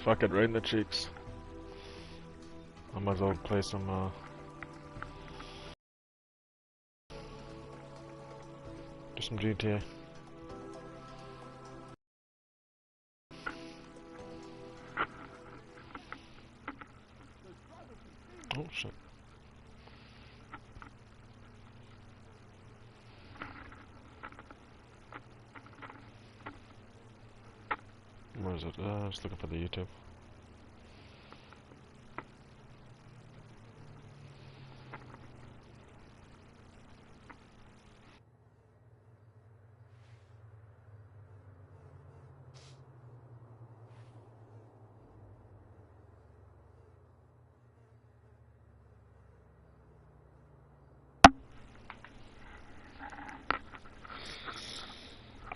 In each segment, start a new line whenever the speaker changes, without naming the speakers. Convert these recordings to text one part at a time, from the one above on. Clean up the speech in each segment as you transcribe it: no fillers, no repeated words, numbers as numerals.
Fuck it, right in the cheeks. I might as well play some, do some GTA. Oh shit. Where is it? I was looking for the YouTube.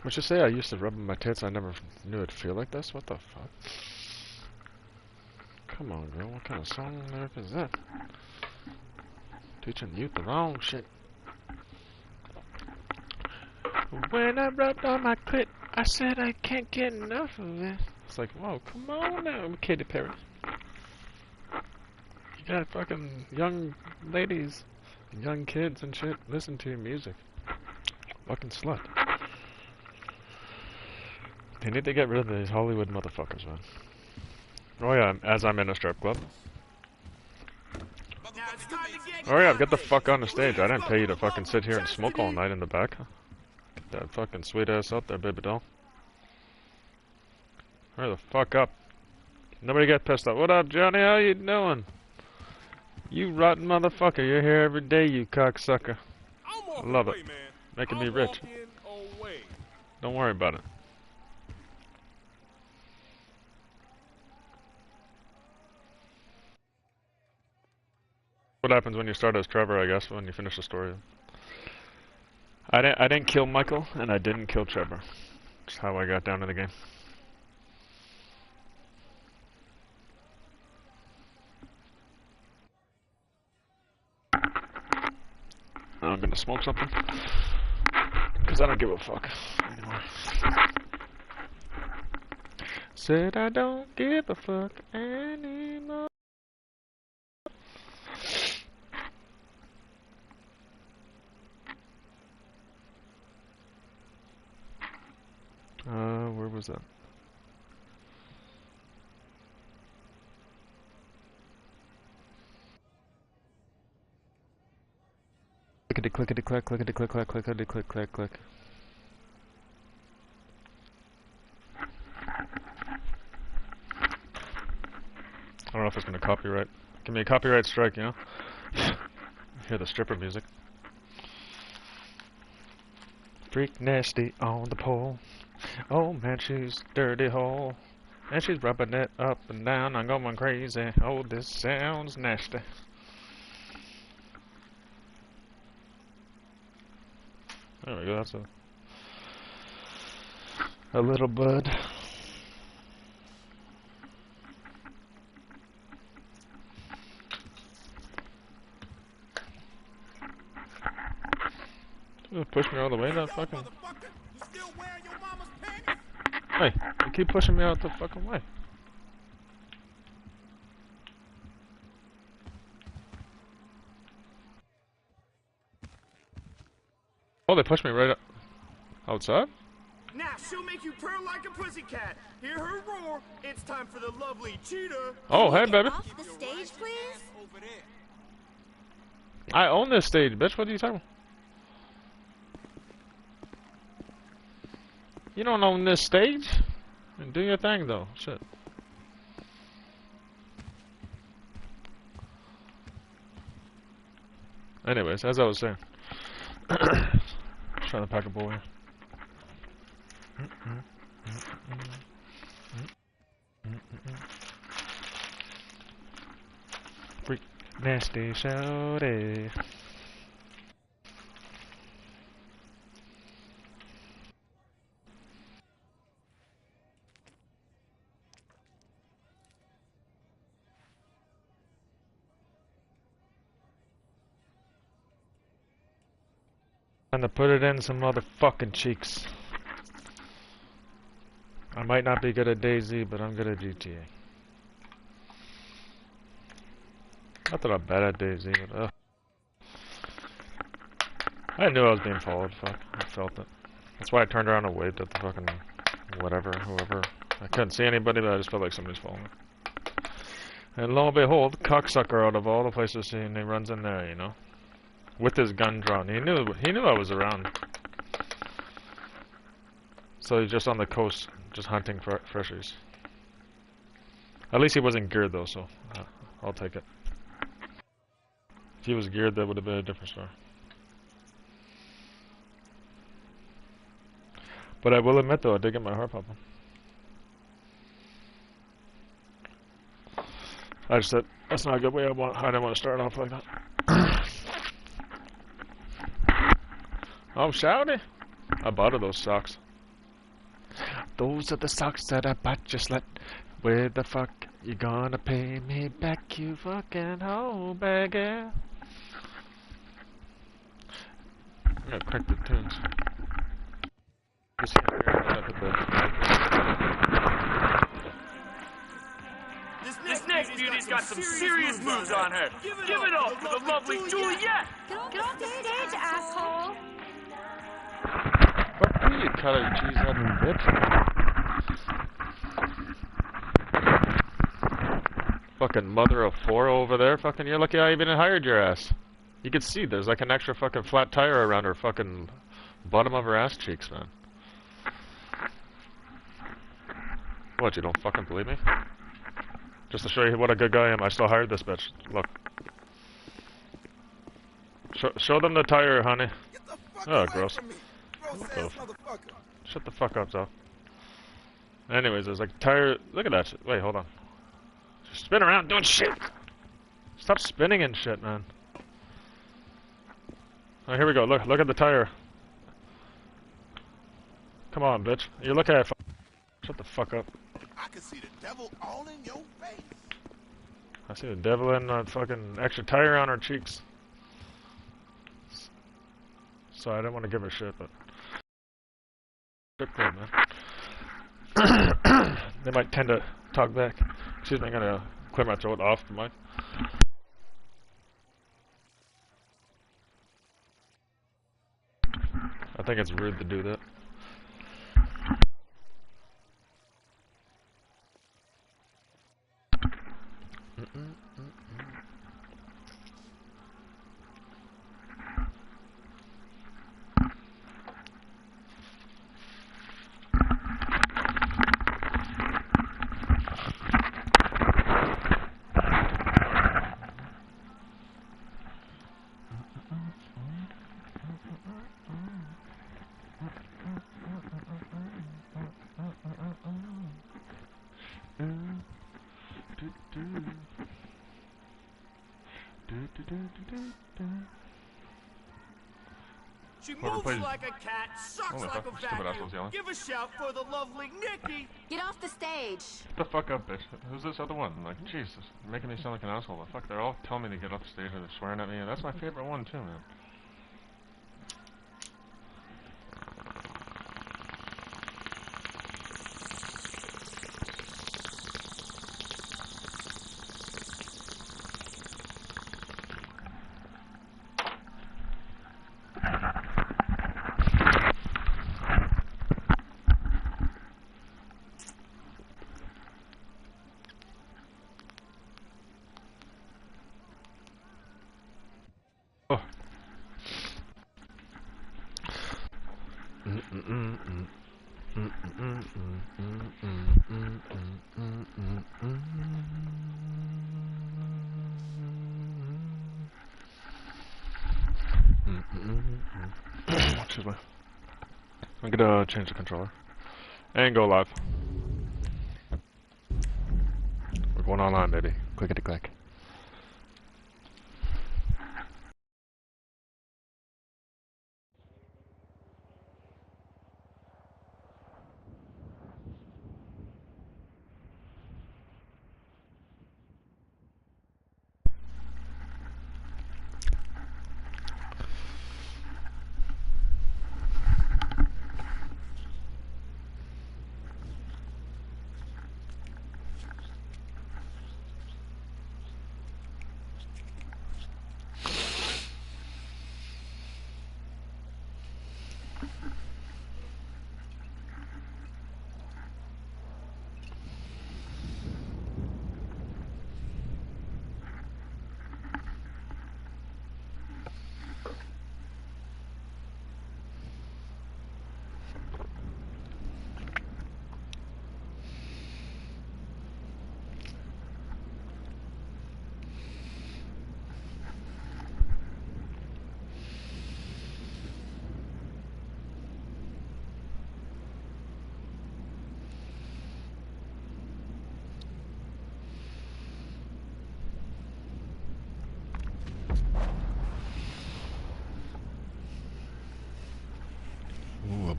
What you say? I used to rub my tits. I never knew it'd feel like this. What the fuck? Come on, girl. What kind of song lyric is that? Teaching youth the wrong shit. When I rubbed on my clit, I said I can't get enough of it. It's like, whoa, come on now, Katy Perry. You got fucking young ladies, young kids and shit listen to your music. Fucking slut. They need to get rid of these Hollywood motherfuckers, man. Oh yeah, as I'm in a strip club. Oh yeah, get the fuck on the stage. I didn't pay you to fucking sit here and smoke all night in the back. Get that fucking sweet ass out there, baby doll. Hurry the fuck up. Nobody get pissed off. What up, Johnny? How you doing? You rotten motherfucker. You're here every day, you cocksucker. I love it. Making me rich. Don't worry about it. What happens when you start as Trevor, I guess, when you finish the story. I didn't kill Michael, and I didn't kill Trevor. That's how I got down to the game. I'm gonna smoke something. Because I don't give a fuck anymore. Said I don't give a fuck anymore. Where was that? Clickety clickety click, clickety click click, clickety click click click. I don't know if it's gonna copyright. Give me a copyright strike, you know? Hear the stripper music. Freak nasty on the pole. Oh man, she's dirty hole. And she's rubbing it up and down. I'm going crazy. Oh, this sounds nasty. There we go, that's a little bud. Push me all the way, that fucking... Hey, you keep pushing me out the fucking way. Oh, they pushed me right up outside?
Now she'll make you purr like a pussycat. Hear her roar. It's time for the lovely cheetah.
Oh, hey, baby.
Off the stage, please?
I own this stage, bitch. What are you talking about? You don't own this stage. And do your thing, though. Shit. Anyways, as I was saying. Trying to pack a bowl here. Freak nasty shawty. Trying to put it in some motherfucking cheeks. I might not be good at DayZ, but I'm good at GTA. Not that I'm bad at DayZ, but I knew I was being followed. Fuck, I felt it. That's why I turned around and waved at the fucking whoever. I couldn't see anybody, but I just felt like somebody's following me. And lo and behold, cocksucker out of all the places seen, he runs in there, you know, with his gun drawn. He knew I was around. So he's just on the coast, just hunting for freshies. At least he wasn't geared though, so I'll take it. If he was geared, that would have been a different story. But I will admit though, I did get my heart popping. I just said, that's not a good way I didn't want to start off like that. Oh, shouty! I bought her those socks. Those are the socks that I bought, just let. Where the fuck you gonna pay me back, you fucking hoe bagger? I gotta crack the tunes.
This next beauty's got some serious moves on her. Give it up for the lovely Juliet!
Get off the stage, asshole!
Fuck you color cheese having bitch. Fucking mother of four over there. Fucking, you're lucky I even hired your ass. You can see there's like an extra fucking flat tire around her fucking bottom of her ass cheeks, man. What, you don't fucking believe me? Just to show you what a good guy I am, I still hired this bitch. Look. Show them the tire, honey. Oh, gross. Shut the fuck up, Zoe. Anyways, there's like tire. Look at that shit. Wait, hold on. Spin around doing shit. Stop spinning and shit, man. Oh, here we go. Look at the tire. Come on, bitch. You look at it. Shut the fuck up.
I can see the devil all in your face.
I see the devil in the fucking extra tire on her cheeks. So I don't want to give her shit, but strip club, man. They might tend to talk back. Excuse me, I'm gonna clear my throat off the mic. I think it's rude to do that.
She moves like a cat, sucks like a vacuum. Give a shout for the lovely Nikki.
Get off the stage.
Get the fuck up, bitch. Who's this other one? Like, Jesus, you're making me sound like an asshole. But fuck, they're all telling me to get off the stage or they're swearing at me. And that's my favorite one too, man. Excuse me. I'm gonna change the controller and go live. We're going online, baby. Clickety click.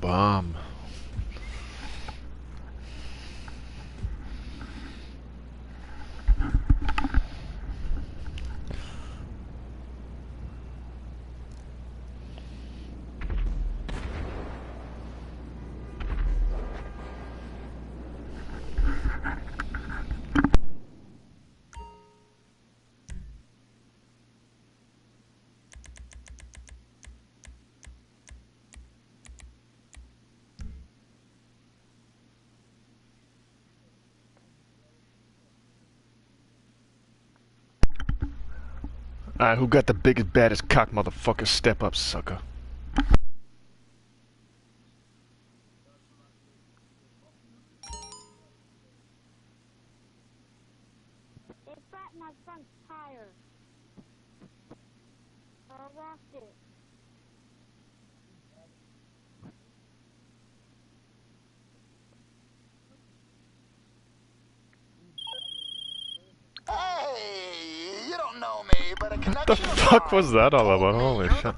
bomb. Alright, who got the biggest, baddest cock, motherfucker? Step up, sucker.
It flattened my front tire. I lost it.
Hey, you don't know me, but a
What the
connection
fuck was that all about? Holy shit.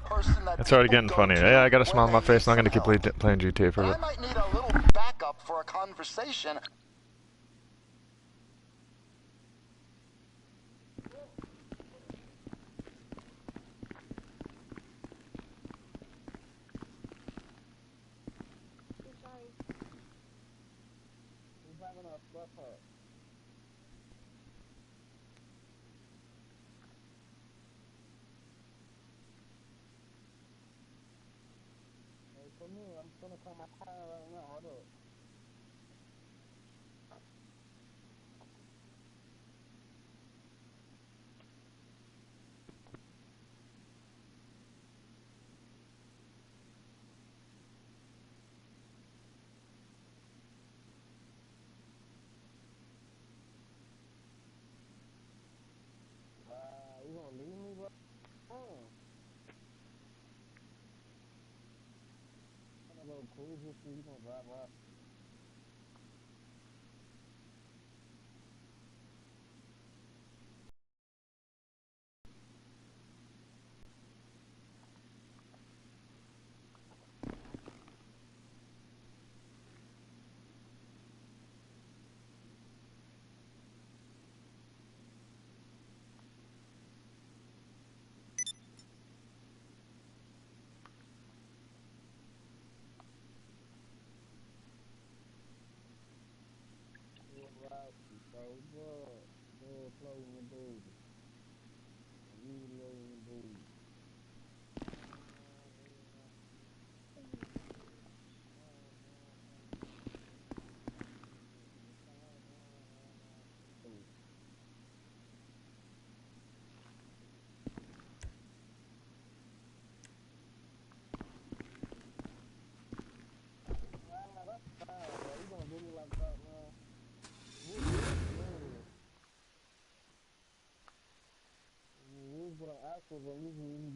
It's already getting funny.
Yeah,
Yeah, I got a smile on my face, and I'm gonna keep playing GTA for a
I
bit.
might need a little backup for a conversation.
For me, I'm gonna call my tire right now. Hold up. You gonna leave me, bro? I'm gonna go cruise with you. You gonna drive off?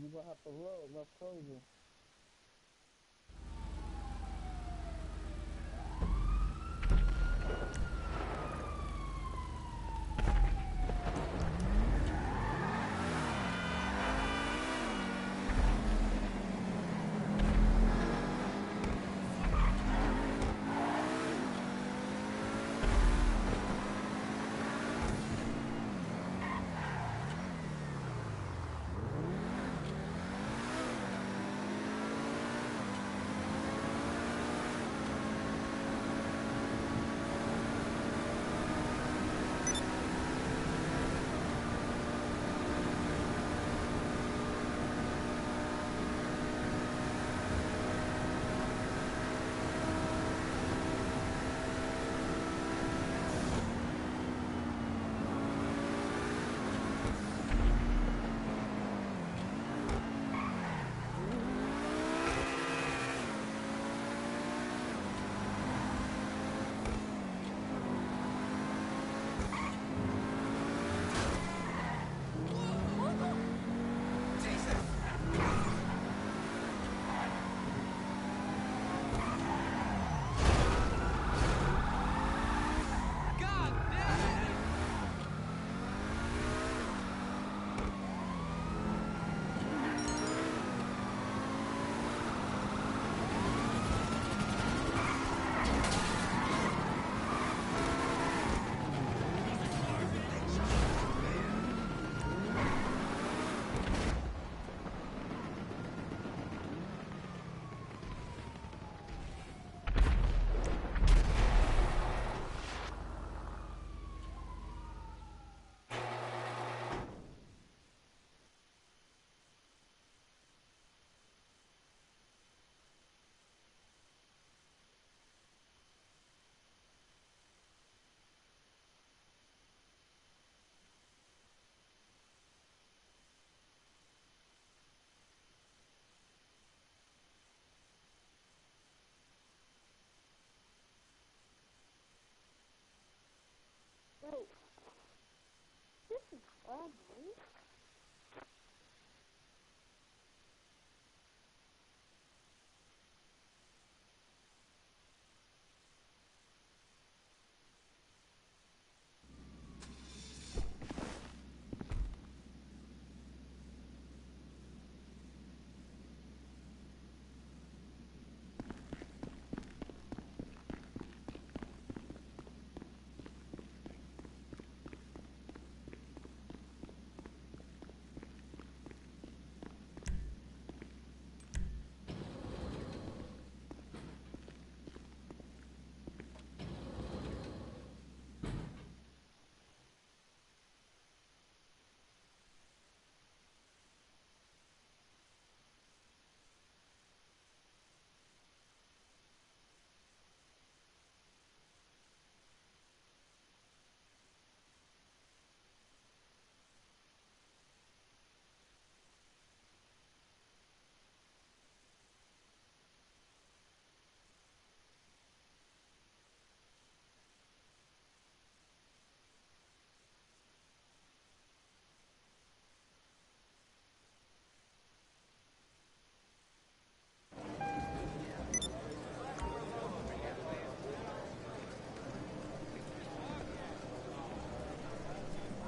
You gonna have to roll. That's crazy.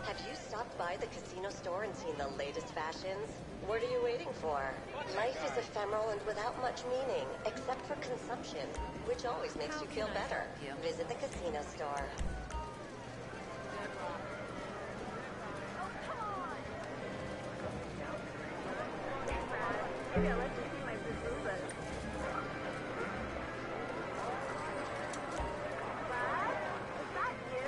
Have you stopped by the casino store and seen the latest fashions? What are you waiting for? Life is ephemeral and without much meaning, except for consumption, which always makes you feel better. Visit the casino store.
Maybe I'll let you see my Zazubas. What? Is that you?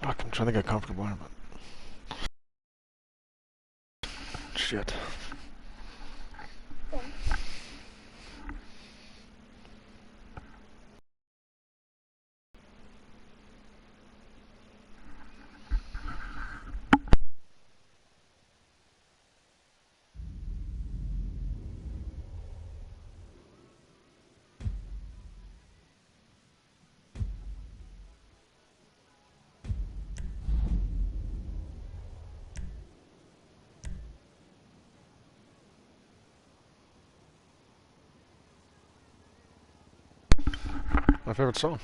Fuck, I'm trying to get comfortable here, but shit. My favorite song.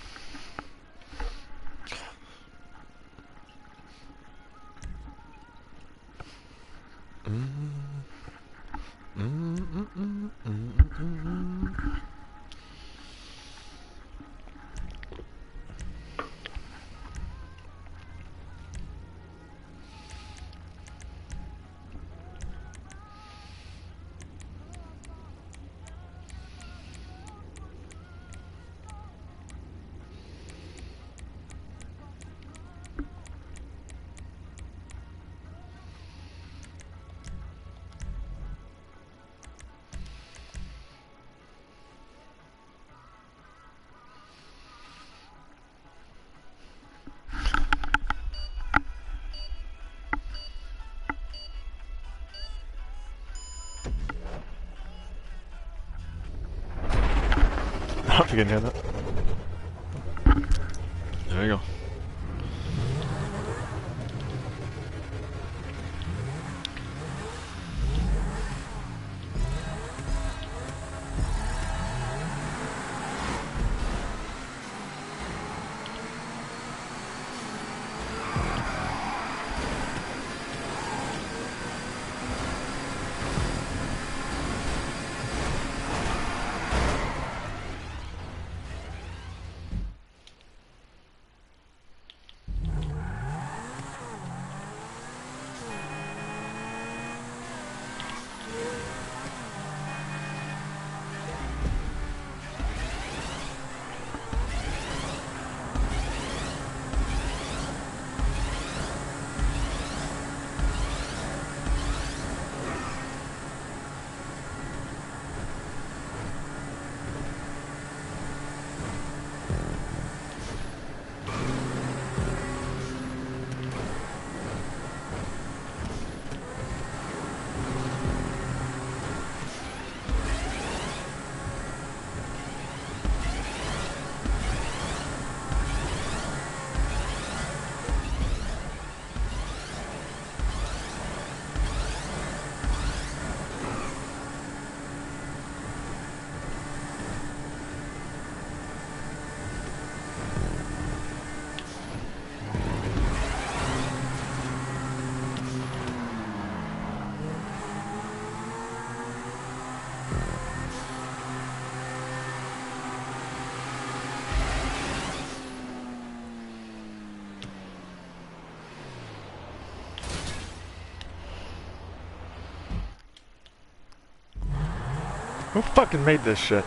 if you can hear that. There you go. Who fucking made this shit?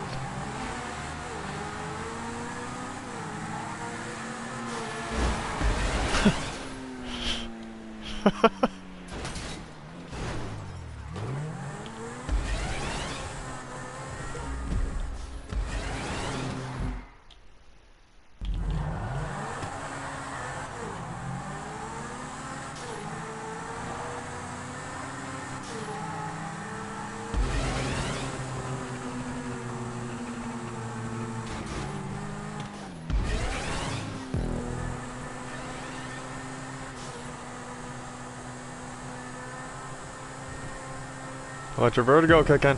Let your vertigo kick in.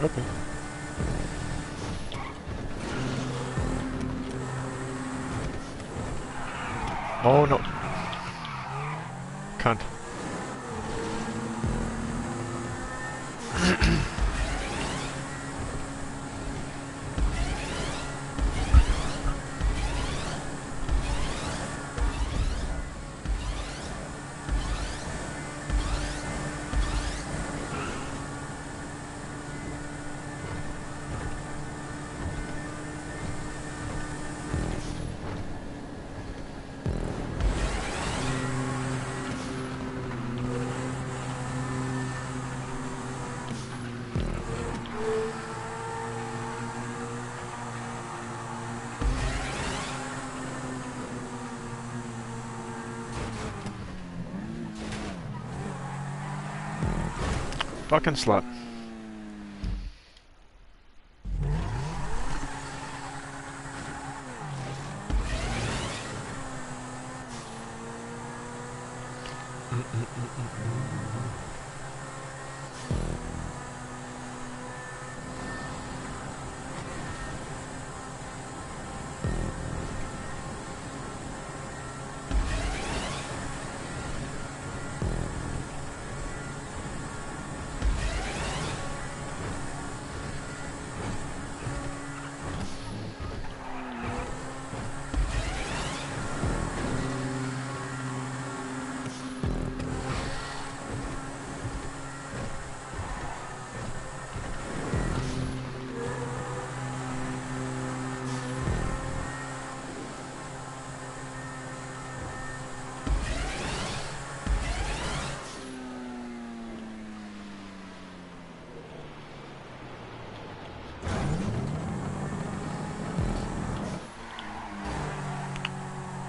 Okay. Oh no. Cunt. Fucking slut.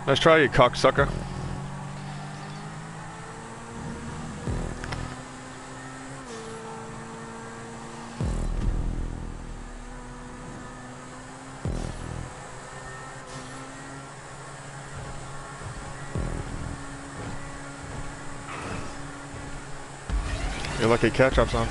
Let's try you, cocksucker. You're lucky catch-up's on.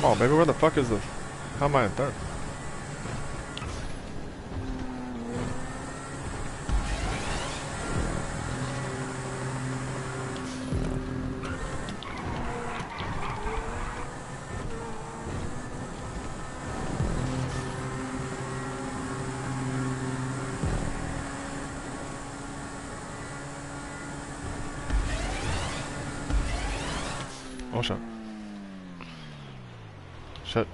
Come on, baby, where the fuck is the... How am I in third? Oh shit. Shit.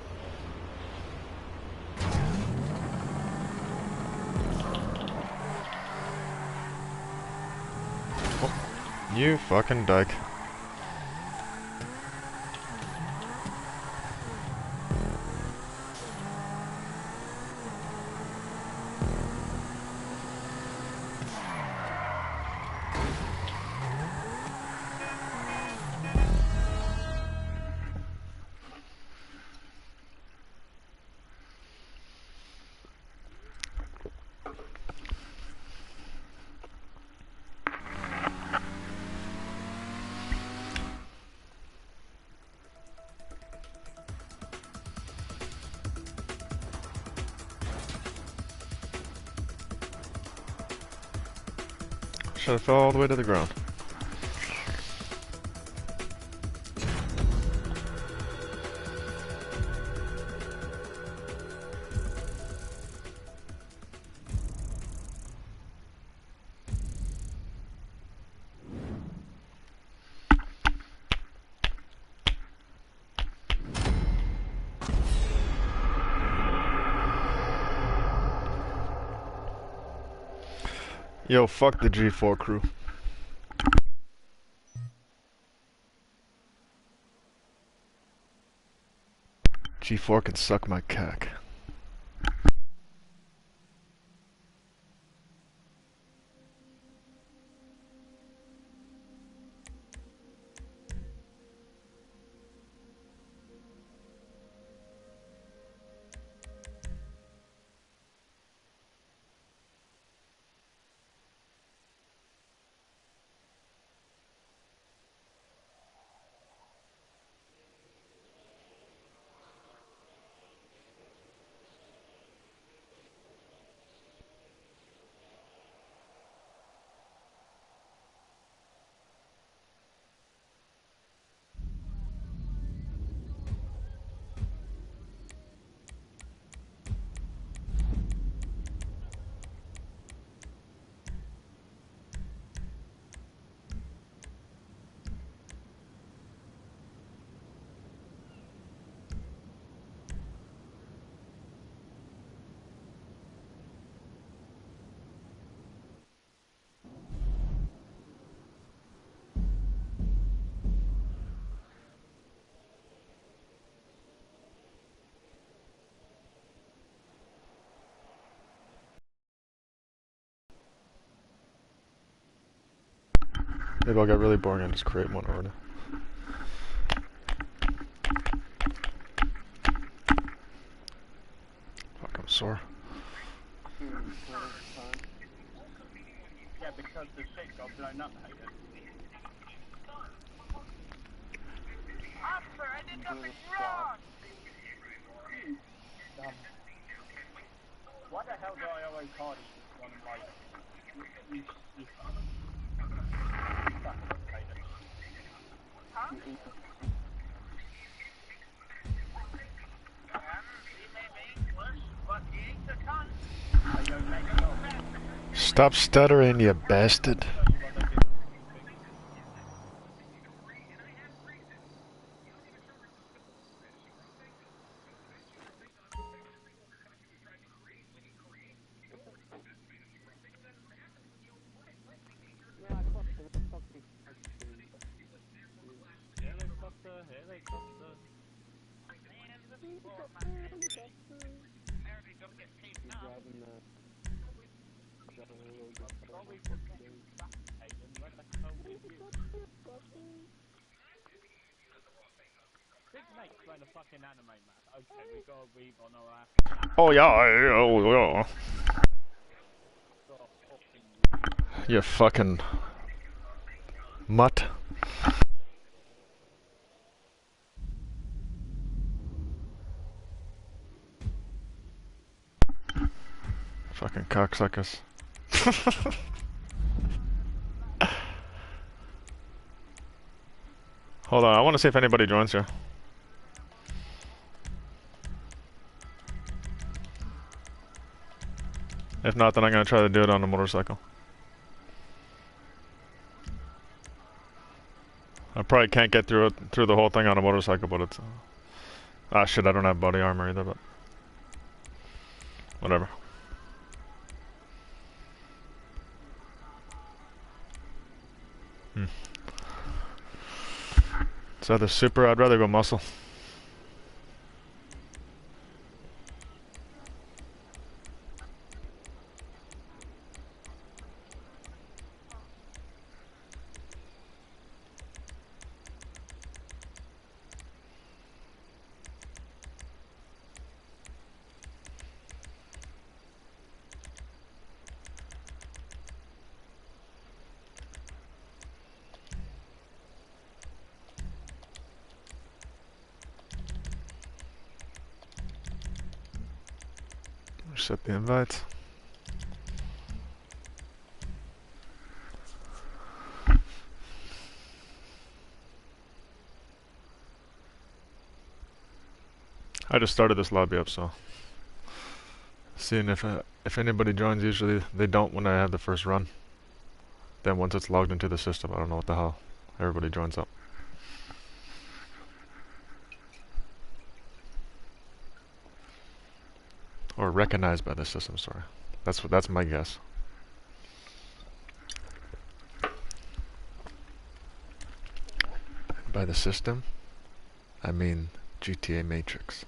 Oh, you fucking dyke. Should have fell all the way to the ground. Yo, fuck the G4 crew. G4 can suck my cock. Maybe I'll get really boring and just create one already. Fuck, I'm sore.
Yeah, because the shit got blown up, I guess. Officer, I did nothing wrong! Why the hell do I always call this one like... Huh?
Stop stuttering, you bastard. Oh yeah, oh yeah. You fucking mutt. Fucking cocksuckers. Hold on, I want to see if anybody joins here. If not, then I'm gonna try to do it on the motorcycle. I probably can't get through the whole thing on a motorcycle, but it's... ah shit, I don't have body armor either, but... whatever. It's either super, I'd rather go muscle. Accept the invite. I just started this lobby up, so seeing if anybody joins. Usually they don't when I have the first run. Then once it's logged into the system, I don't know what the hell. Everybody joins up. Or recognized by the system, sorry. That's my guess. By the system, I mean GTA Matrix.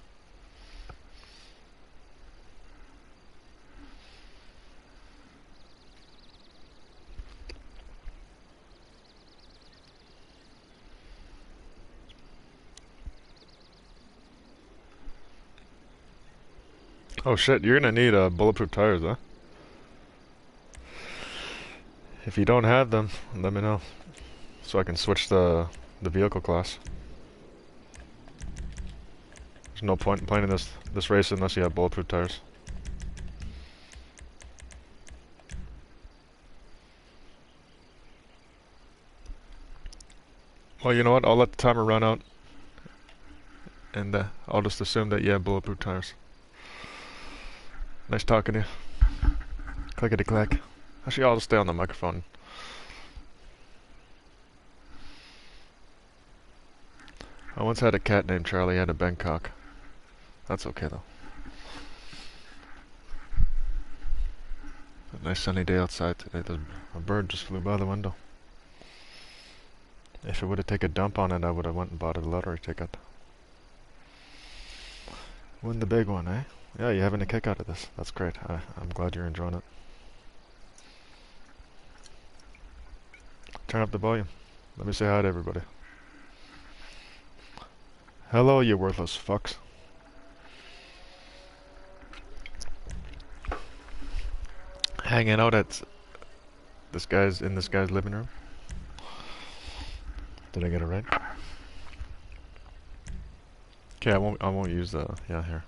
Oh shit, you're gonna need bulletproof tires, huh? If you don't have them, let me know, so I can switch the vehicle class. There's no point in playing this race unless you have bulletproof tires. Well, you know what? I'll let the timer run out, and I'll just assume that you have bulletproof tires. Nice talking to you. Clickety clack. Actually, I'll just stay on the microphone. I once had a cat named Charlie. Had a Bangkok. That's okay though. A nice sunny day outside today. A bird just flew by the window. If it would have taken a dump on it, I would have went and bought a lottery ticket. Win the big one, eh? Yeah, you're having a kick out of this. That's great. I'm glad you're enjoying it. Turn up the volume. Let me say hi to everybody. Hello, you worthless fucks. Hanging out at this guy's living room. Did I get it right? Okay, I won't use the here.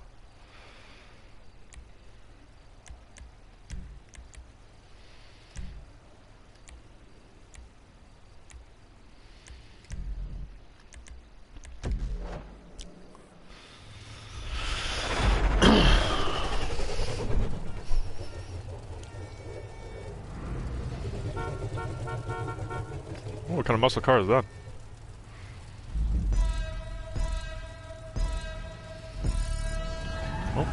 Oh, what kind of muscle car is that? Oh.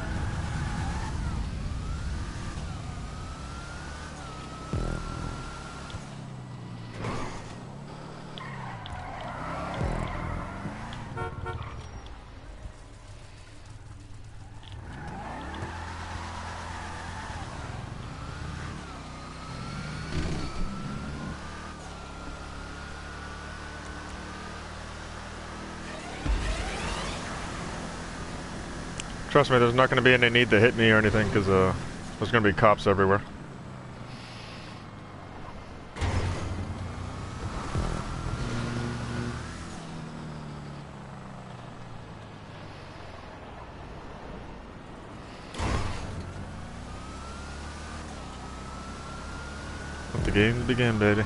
Trust me, there's not going to be any need to hit me or anything, because there's going to be cops everywhere. Let the games begin, baby.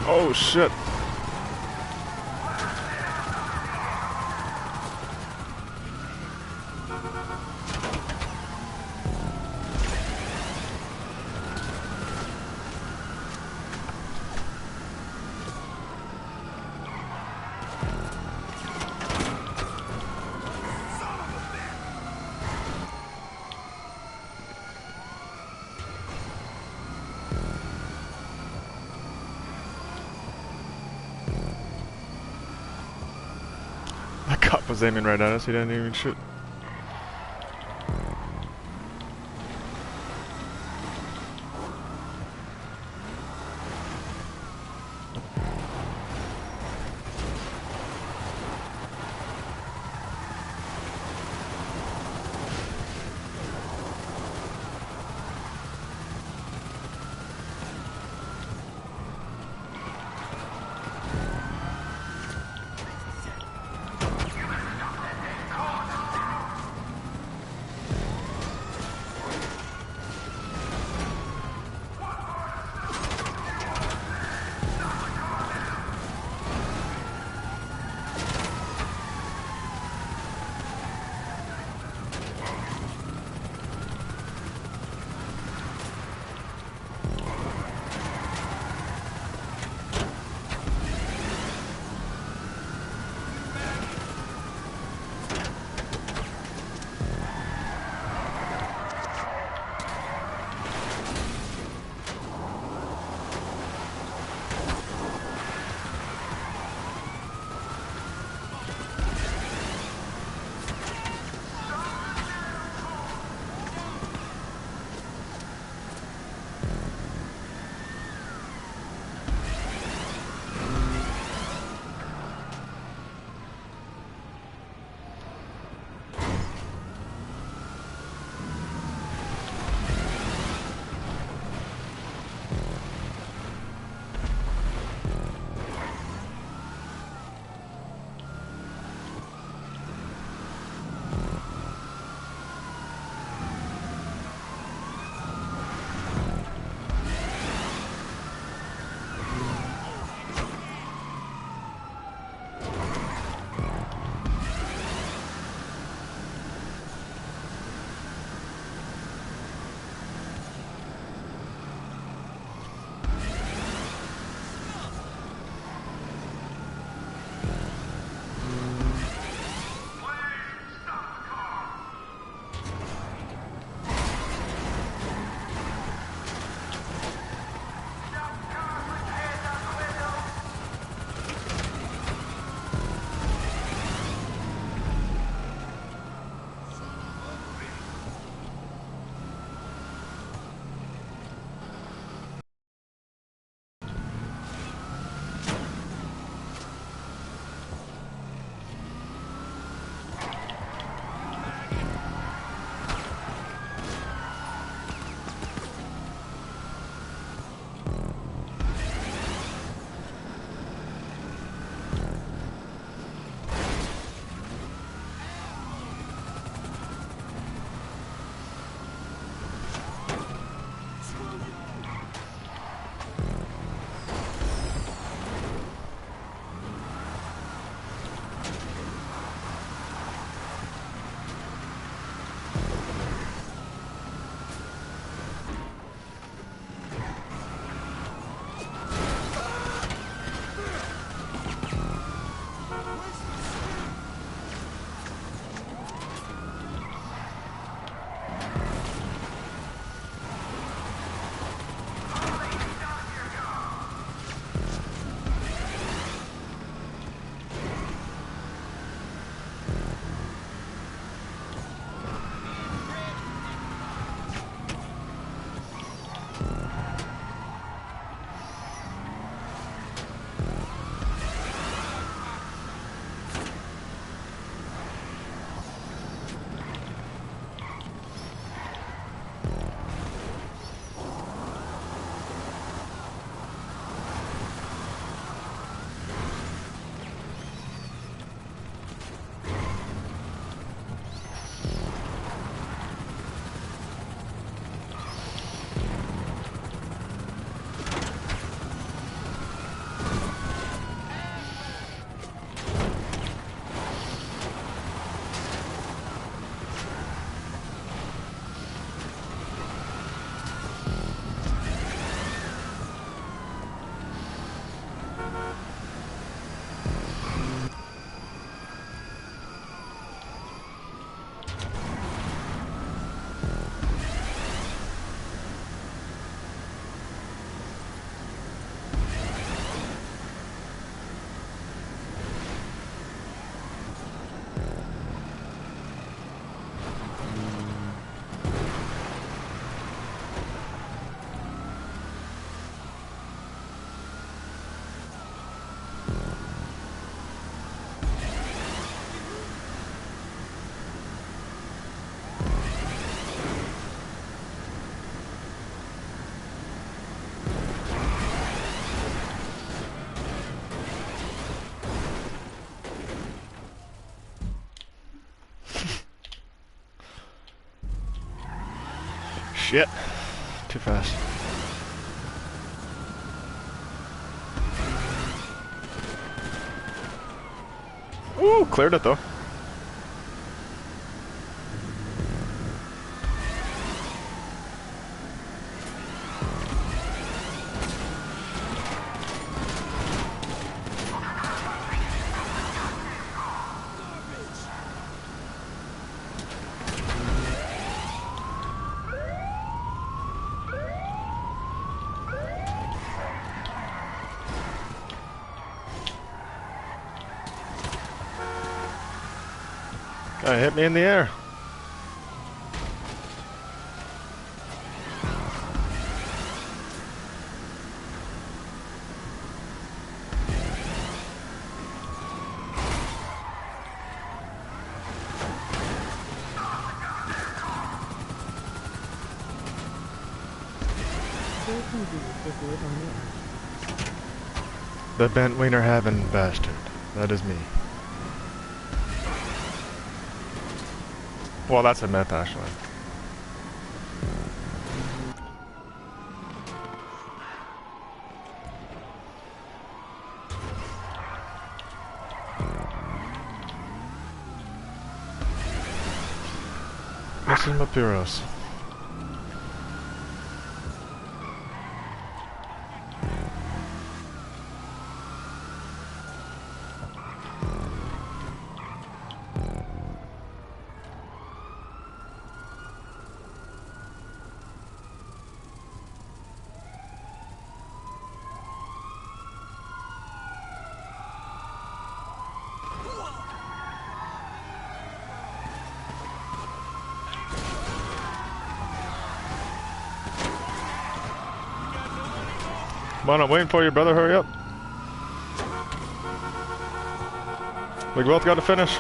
Oh shit. That cop was aiming right at us, he didn't even shoot. shit. Too fast. Ooh, cleared it though. Guy hit me in the air. The bent wiener having bastard. That is me. Well, that's a myth, actually. This is Mapiros. Come on, I'm waiting for you, brother. Hurry up. We both got to finish.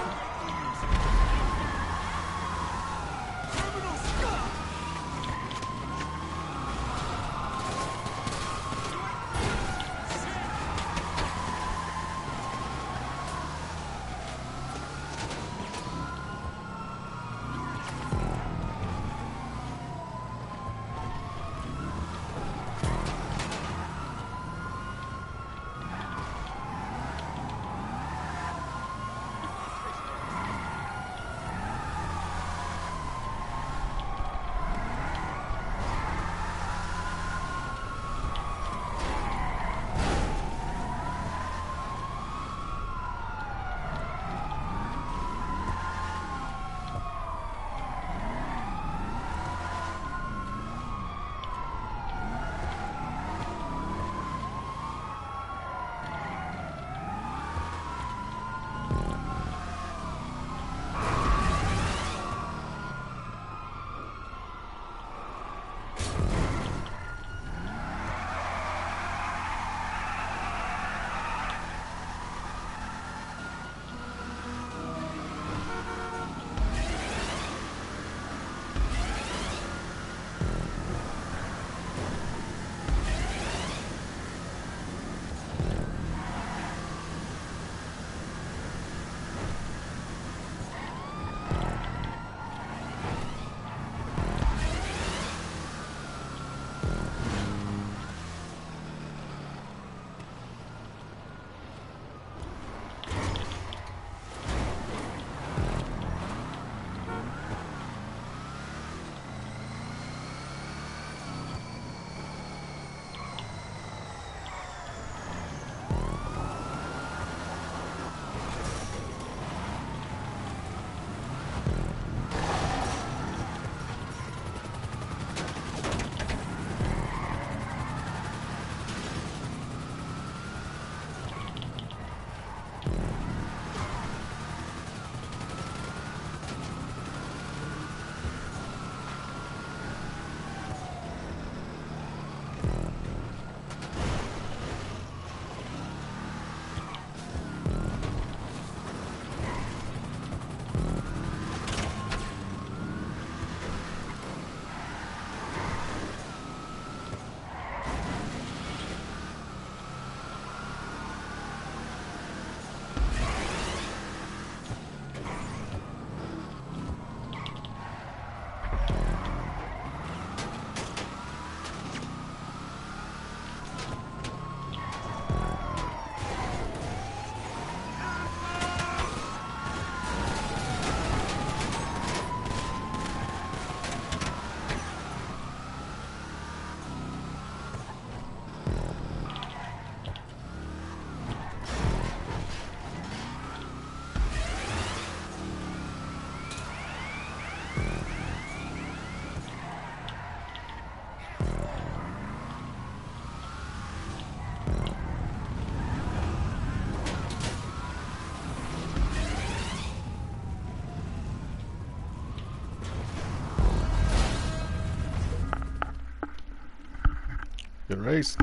Good race.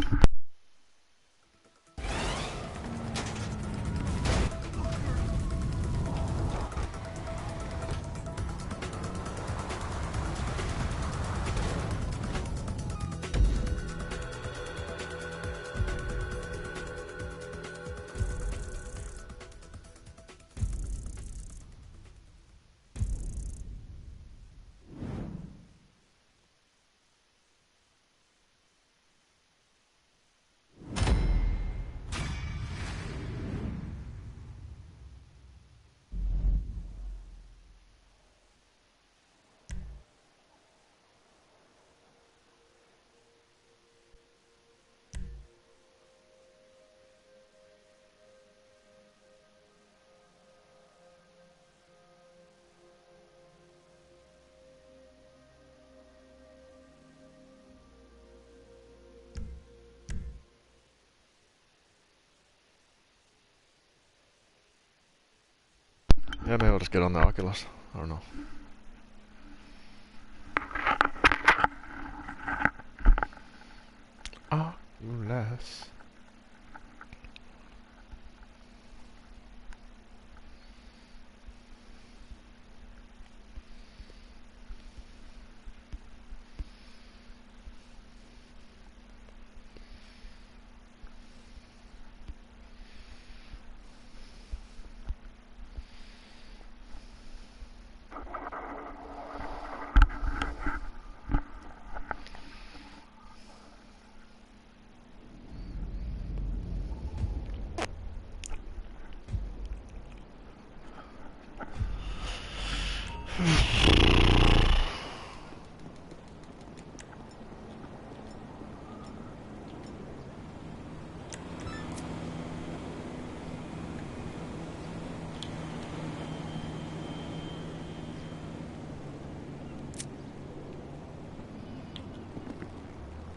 Yeah, maybe I'll just get on the Oculus. I don't know. Oculus.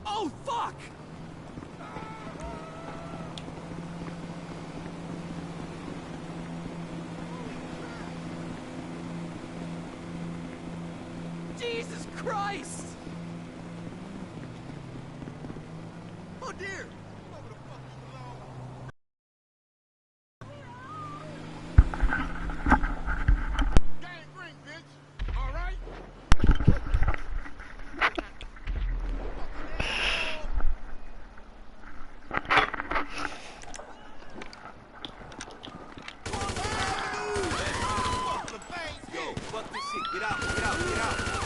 Oh, fuck! Jesus Christ! Oh dear! Get out, get out, get out!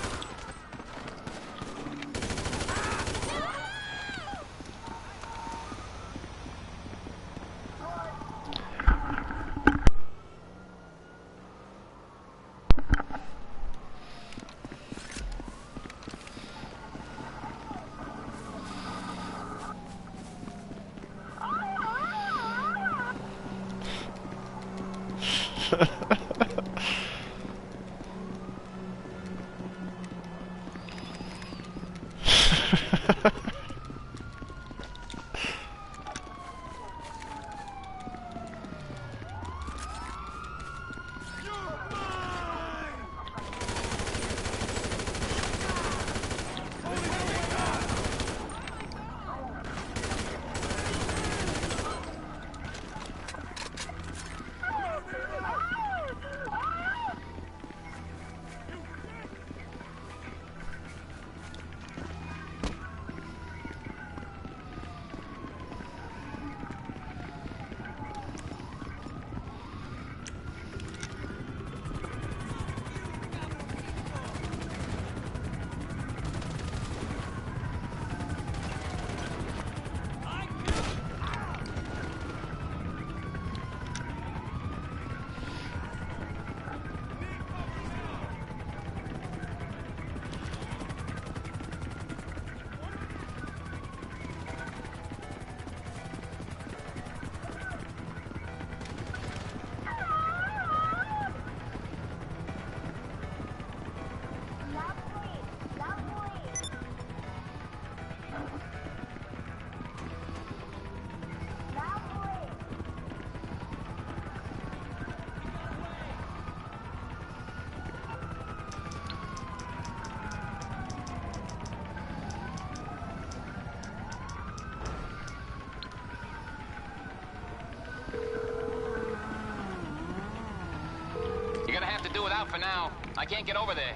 out for now. I can't get over there.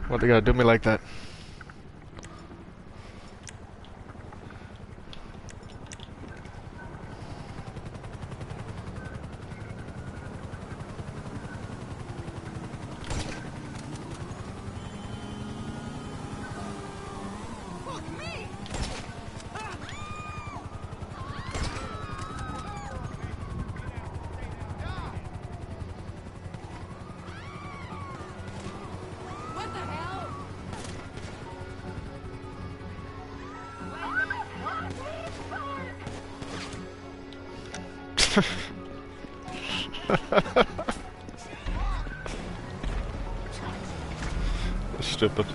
What they gotta do me like that? Stupid.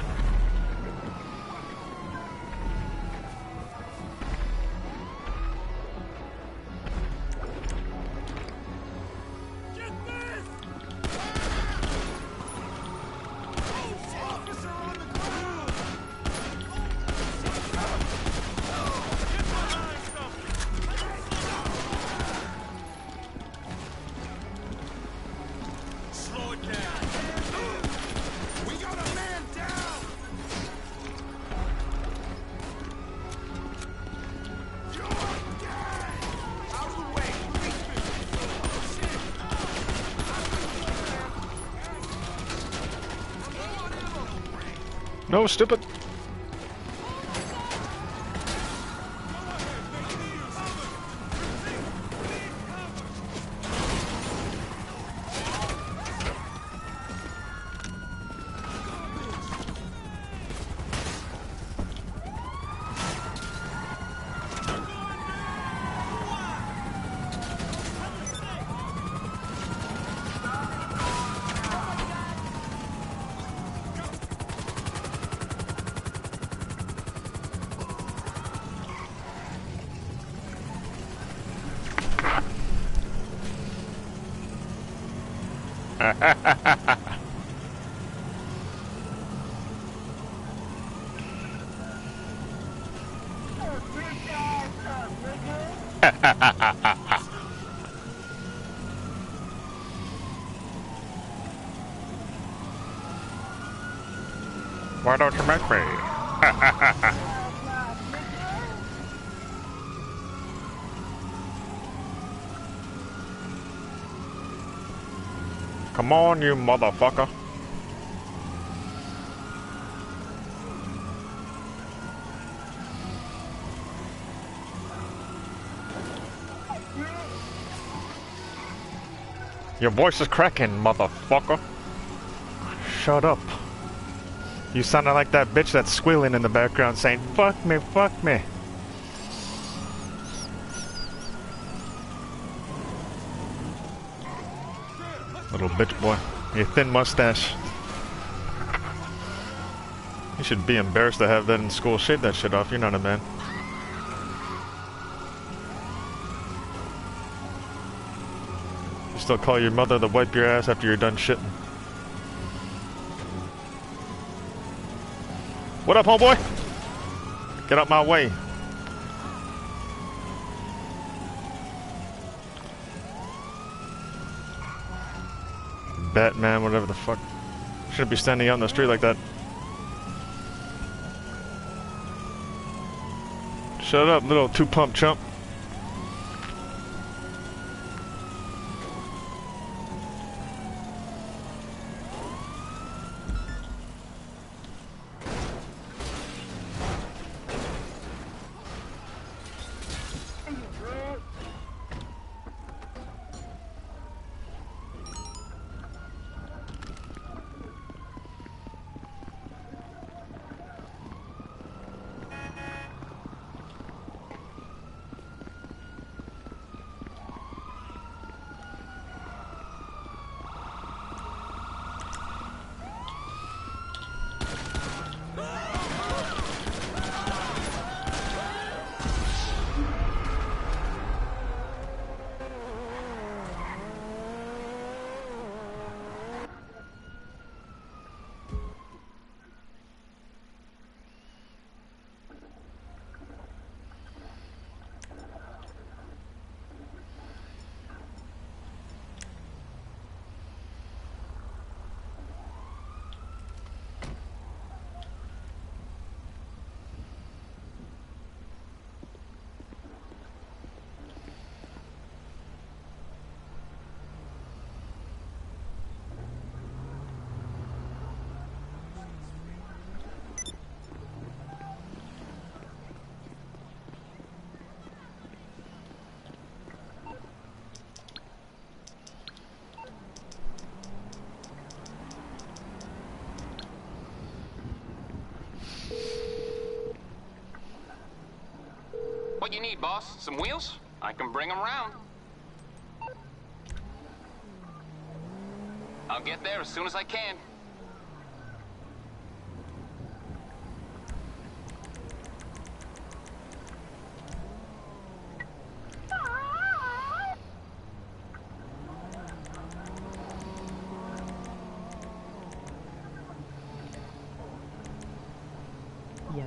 No, stupid. Why don't you make me? Come on, you motherfucker. Your voice is cracking, motherfucker. Shut up. You sounded like that bitch that's squealing in the background saying, fuck me, fuck me. Little bitch boy. Your thin mustache. You should be embarrassed to have that in school. Shave that shit off. You're not a man. You still call your mother to wipe your ass after you're done shitting. What up, homeboy? Get out my way. Batman, whatever the fuck. Shouldn't be standing out in the street like that. Shut up, little two-pump chump.
need, boss? Some wheels? I can bring them round. I'll get there as soon as I can.
Yo.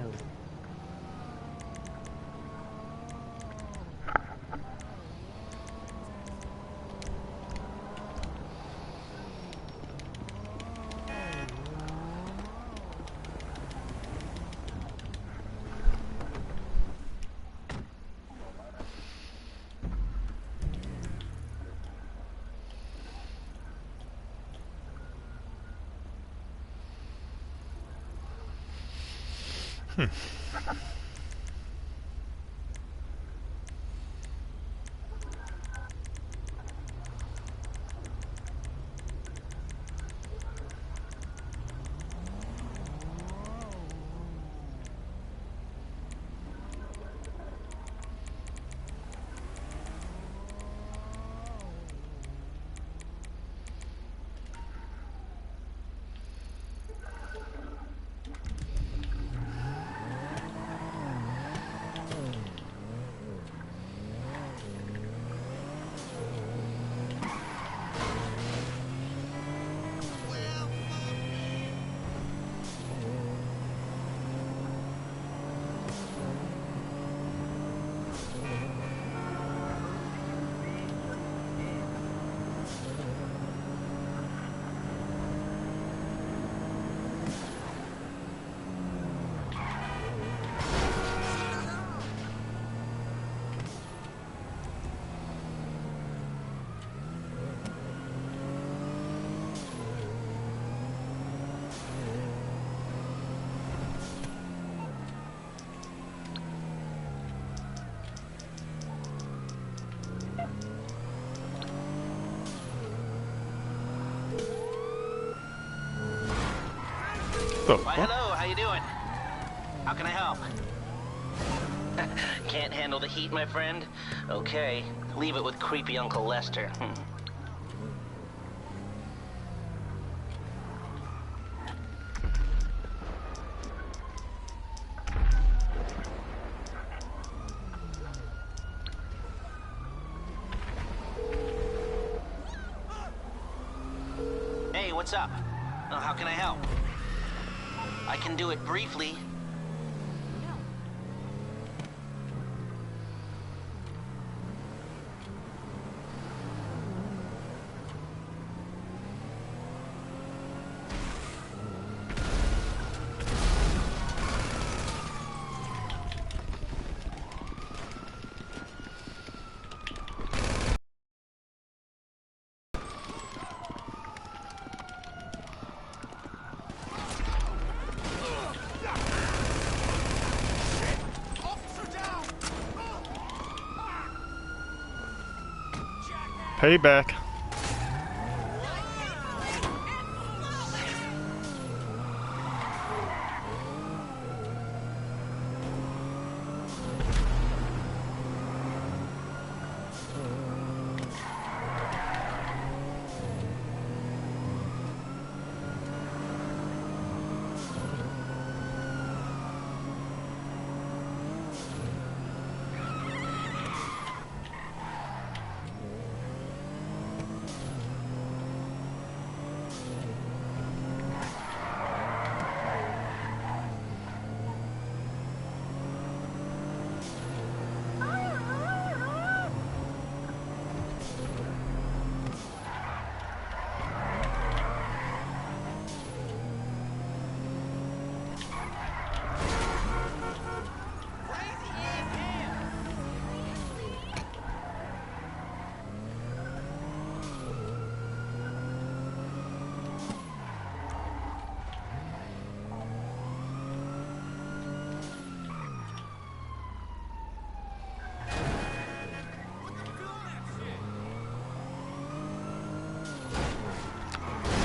The
Why,
fuck?
hello, how you doing? How can I help? Can't handle the heat, my friend? Okay, leave it with creepy Uncle Lester. Hey, what's up? How can I help? I can do it briefly.
Payback.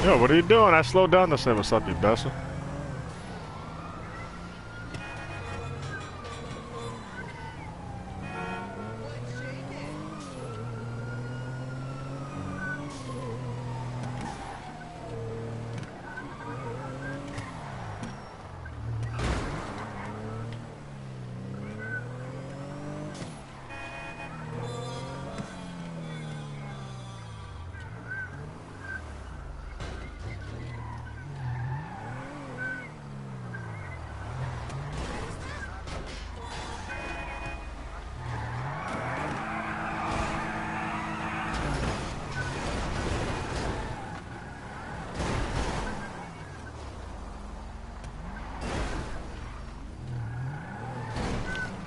Yo, what are you doing? I slowed down to say what's up, you bastard.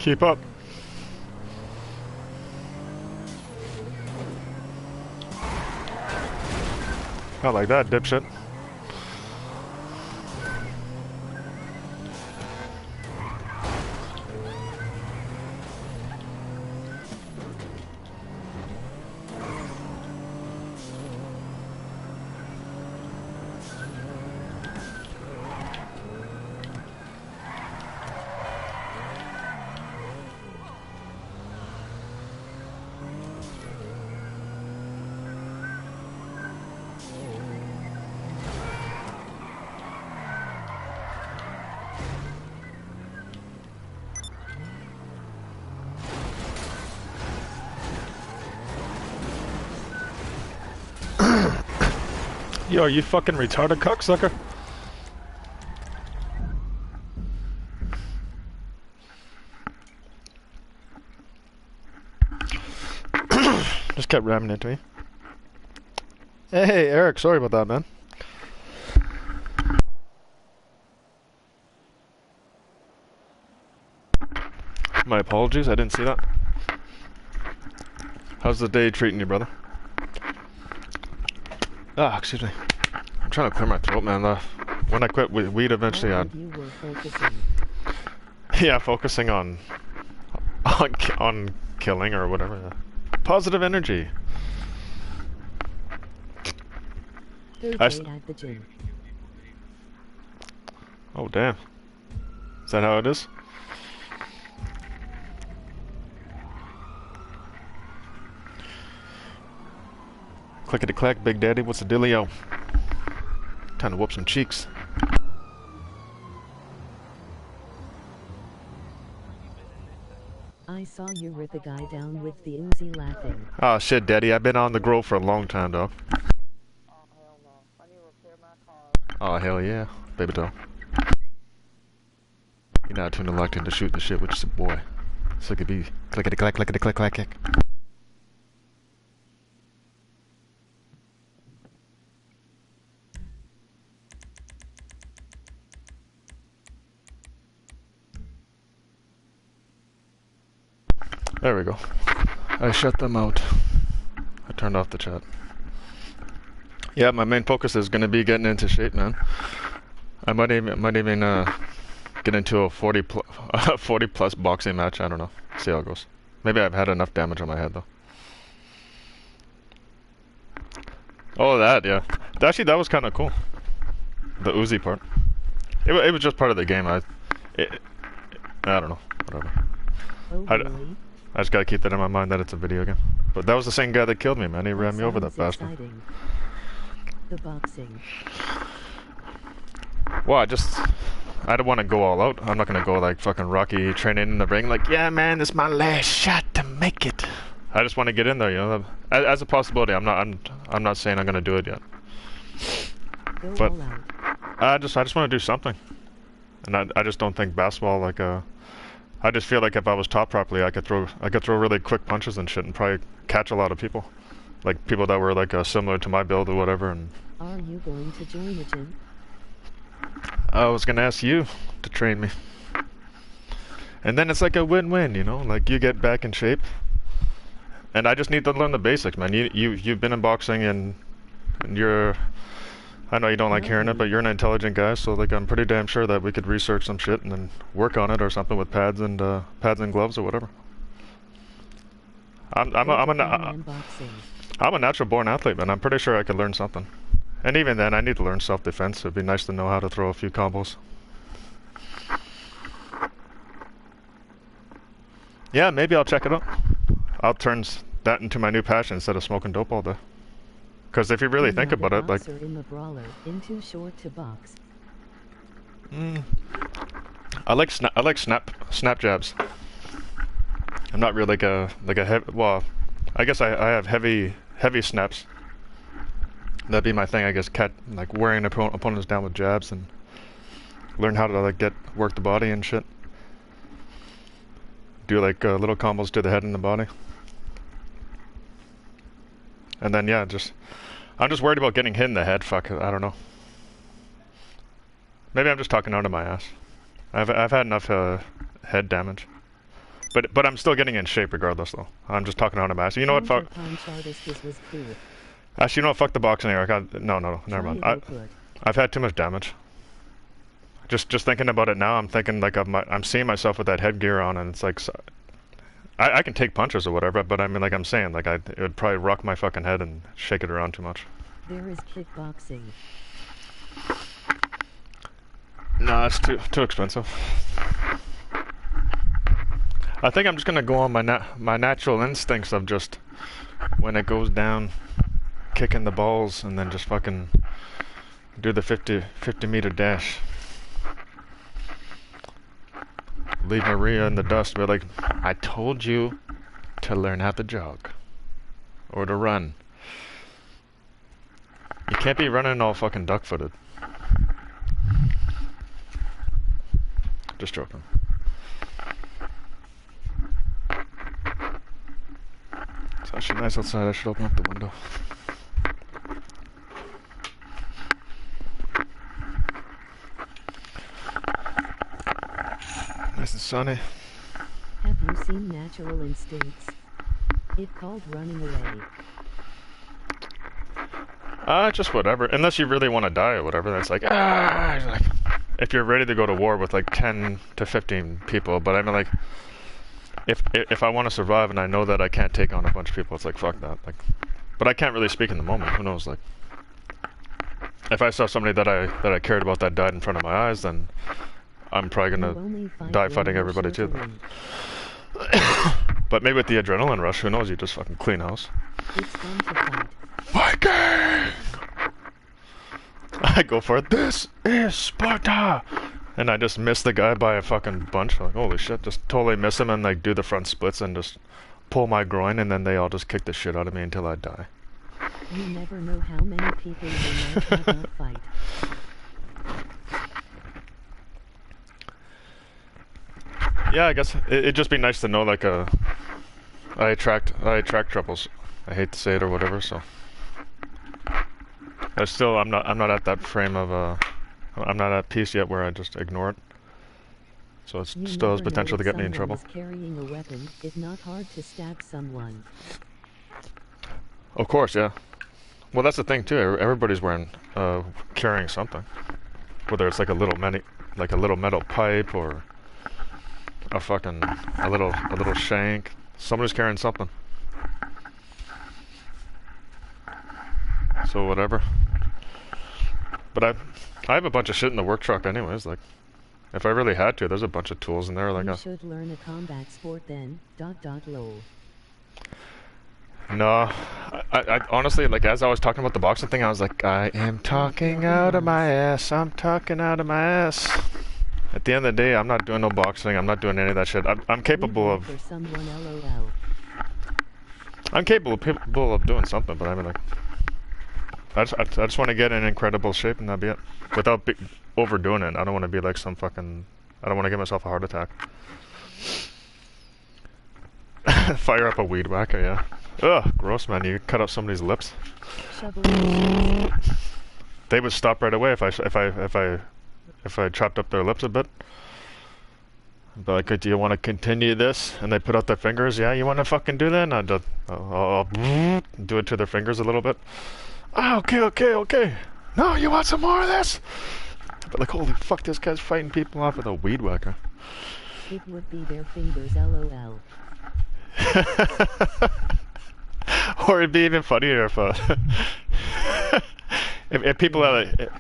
Keep up. Not like that, dipshit. Yo, you fucking retarded cocksucker. Just kept ramming into me. Hey, Eric, sorry about that, man. My apologies, I didn't see that. How's the day treating you, brother? Ah, excuse me. I'm trying to clear my throat, man. When I quit weed, eventually yeah, focusing on killing or whatever. Positive energy. Oh, damn. Is that how it is? Clickety clack, Big Daddy. What's the dealio? Time to whoop some cheeks.
I saw you rip a guy down with the Uzi laughing.
Oh shit, Daddy. I've been on the Grove for a long time, dog. Oh hell yeah, baby doll. You're not tuned and locked in to shoot the shit, which is a boy. So it could be clickety clack, clickety clack, clack, clack. There we go. I shut them out. I turned off the chat. Yeah, my main focus is going to be getting into shape, man. I might even get into a 40 plus boxing match. I don't know. See how it goes. Maybe I've had enough damage on my head though. Oh, that, yeah. Actually, that was kind of cool. The Uzi part. It was just part of the game. I don't know. Whatever.
Oh, really?
I just gotta keep that in my mind that it's a video game. But that was the same guy that killed me, man. He ran me over, that bastard.
Exciting. The boxing.
Well, I don't want to go all out. I'm not gonna go like fucking Rocky training in the ring. Like, yeah, man, this is my last shot to make it. I just want to get in there, you know. As a possibility, I'm not saying I'm gonna do it yet.
Go
but
all out.
I just want to do something. And I just don't think basketball like I just feel like if I was taught properly, I could throw really quick punches and shit, and probably catch a lot of people, like people that were like similar to my build or whatever. And
are you going to join the gym?
I was gonna ask you to train me, and then it's like a win-win, you know. Like you get back in shape, and I just need to learn the basics, man. You've been in boxing, and you're. I know you don't like hearing it, but you're an intelligent guy, so like I'm pretty damn sure that we could research some shit and then work on it or something with pads and gloves or whatever. I'm a natural born athlete, man. I'm pretty sure I could learn something. And even then, I need to learn self-defense. It'd be nice to know how to throw a few combos. Yeah, maybe I'll check it out. I'll turn that into my new passion instead of smoking dope all day. Because if you really think about it, like
in the brawler, in too short to box.
I like snap jabs. I'm not really like a heavy, well, I guess I have heavy snaps. That'd be my thing, I guess. Like wearing opponents down with jabs and learn how to like work the body and shit. Do like little combos to the head and the body. And then yeah, I'm just worried about getting hit in the head. Fuck, I don't know. Maybe I'm just talking out of my ass. I've had enough head damage. But I'm still getting in shape regardless, though. I'm just talking on a mask. You know what? Fuck. Actually, you know what? Fuck the boxing. No, never mind. I've had too much damage. Just thinking about it now, I'm thinking like I'm seeing myself with that headgear on, and it's like, I can take punches or whatever, but I mean, like I'm saying, like it would probably rock my fucking head and shake it around too much.
There is kickboxing.
No, it's too expensive. I think I'm just gonna go on my natural instincts of just when it goes down, kicking the balls, and then just fucking do the 50 meter dash. Leave Maria in the dust, but like, I told you to learn how to jog or to run. You can't be running all fucking duck-footed. Just joking. It's actually nice outside. I should open up the window. Nice and sunny.
Have you seen Natural Instincts? It called Running Away.
Just whatever. Unless you really want to die or whatever, that's like, like, if you're ready to go to war with like 10 to 15 people, but I mean like, if I want to survive and I know that I can't take on a bunch of people, it's like, fuck that. Like, but I can't really speak in the moment, who knows, like, if I saw somebody that I cared about that died in front of my eyes, then I'm probably gonna die fighting everybody too. But maybe with the adrenaline rush, who knows, you just fucking clean house.
It's fun to fight.
Viking! I go for it. This is Sparta! And I just miss the guy by a fucking bunch. Like, holy shit, just totally miss him and like do the front splits and just pull my groin, and then they all just kick the shit out of me until I die.
You never know how many people you might have that fight.
Yeah, I guess it'd just be nice to know, like, I attract troubles. I hate to say it or whatever, so. I'm not at that frame of, I'm not at peace yet where I just ignore it. So it still has potential to get me in trouble.
Carrying a weapon, it's not hard to stab someone.
Of course, yeah. Well, that's the thing too. Everybody's carrying something, whether it's like a little metal pipe or a little shank. Somebody's carrying something. So whatever. But I have a bunch of shit in the work truck anyways. Like, if I really had to, there's a bunch of tools in there. Like,
you should learn a combat sport then. Lol.
No, I honestly, like, as I was talking about the boxing thing, I was like, I am talking out of my ass. I'm talking out of my ass. At the end of the day, I'm not doing no boxing. I'm not doing any of that shit. I'm capable of. I'm capable of doing something, but I mean, like, I just want to get in incredible shape and that'd be it. Without overdoing it. I don't want to be like some fucking. I don't want to give myself a heart attack. Fire up a weed whacker, yeah. Ugh, gross, man. You cut up somebody's lips. They would stop right away if I chopped up their lips a bit. But like, do you want to continue this? And they put out their fingers. Yeah, you want to fucking do that? And I'll do it to their fingers a little bit. Oh, okay. No, you want some more of this? But like, holy fuck, this guy's fighting people off with a weed whacker.
It would be their fingers, lol.
Or it'd be even funnier if people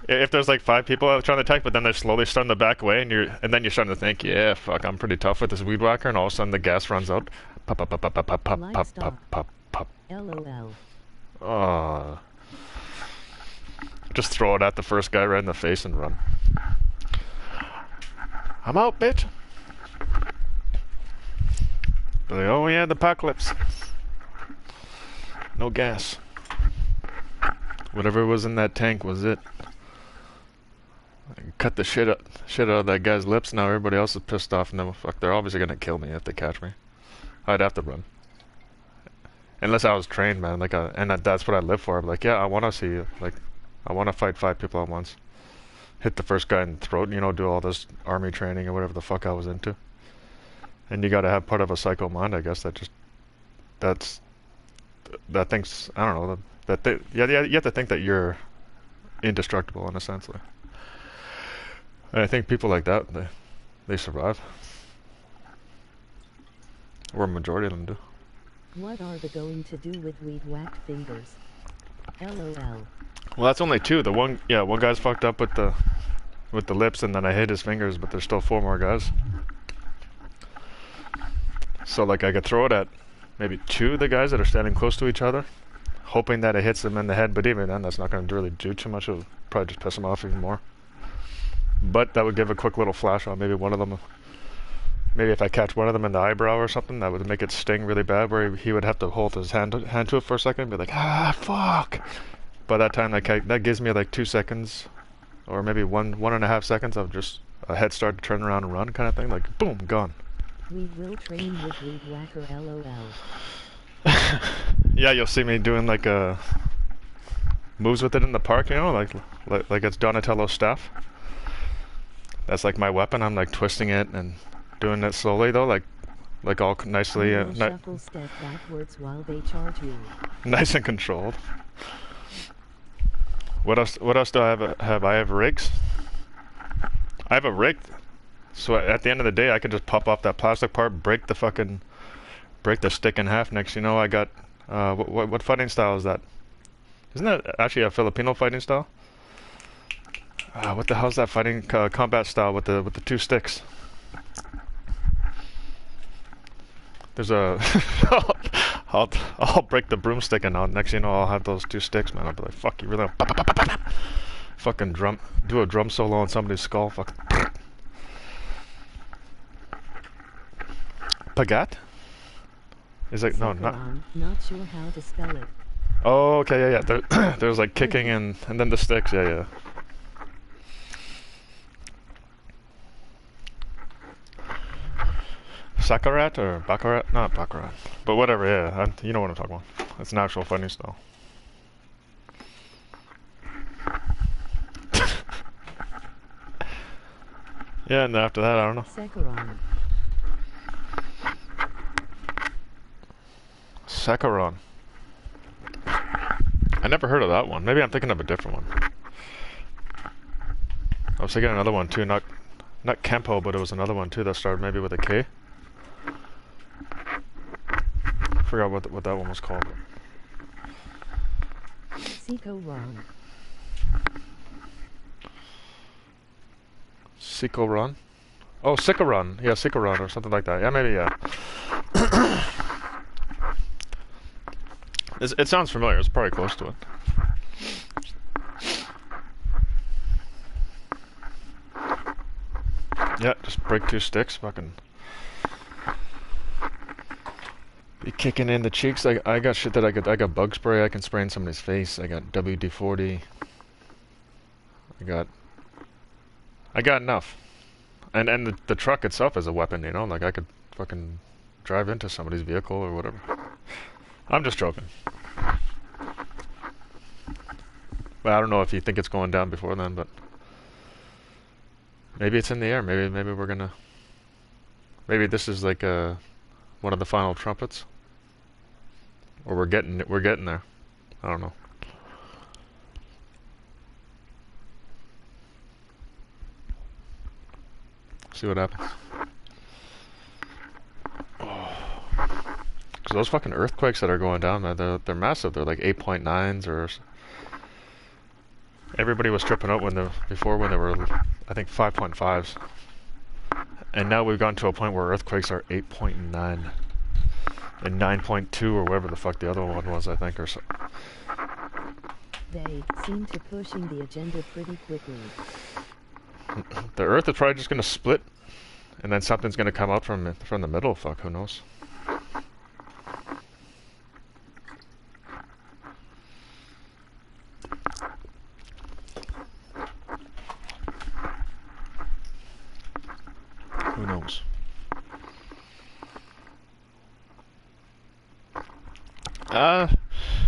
if there's like 5 people trying to attack, but then they're slowly starting to back away, and then you're starting to think, yeah, fuck, I'm pretty tough with this weed whacker, and all of a sudden the gas runs out. Pop, pop, pop, pop, pop, pop, pop, pop, pop, pop.
LOL.
Oh. Just throw it at the first guy right in the face and run. I'm out, bitch. But like, oh yeah, the apocalypse. No gas. Whatever was in that tank was it. I cut the shit out of that guy's lips. Now everybody else is pissed off, and then fuck, they're obviously gonna kill me if they catch me. I'd have to run. Unless I was trained, man. Like, and that's what I live for. I'm like, yeah, I want to see you. Like, I want to fight 5 people at once. Hit the first guy in the throat, you know, do all this army training or whatever the fuck I was into. And you gotta have part of a psycho mind, I guess, that thinks, I don't know, you have to think that you're indestructible in a sense. Like. And I think people like that, they survive. Or a majority of them do.
What are they going to do with weed whacked fingers? LOL.
Well, that's only 2. One guy's fucked up with the lips, and then I hit his fingers, but there's still 4 more guys. So like I could throw it at maybe 2 of the guys that are standing close to each other, hoping that it hits them in the head, but even then that's not going to really do too much. It'll probably just piss them off even more. But that would give a quick little flash on maybe one of them. Maybe if I catch one of them in the eyebrow or something, that would make it sting really bad, where he would have to hold his hand to it for a second and be like, ah, fuck. By that time, that gives me like 2 seconds, or maybe 1.5 seconds of just a head start to turn around and run kind of thing. Like, boom, gone.
We will train with weed whacker, LOL.
Yeah, you'll see me doing like moves with it in the park, you know, like it's Donatello's staff. That's like my weapon. I'm like twisting it and doing it slowly though, like all nicely.
Shuffle step backwards while they charge you.
Nice and controlled. What else do I have? I have rigs. I have a rig, so at the end of the day, I can just pop off that plastic part, break the stick in half. Next, you know, I got what fighting style is that? Isn't that actually a Filipino fighting style? What the hell's that fighting combat style with the 2 sticks? There's a I'll break the broomstick and next you know I'll have those 2 sticks, man. I'll be like, fuck you, really? Fucking do a drum solo on somebody's skull. Fuck. Pagat? Is it no?
Not sure how to spell it.
Oh, okay, yeah. There's like kicking and then the sticks, yeah. Sakarat or Baccarat? Not Baccarat. But whatever, yeah. You know what I'm talking about. It's an actual fighting style. Yeah, and after that, I don't know. Sakaran. I never heard of that one. Maybe I'm thinking of a different one. I was thinking another one too, not Kempo, but it was another one too that started maybe with a K. I forgot what that one was called.
Sikoran.
Sikoran? Oh, Sikaran. Yeah, Sikaran or something like that. Yeah, maybe, yeah. It sounds familiar. It's probably close to it. Yeah, just break 2 sticks. Fucking be kicking in the cheeks. I got shit that I got bug spray. I can spray in somebody's face. I got WD-40. I got enough. And the truck itself is a weapon, you know. Like I could fucking drive into somebody's vehicle or whatever. I'm just joking. But I don't know if you think it's going down before then, but maybe it's in the air. Maybe we're gonna. Maybe this is like one of the final trumpets, or we're getting there. I don't know. See what happens. Because those fucking earthquakes that are going down, man, they're massive. They're like 8.9s or. Everybody was tripping out before when they were, I think, 5.5s. And now we've gotten to a point where earthquakes are 8.9 and 9.2 or whatever the fuck the other one was, I think, or so.
They seem to pushing the agenda pretty quickly.
The Earth is probably just gonna split, and then something's gonna come out from the middle. Fuck, who knows? Who knows?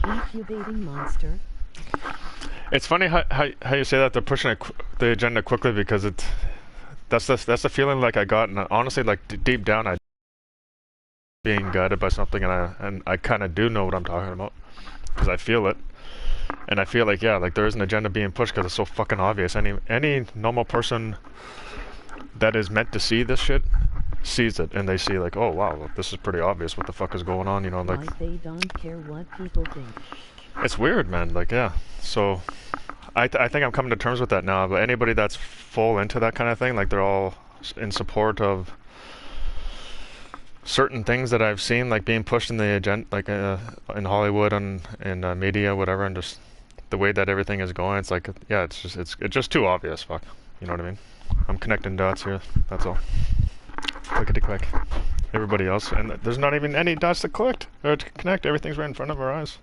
Incubating monster.
It's funny how you say that they're pushing the agenda quickly, because that's the feeling like I got, and honestly, like deep down I being guided by something, and I kind of do know what I'm talking about because I feel it, and I feel like, yeah, like there is an agenda being pushed because it's so fucking obvious. Any normal person that is meant to see this shit sees it, and they see like, oh wow, look, this is pretty obvious. What the fuck is going on? You know, like
they don't care what people think.
It's weird, man. Like, yeah. So I think I'm coming to terms with that now. But anybody that's full into that kind of thing, like they're all in support of certain things that I've seen, like being pushed in the agenda, like in Hollywood and in media, whatever, and just the way that everything is going. It's like, yeah, it's just too obvious. Fuck, you know what I mean? I'm connecting dots here. That's all. Clickety click. Everybody else, and there's not even any dots to collect or to connect. Everything's right in front of our eyes.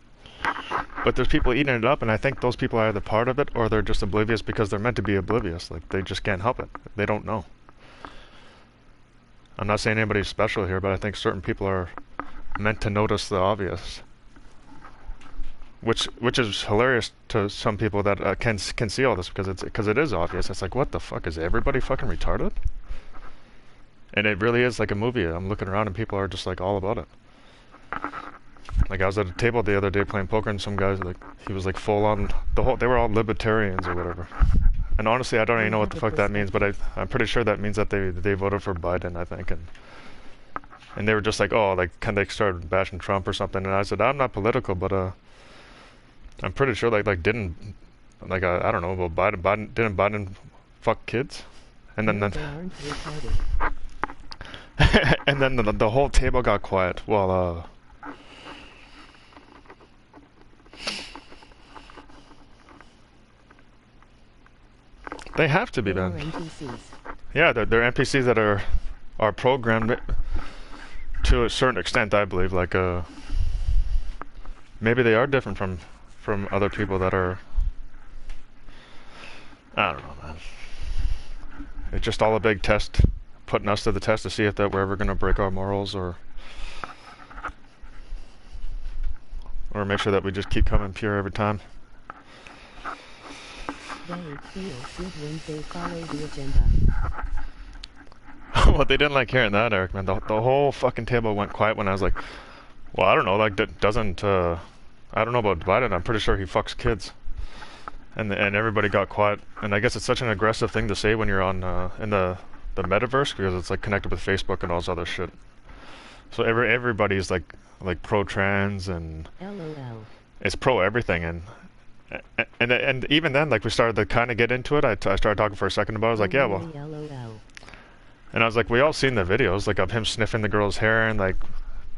But there's people eating it up, and I think those people are either part of it or they're just oblivious because they're meant to be oblivious. Like, they just can't help it. They don't know. I'm not saying anybody's special here, but I think certain people are meant to notice the obvious. Which is hilarious to some people that can see all this because it is obvious. It's like, what the fuck, is everybody fucking retarded? And it really is like a movie. I'm looking around and people are just like all about it. Like, I was at a table the other day playing poker, and some guys, like, he was like full on they were all libertarians or whatever. And honestly, I don't even know what the fuck that means, but I'm pretty sure that means that they voted for Biden, I think, and they were just like, oh, like, can they start bashing Trump or something? And I said, I'm not political, but I'm pretty sure I don't know, well, didn't Biden fuck kids? And then and then the whole table got quiet. Well, they have to be, man. Yeah, they're NPCs that are programmed to a certain extent, I believe. Like, maybe they are different from other people that are. I don't know, man. It's just all a big test, putting us to the test to see if that we're ever gonna break our morals or make sure that we just keep coming pure every time.
They feel good when they follow the agenda.
Well, they didn't like hearing that, Eric, man. The whole fucking table went quiet when I was like, well, I don't know, like, doesn't, I don't know about Biden, I'm pretty sure he fucks kids. And everybody got quiet. And I guess it's such an aggressive thing to say when you're on, in the metaverse, because it's, like, connected with Facebook and all this other shit. So everybody's, like pro-trans and
LOL.
It's pro-everything, and even then, like, we started to kind of get into it. I started talking for a second about it. I was like, yeah, well.
LOL.
And I was like, we all seen the videos, like, of him sniffing the girl's hair and, like,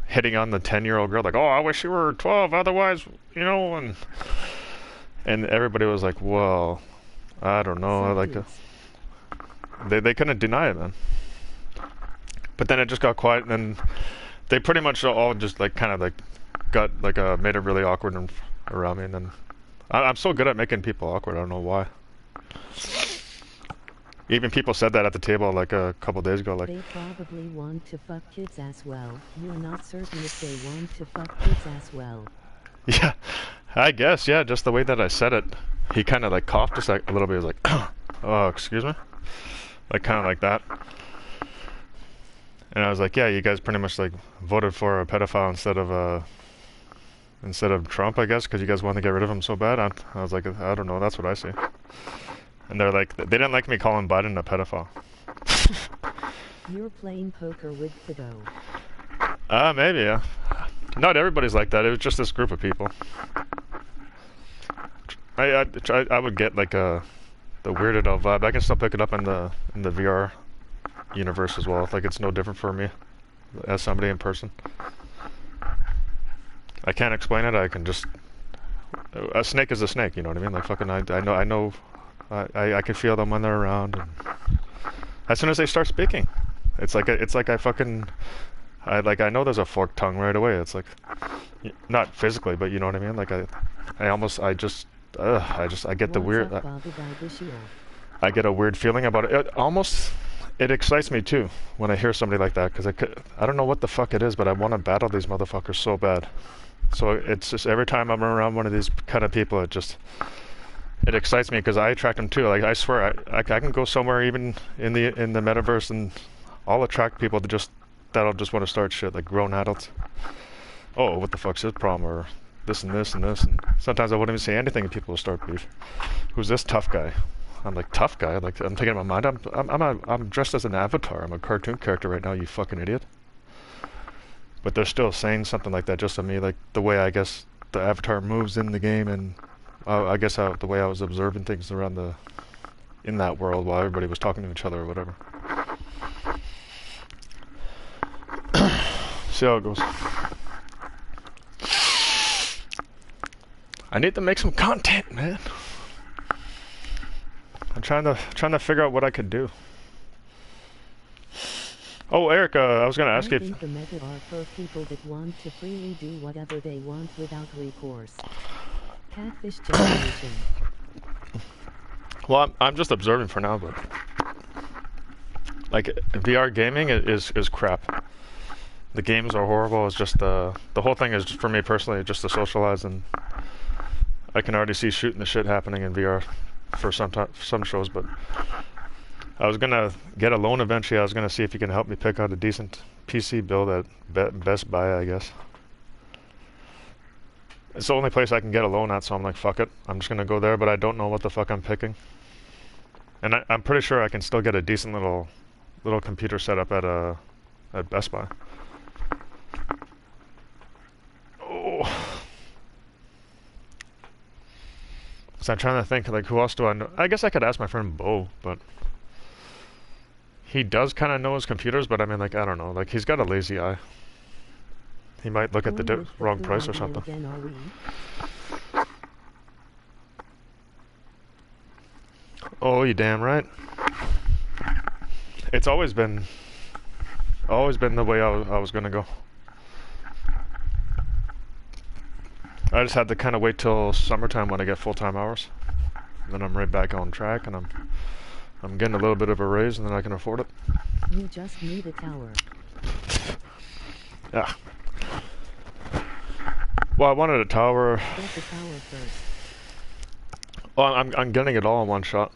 hitting on the 10-year-old girl, like, oh, I wish you were 12, otherwise, you know, and everybody was like, well, I don't know, like, they couldn't deny it, man. But then it just got quiet, and then they pretty much all just, like, kind of, like, got, like, made it really awkward around me, and then I'm so good at making people awkward, I don't know why. Even people said that at the table, like, a couple days ago, like...
They probably want to fuck kids as well. You're not certain if they want to fuck kids as well.
Yeah, I guess, yeah, just the way that I said it. He kind of, like, coughed just like, a little bit, he was like, oh, excuse me? Like, kind of like that. And I was like, yeah, you guys pretty much, like, voted for a pedophile instead of Trump, I guess, because you guys want to get rid of him so bad. I was like, I don't know, that's what I see. And they're like, they didn't like me calling Biden a pedophile.
You're playing poker with Fido.
Maybe, yeah. Not everybody's like that. It was just this group of people. I would get like the Weird Al vibe. I can still pick it up in the VR universe as well. Like, it's no different for me as somebody in person. I can't explain it. I can just. A snake is a snake. You know what I mean? Like, fucking. I know. I can feel them when they're around. And as soon as they start speaking, it's like I fucking. I know there's a forked tongue right away. It's like, not physically, but you know what I mean. Like I get the weird. I get a weird feeling about it. It excites me too when I hear somebody like that, because I don't know what the fuck it is, but I want to battle these motherfuckers so bad. So it's just every time I'm around one of these kind of people, it excites me because I attract them too. Like, I swear, I can go somewhere even in the metaverse and I'll attract people to just that'll just want to start shit, like grown adults. Oh, what the fuck's his problem? Or this and this and this. And sometimes I wouldn't even say anything and people will start beef. Who's this tough guy? I'm like, tough guy? Like, I'm thinking in my mind, I'm dressed as an avatar. I'm a cartoon character right now, you fucking idiot. But they're still saying something like that just to me, like the way I guess the avatar moves in the game, and I guess the way I was observing things around in that world while everybody was talking to each other or whatever. See how it goes. I need to make some content, man. I'm trying to figure out what I could do. Oh, Eric, I was gonna ask you.
I think the meta are for people that want to freely do whatever they want without recourse. Catfish generation.
Well, I'm just observing for now, but like VR gaming is crap. The games are horrible. It's just the whole thing is, for me personally, just to socialize, and I can already see shooting the shit happening in VR for some shows. But I was gonna get a loan eventually. I was gonna see if you can help me pick out a decent PC build at Best Buy, I guess. It's the only place I can get a loan at, so I'm like, fuck it. I'm just gonna go there, but I don't know what the fuck I'm picking. And I'm pretty sure I can still get a decent little computer setup at Best Buy. Oh. So I'm trying to think, like, who else do I know? I guess I could ask my friend Bo, but he does kind of know his computers, but I mean, like, I don't know. Like, he's got a lazy eye. He might look at the wrong price or something. Oh, you damn right. It's always been the way I was gonna go. I just had to kind of wait till summertime when I get full-time hours. Then I'm right back on track, and I'm getting a little bit of a raise, and then I can afford it.
You just need a tower.
Yeah. Well, I wanted a tower.
Get the tower first.
Well, I'm getting it all in one shot.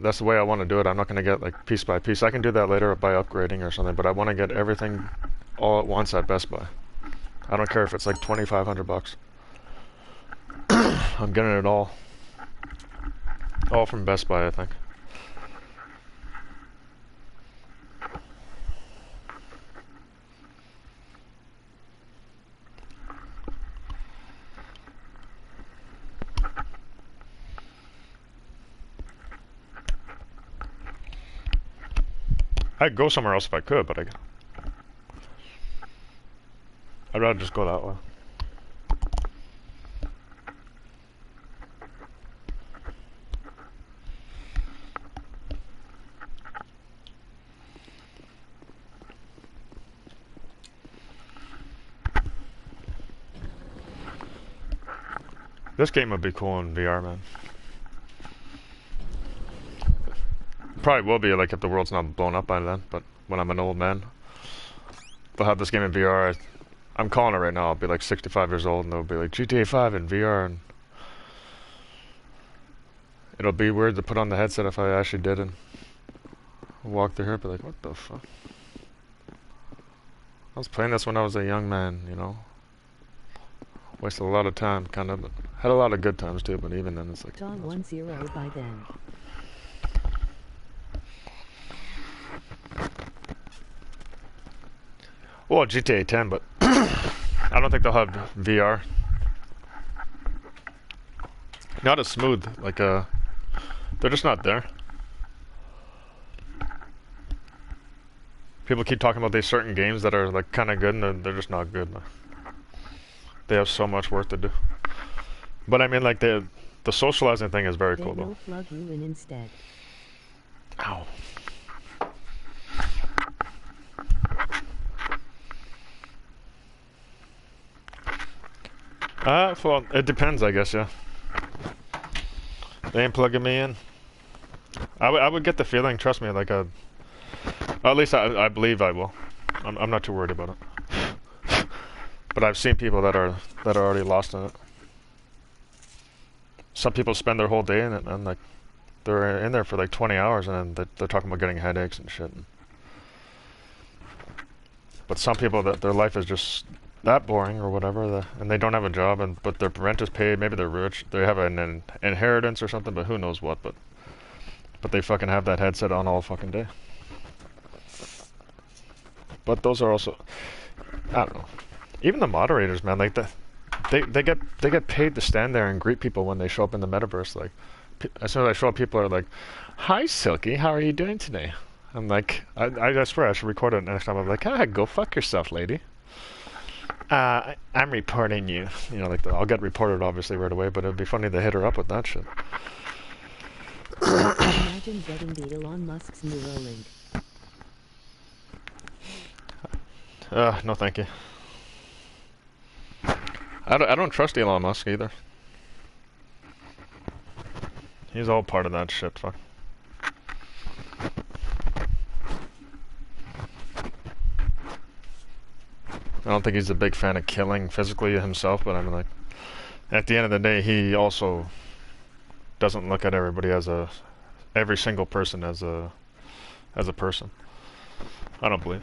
That's the way I want to do it. I'm not going to get like piece by piece. I can do that later by upgrading or something, but I want to get everything all at once at Best Buy. I don't care if it's like $2,500. I'm getting it all from Best Buy, I think. I'd go somewhere else if I could, but I'd rather just go that way. This game would be cool in VR, man. Probably will be, like, if the world's not blown up by then, but when I'm an old man, they'll have this game in VR. I'm calling it right now. I'll be like 65 years old, and they'll be like GTA 5 in VR, and it'll be weird to put on the headset if I actually did and walk through here, but like, what the fuck? I was playing this when I was a young man, you know. Wasted a lot of time, kind of, but had a lot of good times too, but even then it's like...
John 1-0 by then.
Well, GTA 10, but I don't think they'll have VR. Not as smooth, like, they're just not there. People keep talking about these certain games that are, like, kind of good, and they're just not good. They have so much work to do. But I mean, like, the socializing thing is very cool, though.
They will plug you in instead.
Ow. Well, it depends, I guess, yeah. They ain't plugging me in. I would get the feeling, trust me, like at least I believe I will. I'm not too worried about it. But I've seen people that are already lost in it. Some people spend their whole day in it, and like they're in there for like 20 hours, and then they're talking about getting headaches and shit. But some people that their life is just that boring or whatever, and they don't have a job, but their rent is paid. Maybe they're rich. They have an inheritance or something, but who knows what. But they fucking have that headset on all fucking day. But those are also, I don't know. Even the moderators, man, like they get paid to stand there and greet people when they show up in the metaverse. Like, as soon as I show up, people are like, "Hi, Silky, how are you doing today?" I'm like, I swear I should record it next time. I'm like, "Ah, go fuck yourself, lady. I'm reporting you." You know, like I'll get reported obviously right away, but it'd be funny to hit her up with that shit.
Imagine getting the Elon Musk's Neuralink.
No, thank you. I don't trust Elon Musk either. He's all part of that shit, fuck. I don't think he's a big fan of killing physically himself, but I'm like, at the end of the day, he also doesn't look at everybody as every single person as a person. I don't believe.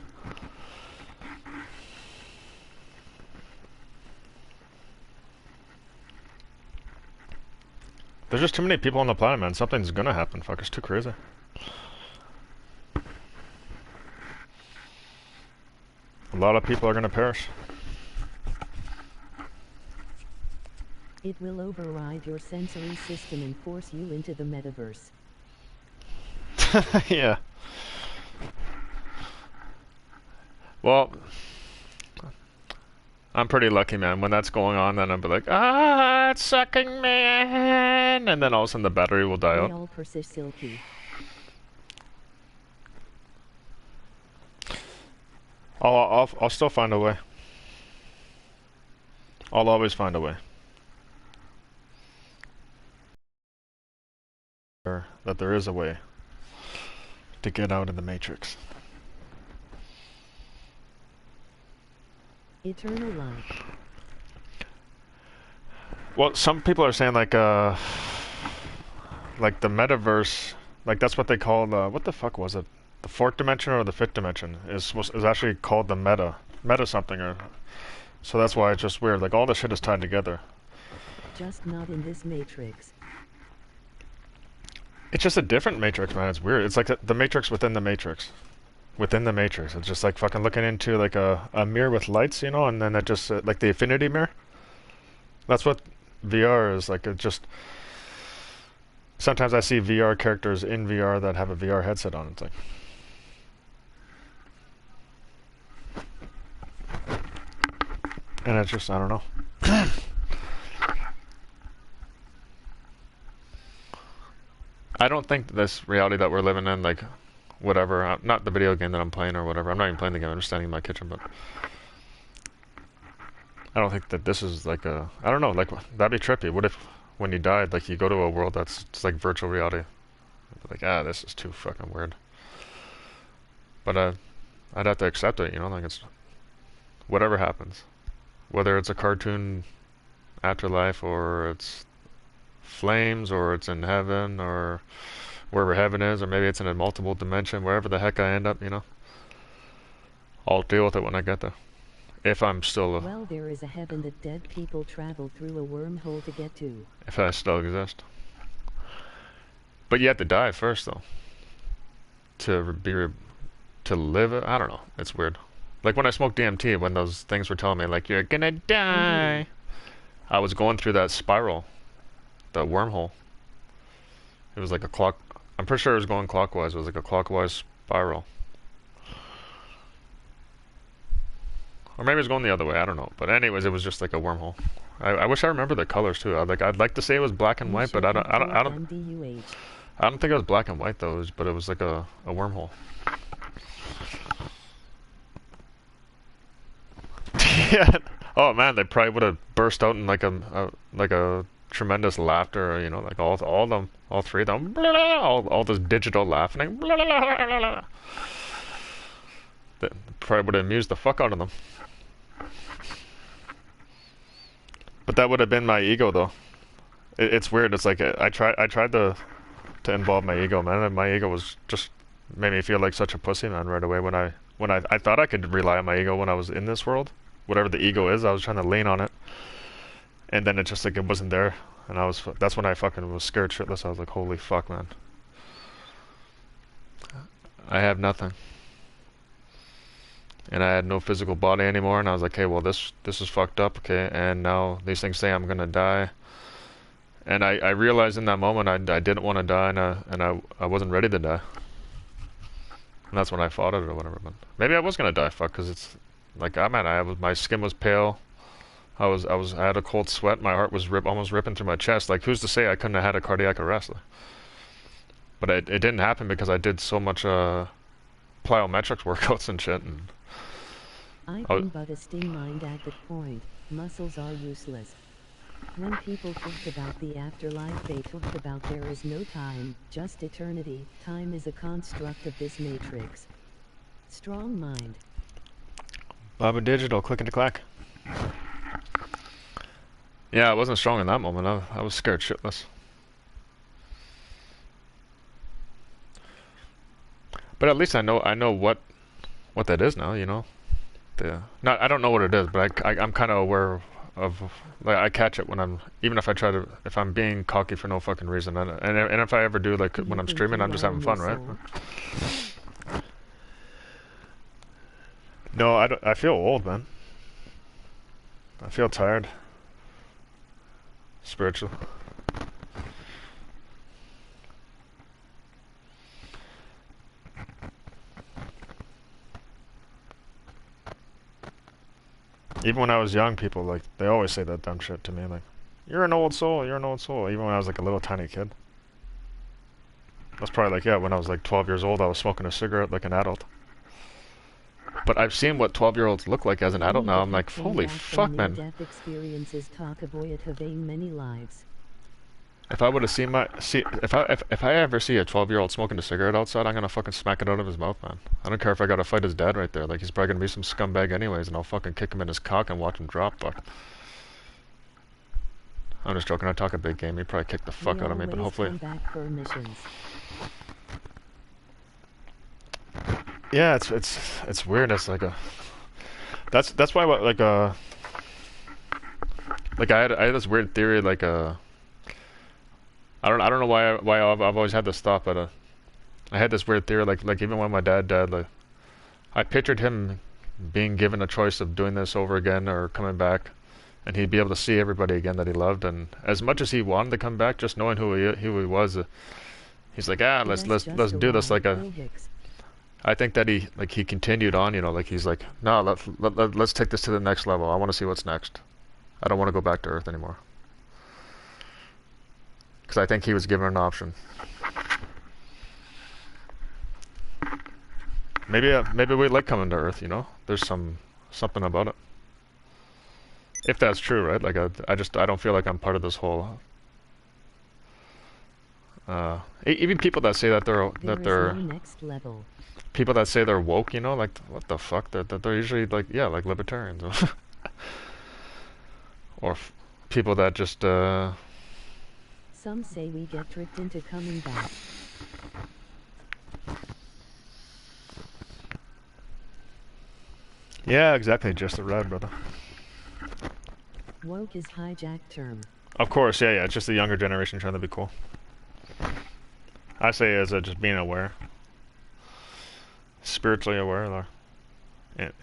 There's just too many people on the planet, man. Something's gonna happen. Fuck, it's too crazy. A lot of people are gonna perish.
It will override your sensory system and force you into the metaverse.
Yeah. Well, I'm pretty lucky, man. When that's going on, then I'll be like, "Ah, it's sucking me in," and then all of a sudden the battery will die out.
All persist silky.
I'll still find a way. I'll always find a way. That there is a way to get out of the Matrix.
Eternal life.
Well, some people are saying like the metaverse, like that's what they call what the fuck was it? The fourth dimension or the fifth dimension is actually called the meta something, or so that's why it's just weird. Like all the shit is tied together.
Just not in this Matrix.
It's just a different Matrix, man. It's weird. It's like the Matrix within the Matrix. Within the Matrix. It's just like fucking looking into like a mirror with lights, you know, and then it just like the infinity mirror. That's what VR is like. It just sometimes I see VR characters in VR that have a VR headset on. It's like and it's just I don't know. I don't think this reality that we're living in, like, whatever, not the video game that I'm playing or whatever. I'm not even playing the game. I'm just standing in my kitchen, but I don't think that this is like I don't know, like, that'd be trippy. What if when you died, like, you go to a world that's just like virtual reality? Like, this is too fucking weird. But I'd have to accept it, you know, like it's whatever happens. Whether it's a cartoon afterlife or it's flames or it's in heaven or wherever heaven is, or maybe it's in a multiple dimension, wherever the heck I end up, you know. I'll deal with it when I get there. If I'm still
well, there is a heaven that dead people travel through a wormhole to get to.
If I still exist. But you have to die first, though. To live it, I don't know. It's weird. Like when I smoked DMT, when those things were telling me, like, you're gonna die. I was going through that spiral. The wormhole. It was like a clock. I'm pretty sure it was going clockwise. It was like a clockwise spiral. Or maybe it was going the other way. I don't know. But anyways, it was just like a wormhole. I wish I remember the colors too. I'd like to say it was black and white, but I don't think it was black and white though. But it was like a wormhole. Yeah. Oh man, they probably would have burst out in like a tremendous laughter, you know, like all three of them, all this digital laughing. That probably would have amused the fuck out of them. But that would have been my ego, though. It's weird. It's like I tried to involve my ego, man, and my ego was just made me feel like such a pussy, man, right away when when I thought I could rely on my ego when I was in this world. Whatever the ego is, I was trying to lean on it. And then it just like it wasn't there. And that's when I fucking was scared shitless. I was like, holy fuck, man. I have nothing. And I had no physical body anymore, and I was like, okay, well this is fucked up, okay, and now these things say I'm gonna die. And I realized in that moment I didn't want to die, and I wasn't ready to die. And that's when I fought it or whatever. But maybe I was gonna die, fuck, because it's like my skin was pale. I had a cold sweat. My heart was almost ripping through my chest. Like, who's to say I couldn't have had a cardiac arrest? But it didn't happen because I did so much plyometrics workouts and shit. And
I think but a sting mind at the point. Muscles are useless. When people talk about the afterlife, they talk about there is no time, just eternity. Time is a construct of this matrix. Strong mind.
Baba Digital, click into clack. Yeah, I wasn't strong in that moment. I was scared shitless. But at least I know what that is now, you know. I don't know what it is, but I'm kind of aware of, like, I catch it when if I'm being cocky for no fucking reason, and if I ever do, like, when I'm streaming, I'm just having fun, right? No, I feel old, man. I feel tired. Spiritual. Even when I was young, people, like, they always say that dumb shit to me, like, you're an old soul, you're an old soul, even when I was like a little tiny kid. That's probably like, yeah, when I was like 12 years old, I was smoking a cigarette like an adult. But I've seen what 12-year-olds look like as an adult now. I'm like, holy fuck, man.
Death experiences talk avoid having many lives.
If I would have if I ever see a 12-year-old smoking a cigarette outside, I'm gonna fucking smack it out of his mouth, man. I don't care if I gotta fight his dad right there. Like, he's probably gonna be some scumbag anyways, and I'll fucking kick him in his cock and watch him drop. Fuck. I'm just joking. I talk a big game. He'd probably kick the fuck out of me, but hopefully.
Come back for missions.
Yeah, it's weird. It's like that's why like I had this weird theory, like I don't know why I've always had this thought, but I had this weird theory, like even when my dad died, like I pictured him being given a choice of doing this over again or coming back, and he'd be able to see everybody again that he loved, and as much as he wanted to come back, just knowing who he was, he's like, let's do this. Like I think that he continued on, you know, like he's like, no, let's take this to the next level. I want to see what's next. I don't want to go back to Earth anymore. Because I think he was given an option. Maybe we like coming to Earth, you know? There's something about it. If that's true, right? Like I don't feel like I'm part of this whole even people that say that they're
next level.
People that say they're woke, you know, like, what the fuck? They're usually like, yeah, like libertarians. Or people that just
Some say we get tricked into coming back.
Yeah, exactly, just the red, brother.
Woke is hijacked term.
Of course, yeah, it's just the younger generation trying to be cool. I say as just being aware. Spiritually aware, or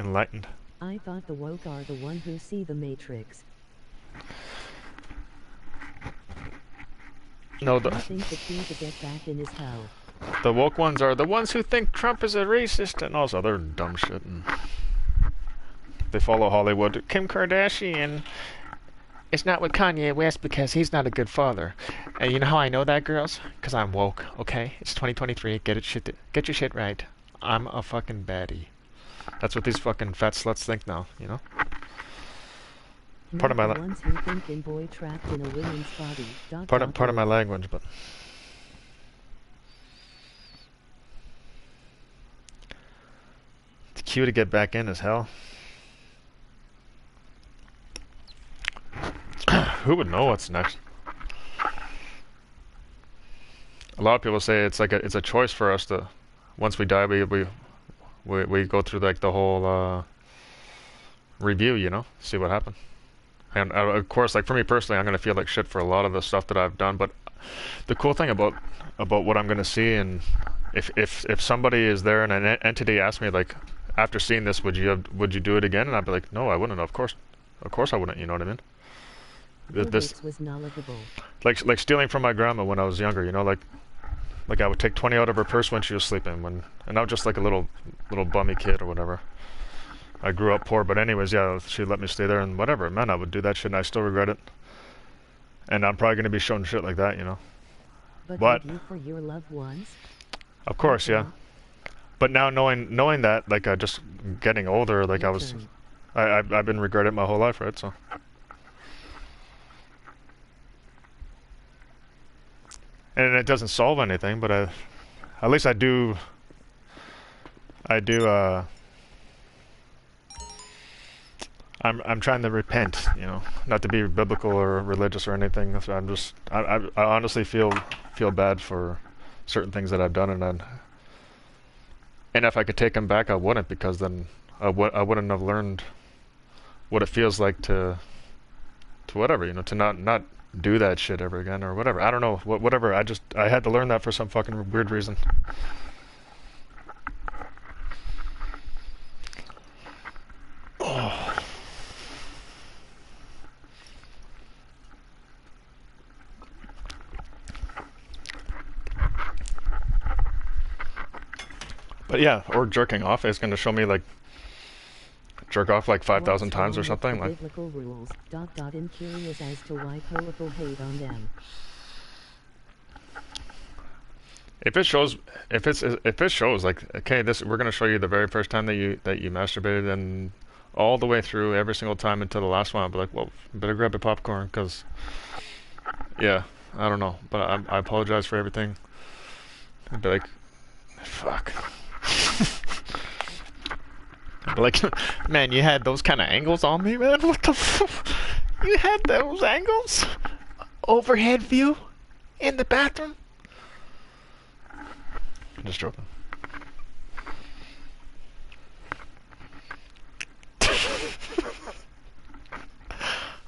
enlightened.
I thought the woke are the one who see the Matrix.
No,
I think the key to get back in is hell.
The woke ones are the ones who think Trump is a racist and also other dumb shit. And they follow Hollywood. Kim Kardashian is not with Kanye West because he's not a good father. And you know how I know that, girls? Because I'm woke, okay? It's 2023. Get your shit right. I'm a fucking baddie. That's what these fucking fat sluts think now, you know? Part of my
ones who think in boy trapped in a woman's body.
Part of my language, but the cue to get back in is hell. Who would know what's next? A lot of people say it's like it's a choice for us to, once we die, we we go through like the whole review, you know, see what happened. And of course, like for me personally, I'm gonna feel like shit for a lot of the stuff that I've done. But the cool thing about what I'm gonna see, and if somebody is there and an entity asks me like, after seeing this, would you do it again? And I'd be like, no, I wouldn't. Of course I wouldn't. You know what I mean? This
was knowledgeable.
Like stealing from my grandma when I was younger. You know, like I would take 20 out of her purse when she was sleeping. And I was just like a little bummy kid or whatever. I grew up poor, but anyways, yeah, she let me stay there and whatever. Man, I would do that shit and I still regret it. And I'm probably gonna be shown shit like that, you know.
But you for your loved ones?
Of course, yeah. But now knowing that, like, just getting older, like I've been regretting it my whole life, right? So. And it doesn't solve anything, but at least I do. I'm trying to repent, you know, not to be biblical or religious or anything. So I honestly feel bad for certain things that I've done, and if I could take them back, I wouldn't, because then I wouldn't have learned what it feels like to whatever, you know, to not do that shit ever again or whatever. I don't know, whatever. I had to learn that for some fucking weird reason. Oh. But yeah, or jerking off is going to show me like jerk off like 5,000 times or something. Like
biblical rules. I'm curious as to why people hate on them.
If it shows like, okay, we're going to show you the very first time that you masturbated, and all the way through every single time until the last one, I'll be like, well, better grab your popcorn, because yeah, I don't know, but I apologize for everything. I'd be like, fuck. Like, man, you had those kind of angles on me, man. What the fuck? You had those angles? Overhead view? In the bathroom? I'm just joking.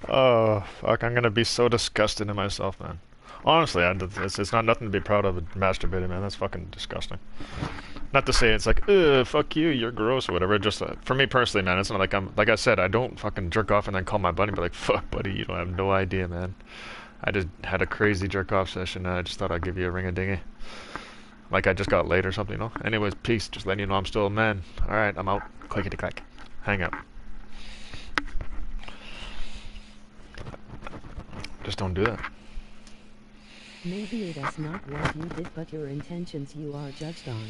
Oh, fuck. I'm gonna be so disgusted in myself, man. Honestly, it's not nothing to be proud of masturbating, man. That's fucking disgusting. Not to say it's like, fuck you, you're gross or whatever. Just for me personally, man, it's not like like I said, I don't fucking jerk off and then call my buddy and be like, fuck, buddy, you don't have no idea, man. I just had a crazy jerk off session and I just thought I'd give you a ring a dingy. Like I just got laid or something, you know? Anyways, peace. Just letting you know I'm still a man. Alright, I'm out. Clickety clack. Hang up. Just don't do that.
Maybe it is not what you did, but your intentions you are judged on.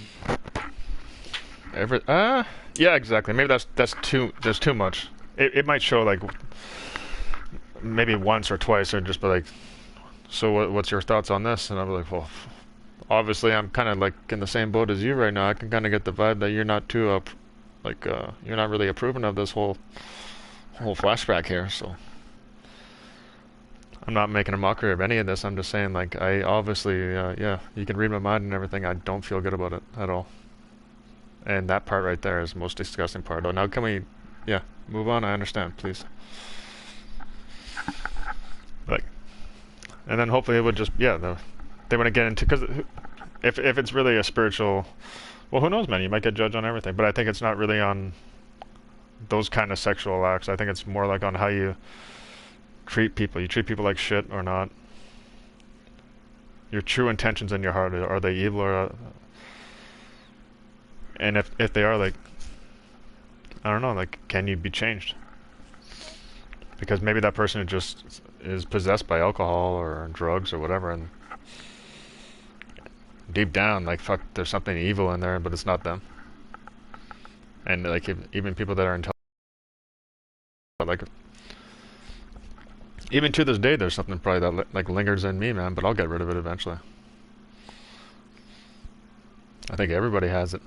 Yeah, exactly. Maybe that's too much. It might show like maybe once or twice, or just be like, so what's your thoughts on this? And I'll be like, well, obviously I'm kind of like in the same boat as you right now. I can kind of get the vibe that you're not too you're not really approving of this whole flashback here. So I'm not making a mockery of any of this. I'm just saying, like, I obviously, yeah, you can read my mind and everything. I don't feel good about it at all. And that part right there is the most disgusting part. Oh, now can we, yeah, move on? I understand, please. Like, and then hopefully it would just, yeah, they want to get into, because if it's really a spiritual, well, who knows, man? You might get judged on everything. But I think it's not really on those kind of sexual acts. I think it's more like on how you treat people. You treat people like shit or not. Your true intentions in your heart, are they evil or and if they are, like, I don't know, like, can you be changed? Because maybe that person just is possessed by alcohol or drugs or whatever, and deep down, like, fuck, there's something evil in there, but it's not them. And like, even people that are intelligent, like, even to this day, there's something probably that like lingers in me, man. But I'll get rid of it eventually. I think everybody has it.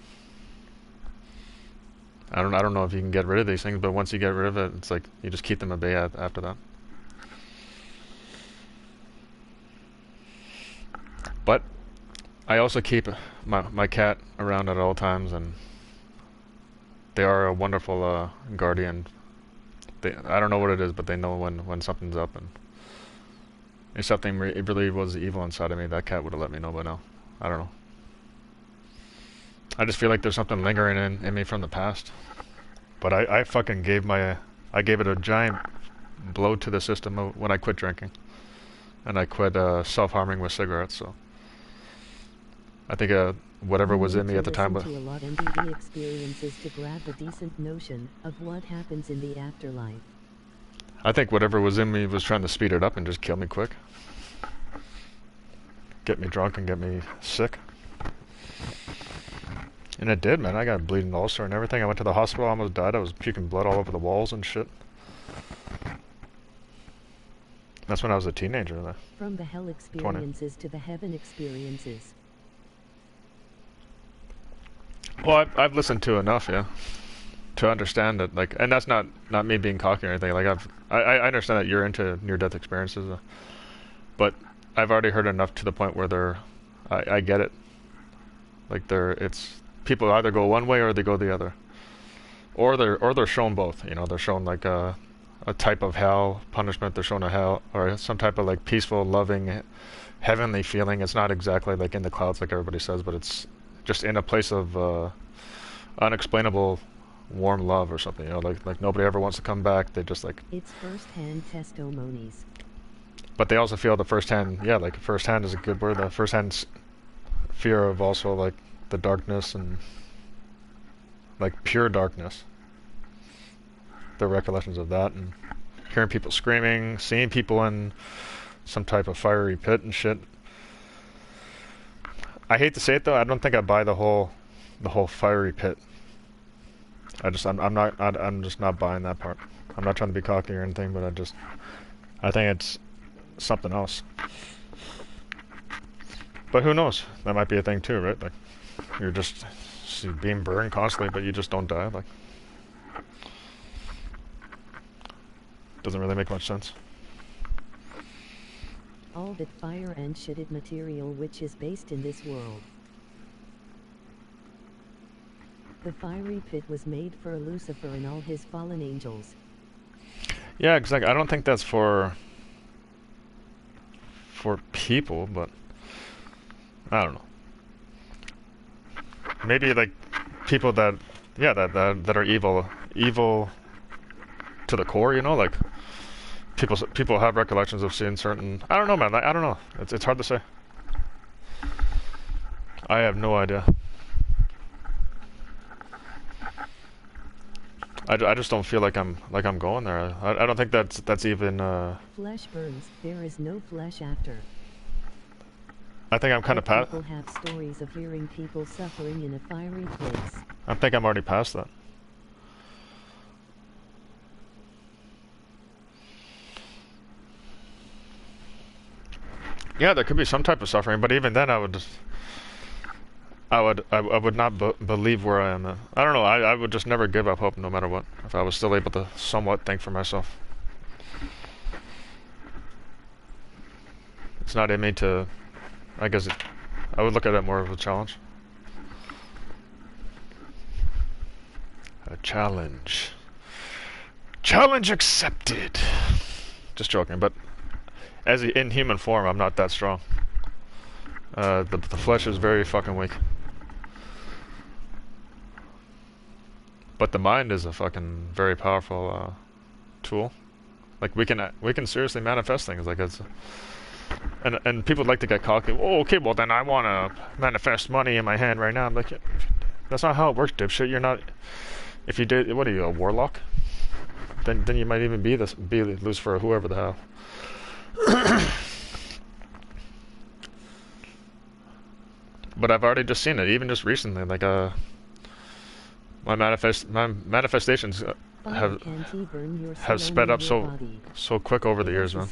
I don't know if you can get rid of these things, but once you get rid of it, it's like you just keep them at bay after that. But I also keep my cat around at all times, and they are a wonderful guardian. I don't know what it is, but they know when something's up, and if something really was evil inside of me, that cat would have let me know by now. I don't know. I just feel like there's something lingering in me from the past. But I fucking gave it a giant blow to the system when I quit drinking, and I quit self-harming with cigarettes. So I think whatever was in me at the time.
To a lot of MDE experiences to grab a decent notion of what happens in the afterlife.
I think whatever was in me was trying to speed it up and just kill me quick. Get me drunk and get me sick. And it did, man. I got a bleeding ulcer and everything. I went to the hospital, I almost died. I was puking blood all over the walls and shit. That's when I was a teenager.
From the hell experiences to the heaven experiences.
Well, I've listened to enough, yeah, to understand it. Like, and that's not me being cocky or anything. Like, I understand that you're into near-death experiences, but I've already heard enough to the point where I get it. Like, it's people either go one way or they go the other, or they're shown both. You know, they're shown like a type of hell punishment. They're shown a hell or some type of like peaceful, loving, heavenly feeling. It's not exactly like in the clouds like everybody says, but it's just in a place of unexplainable warm love or something, you know, like nobody ever wants to come back. They just like
it's first-hand testimonies.
But they also feel the first-hand, yeah, like first-hand is a good word. The first-hand fear of also like the darkness and like pure darkness. The recollections of that and hearing people screaming, seeing people in some type of fiery pit and shit. I hate to say it though, I don't think I buy the whole fiery pit. I'm just not buying that part. I'm not trying to be cocky or anything, but I think it's something else. But who knows? That might be a thing too, right? Like you're just being burned constantly, but you just don't die. Like doesn't really make much sense.
All that fire and shitted material which is based in this world. The fiery pit was made for Lucifer and all his fallen angels.
Yeah, exactly. I don't think that's for people, but I don't know. Maybe like people that are evil to the core, you know, like people have recollections of seeing certain. I don't know, man. I don't know. It's hard to say. I have no idea. I just don't feel like I'm going there. I don't think that's even.
Flesh burns. There is no flesh after.
I think I'm kind of past.
People have stories of hearing people suffering in a fiery place.
I think I'm already past that. Yeah, there could be some type of suffering, but even then, I would not believe where I am at. I don't know. I would just never give up hope, no matter what. If I was still able to somewhat think for myself, it's not in me to. I guess I would look at it more of a challenge. A challenge. Challenge accepted. Just joking, but. In human form, I'm not that strong. The flesh is very fucking weak. But the mind is a fucking very powerful tool. Like we can seriously manifest things. Like it's, and people like to get cocky. Oh, okay, well then I want to manifest money in my hand right now. I'm like, that's not how it works, dipshit. You're not. If you did, what are you, a warlock? Then you might even be Lucifer or whoever the hell. But I've already just seen it, even just recently. Like my manifestations have sped up so quick over the years, man.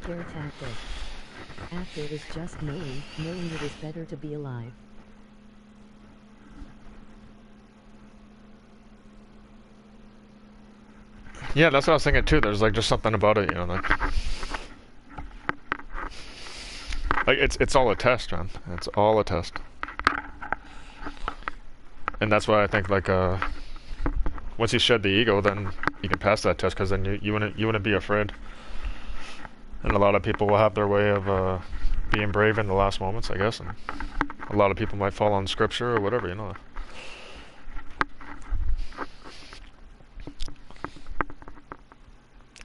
After is just knowing it is better to be alive.
Yeah, that's what I was thinking too. There's like just something about it, you know, like it's all a test, man. It's all a test. And that's why I think like once you shed the ego, then you can pass that test, because then you wouldn't be afraid. And a lot of people will have their way of being brave in the last moments, I guess, and a lot of people might fall on scripture or whatever, you know.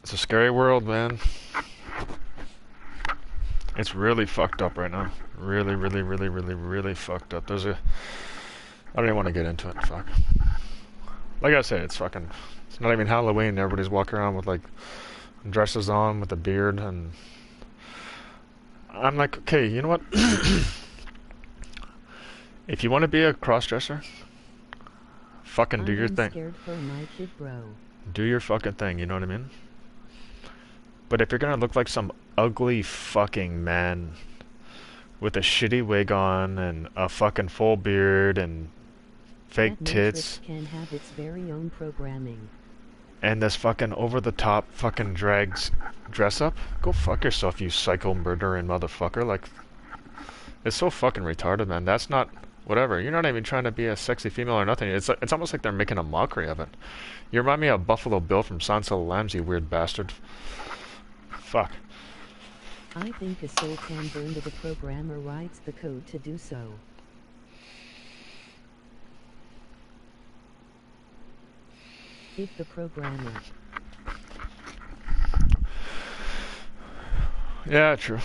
It's a scary world, man. It's really fucked up right now. Really, really, really, really, really fucked up. I don't even want to get into it. Fuck. Like I said, it's fucking... It's not even Halloween. Everybody's walking around with, like, dresses on with a beard, and... I'm like, okay, you know what? If you want to be a cross-dresser, fucking do your thing.
Scared for my kid, bro.
Do your fucking thing, you know what I mean? But if you're gonna look like some ugly fucking man with a shitty wig on and a fucking full beard and fake tits,
can have its very own programming,
and this fucking over-the-top fucking drags dress up, go fuck yourself, you psycho murdering motherfucker. Like, it's so fucking retarded, man. That's not whatever. You're not even trying to be a sexy female or nothing. It's almost like they're making a mockery of it. You remind me of Buffalo Bill from Silence of the Lambs, you weird bastard. Fuck.
I think a soul can burn, but the programmer writes the code to do so. If the programmer...
Yeah, true.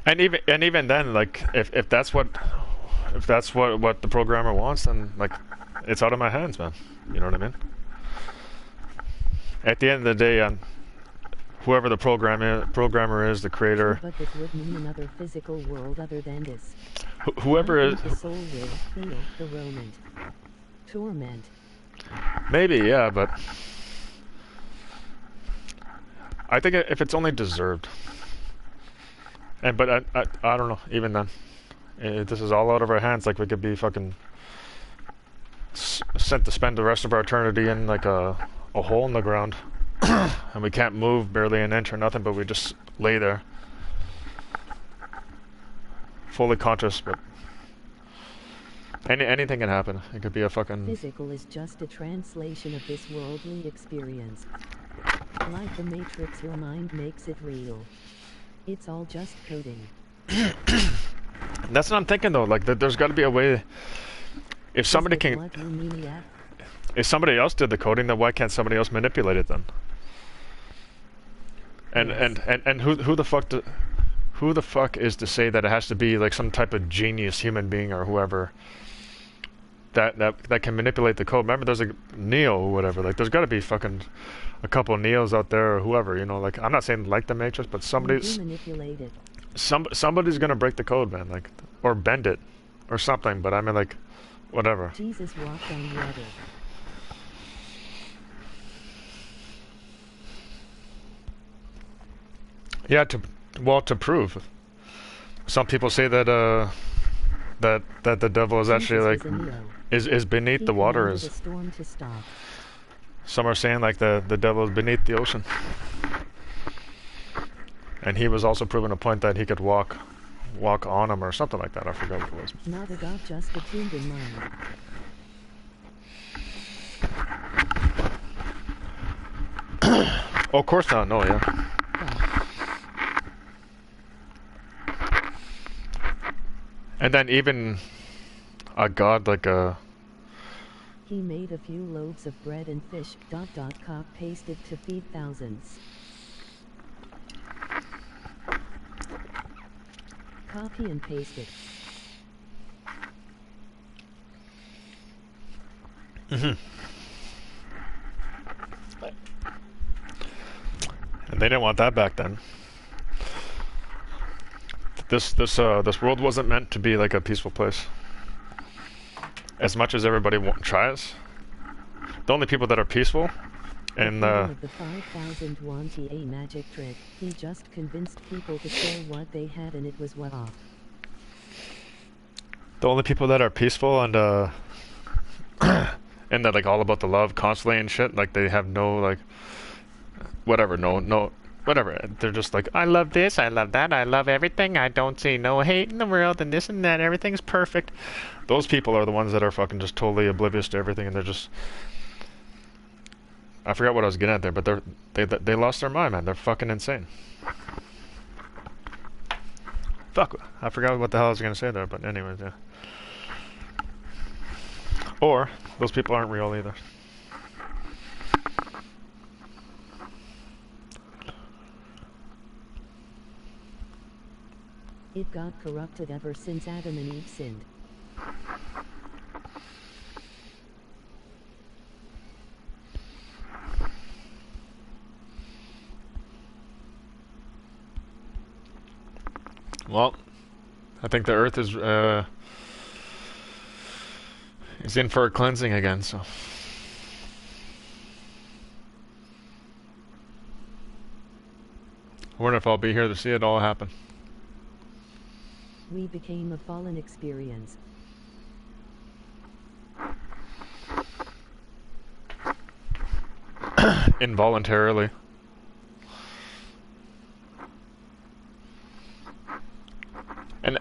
And even then, like, if that's what the programmer wants, then, like, it's out of my hands, man. You know what I mean? At the end of the day, whoever the programmer is, the creator.
But this would mean another physical world other than this.
Whoever is.
The soul will feel the torment.
Maybe, yeah, but I think if it's only deserved. But I don't know. Even then, this is all out of our hands. Like, we could be fucking sent to spend the rest of our eternity in like a hole in the ground, and we can't move barely an inch or nothing, but we just lay there, fully conscious. But anything can happen. It could be a fucking...
Physical is just a translation of this worldly experience. Like the Matrix, your mind makes it real. It's all just coding.
That's what I'm thinking, though. Like, there's got to be a way. If somebody can... If somebody else did the coding, then why can't somebody else manipulate it then? And who the fuck is to say that it has to be like some type of genius human being or whoever that can manipulate the code? Remember, there's a Neo or whatever. Like, there's got to be fucking a couple of Neos out there or whoever. You know, like, I'm not saying like the Matrix, but somebody's gonna break the code, man. Like, or bend it, or something. But I mean, like, whatever.
Jesus walked on water.
Yeah, to prove. Some people say that that the devil is actually like is beneath the water. Is some are saying like the devil is beneath the ocean, and he was also proving a point that he could walk on him or something like that. I forgot what it was.
Not a God, just a tuned in mind.
Oh, of course not. No, yeah. And then even a god like a...
He made a few loaves of bread and fish, ... pasted to feed thousands. Copy and paste it.
And they didn't want that back then. This world wasn't meant to be like a peaceful place. As much as everybody tries, the only people that are peaceful, and
the 5,000 wanted a magic trick. He just convinced people to sell what they had, and it was well off.
The only people that are peaceful and and that like all about the love constantly and shit, like they have no like whatever, no whatever. They're just like, I love this, I love that, I love everything, I don't see no hate in the world, and this and that, everything's perfect. Those people are the ones that are fucking just totally oblivious to everything, and they're just... I forgot what I was getting at there, but they lost their mind, man. They're fucking insane. Fuck, I forgot what the hell I was gonna say there, but anyways, yeah. Or, those people aren't real either.
It got corrupted ever since Adam and Eve sinned.
Well, I think the Earth is in for a cleansing again, so... I wonder if I'll be here to see it all happen.
We became a fallen experience.
Involuntarily.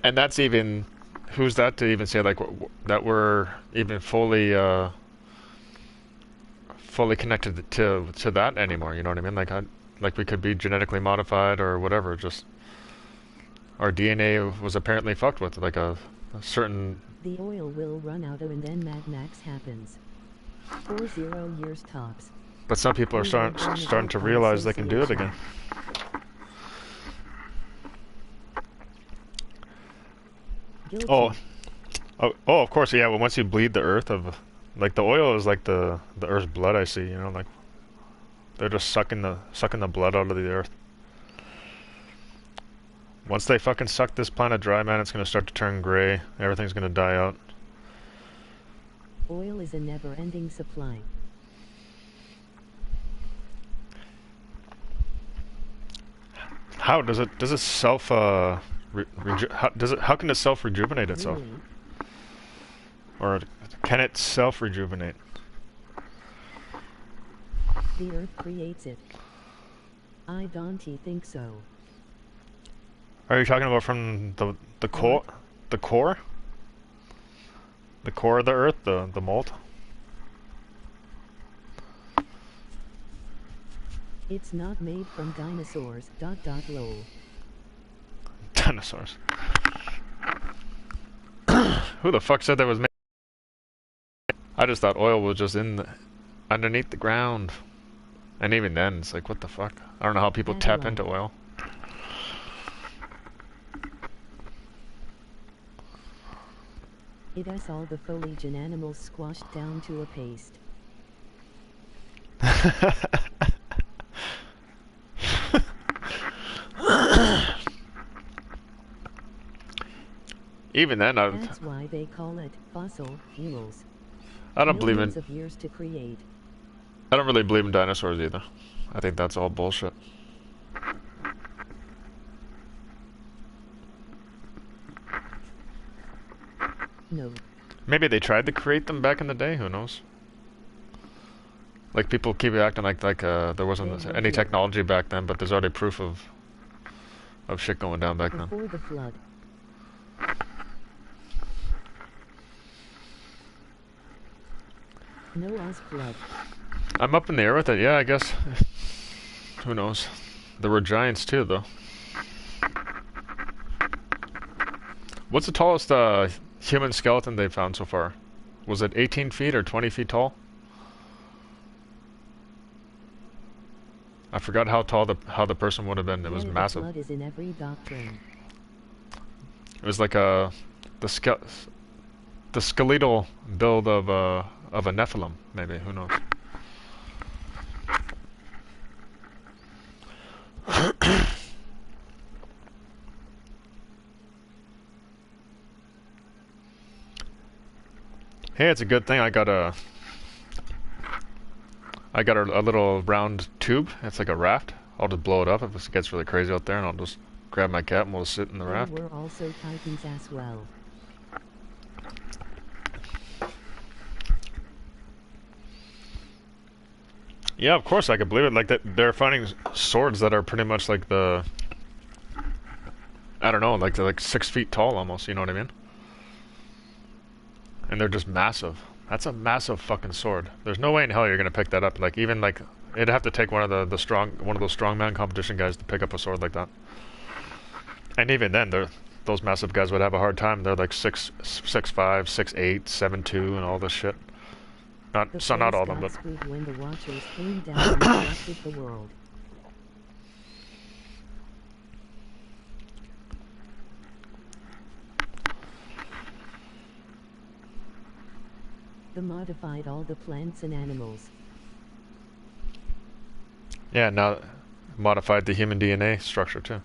And that's even... Who's that to even say, like, that we're even fully connected to that anymore, you know what I mean? Like we could be genetically modified or whatever, just... Our DNA was apparently fucked with, like a certain...
The oil will run out and then Mad Max happens. 40 years tops.
But some people are starting to realize they can do it again.
Guilty.
Oh, of course, yeah. Well, once you bleed the earth of, like, the oil is like the earth's blood. I see, you know, like they're just sucking the blood out of the earth. Once they fucking suck this planet dry, man, it's gonna start to turn gray. Everything's gonna die out.
Oil is a never-ending supply.
How does it self how can it self-rejuvenate itself?
Really?
Or can it self-rejuvenate?
The earth creates it. I don't think so.
Are you talking about from the core? The core? The core of the earth, the mold?
It's not made from dinosaurs. Lol.
Dinosaurs. Who the fuck said that was made? I just thought oil was just underneath the ground. And even then, it's like, what the fuck? I don't know how people tap into oil.
It has all the foliage and animals squashed down to a paste.
Even then,
that's why they call it fossil fuels.
I don't believe in.
Of years to create.
I don't really believe in dinosaurs either. I think that's all bullshit.
No.
Maybe they tried to create them back in the day. Who knows? Like, people keep acting like there wasn't any technology back then, but there's already proof of shit going down back then.
Before the flood. Noah's flood.
I'm up in the air with it. Yeah, I guess. Who knows? There were giants too, though. What's the tallest human skeleton they've found so far? Was it 18 feet or 20 feet tall? I forgot how tall the person would have been. It was massive.
Blood is in every doctrine.
It was like the skeletal build of a Nephilim, maybe. Who knows? Hey, it's a good thing I got a little round tube. It's like a raft. I'll just blow it up if it gets really crazy out there, and I'll just grab my cat and we'll sit in the raft.
We're also Titans as well.
Yeah, of course I could believe it. Like that, they're finding swords that are pretty much like the, I don't know, like they're like 6 feet tall almost. You know what I mean? And they're just massive. That's a massive fucking sword. There's no way in hell you're gonna pick that up. Like even like it'd have to take one of one of those strongman competition guys to pick up a sword like that. And even then, those massive guys would have a hard time. They're like 6'5", 6'8", 7'2", and all this shit. Not all of them, but.
When the Watchers came down and corrupted the world. They modified all the plants and animals.
Yeah, now modified the human DNA structure too.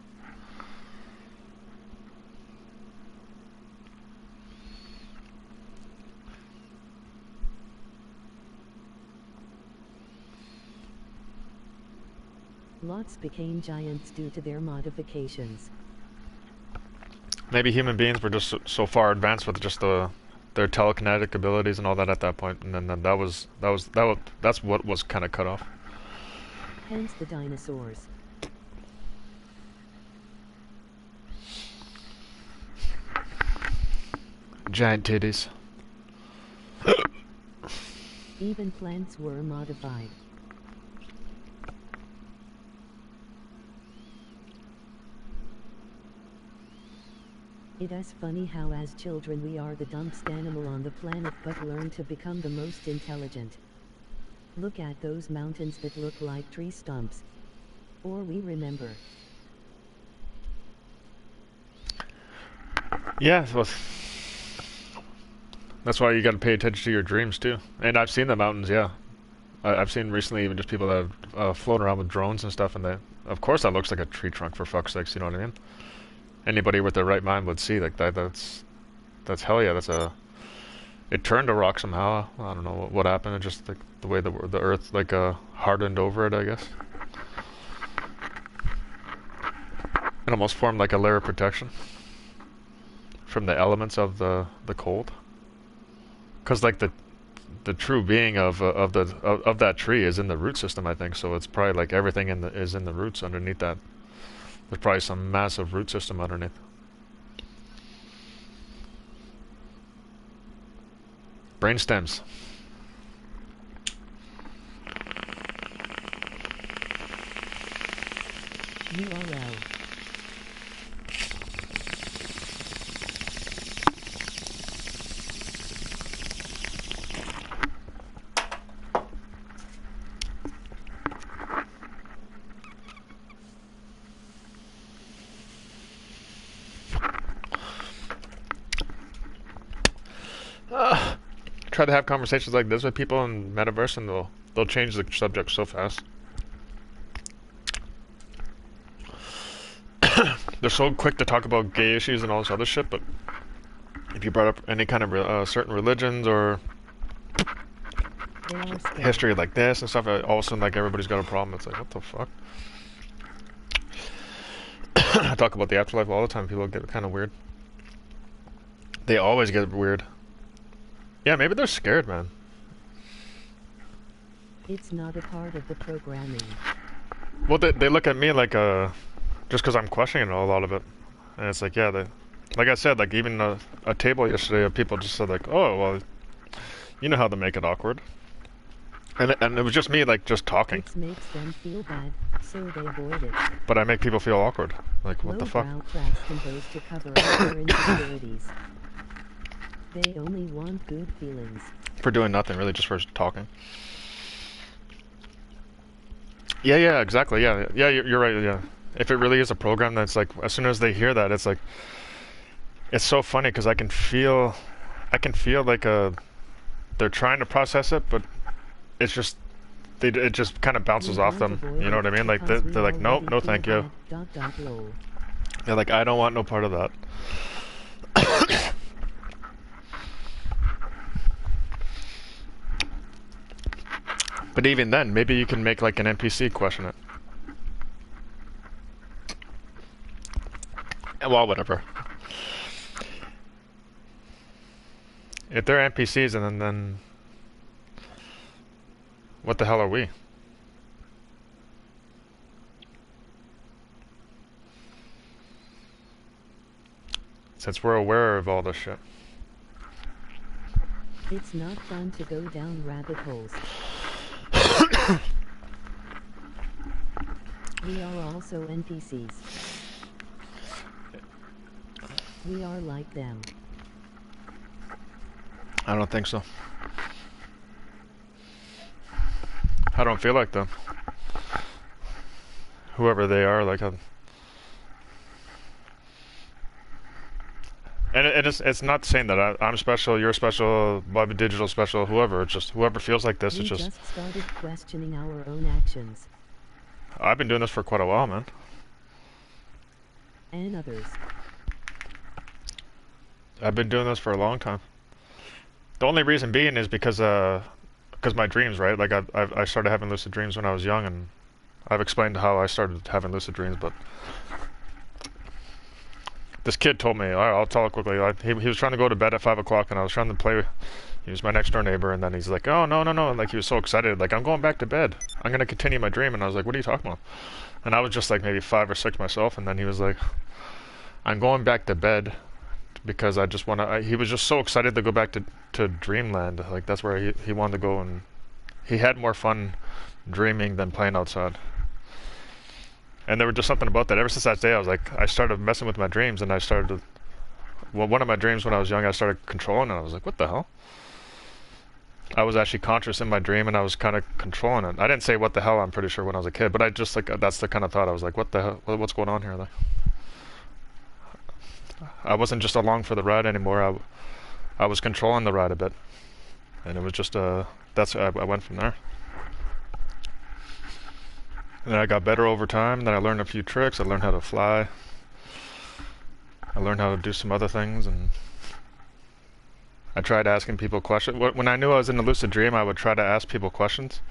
Lots became giants due to their modifications.
Maybe human beings were just so far advanced with just their telekinetic abilities and all that at that point, and then that's what was kind of cut off.
Hence the dinosaurs.
Giant titties.
Even plants were modified. It is funny how as children we are the dumbest animal on the planet but learn to become the most intelligent. Look at those mountains that look like tree stumps. Or we remember.
Yeah, well, that's why you got to pay attention to your dreams too. And I've seen the mountains, yeah. I've seen recently even just people that have flown around with drones and stuff, and of course that looks like a tree trunk, for fuck's sakes, you know what I mean? Anybody with their right mind would see like that. That's hell yeah. It turned to rock somehow. I don't know what happened. It just like the way the earth like hardened over it, I guess. It almost formed like a layer of protection from the elements of the cold. Cause like the true being of that tree is in the root system, I think. So it's probably like everything is in the roots underneath that. There's probably some massive root system underneath. Brain stems.
URL.
Try to have conversations like this with people in Metaverse, and they'll change the subject so fast. They're so quick to talk about gay issues and all this other shit, but if you brought up any kind of certain religions or history like this and stuff, all of a sudden like everybody's got a problem. It's like, what the fuck? I talk about the afterlife all the time. People get kind of weird. They always get weird. Yeah, maybe they're scared, man.
It's not a part of the programming.
Well, they look at me like just because I'm questioning a lot of it, and it's like, yeah, like I said, like even a table yesterday of people just said like, oh, well, you know how to make it awkward, and it was just me like just talking.
It makes them feel bad, so they avoid it.
But I make people feel awkward, like what the fuck?
Lowbrow tracks composed to cover up their insecurities. They only want good feelings.
For doing nothing, really, just for talking. Yeah, exactly. Yeah, you're right. Yeah, if it really is a program, that's like as soon as they hear that, it's like it's so funny because I can feel like they're trying to process it, but it's just it just kind of bounces off them. You know what I mean? Like they're like, nope, no, thank you. They're like, I don't want no part of that. But even then, maybe you can make like an NPC question it. Well, whatever. If they're NPCs, and then what the hell are we? since we're aware of all this shit.
It's not fun to go down rabbit holes. We are also NPCs. We are like them.
I don't think so. I don't feel like them. Whoever they are, like and it's not saying that I'm special, you're special, Bobby Digital special, whoever. It's just whoever feels like this.
We
it's just
started questioning our own actions.
I've been doing this for quite a while, man.
And others.
I've been doing this for a long time. The only reason being is because my dreams, right? Like I started having lucid dreams when I was young, and I've explained how I started having lucid dreams, but this kid told me, I'll tell it quickly, he was trying to go to bed at 5 o'clock, and I was trying to play. He was my next door neighbor, and then he's like, oh, no, and like he was so excited, like, I'm going back to bed. I'm going to continue my dream. And I was like, what are you talking about? And I was just like maybe 5 or 6 myself, and then he was like, I'm going back to bed because I just want to, he was just so excited to go back to Dreamland. Like, that's where he wanted to go, and he had more fun dreaming than playing outside. And there was just something about that. Ever since that day, I started messing with my dreams, and I started to, well, one of my dreams when I was young, I started controlling it. I was like, what the hell? I was actually conscious in my dream, and I was kind of controlling it. I didn't say what the hell, I'm pretty sure, when I was a kid, but I just, like, that's the kind of thought. I was like, what the hell, what's going on here? Like, I wasn't just along for the ride anymore. I was controlling the ride a bit. And it was just, I went from there. And then I got better over time. Then I learned a few tricks. I learned how to fly. I learned how to do some other things, and I tried asking people questions. When I knew I was in a lucid dream, I would try to ask people questions,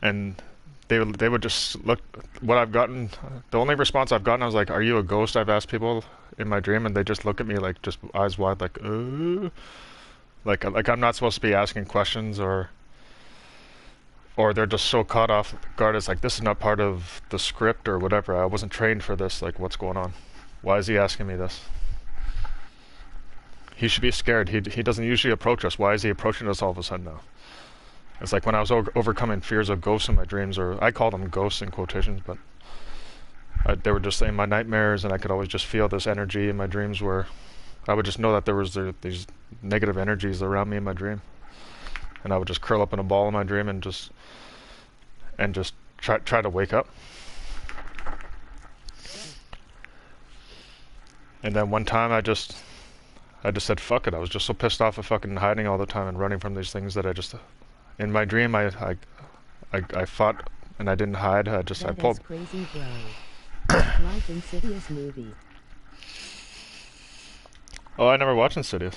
and they would just look. What I've gotten, the only response I've gotten, I was like, "Are you a ghost?" I've asked people in my dream, and they just look at me like just eyes wide, like I'm not supposed to be asking questions, or they're just so caught off guard. It's like, this is not part of the script or whatever. I wasn't trained for this. Like, what's going on? Why is he asking me this? He should be scared. He doesn't usually approach us. Why is he approaching us all of a sudden now? It's like when I was overcoming fears of ghosts in my dreams, or I call them ghosts in quotations, but they were just saying my nightmares, and I could always just feel this energy in my dreams where I would just know that there was these negative energies around me in my dream. And I would just curl up in a ball in my dream and just try to wake up. And then one time I just said fuck it. I was just so pissed off of fucking hiding all the time and running from these things that I just, in my dream I fought and I didn't hide. I pulled.
That's crazy, bro. Like Insidious movie.
Oh, I never watched Insidious.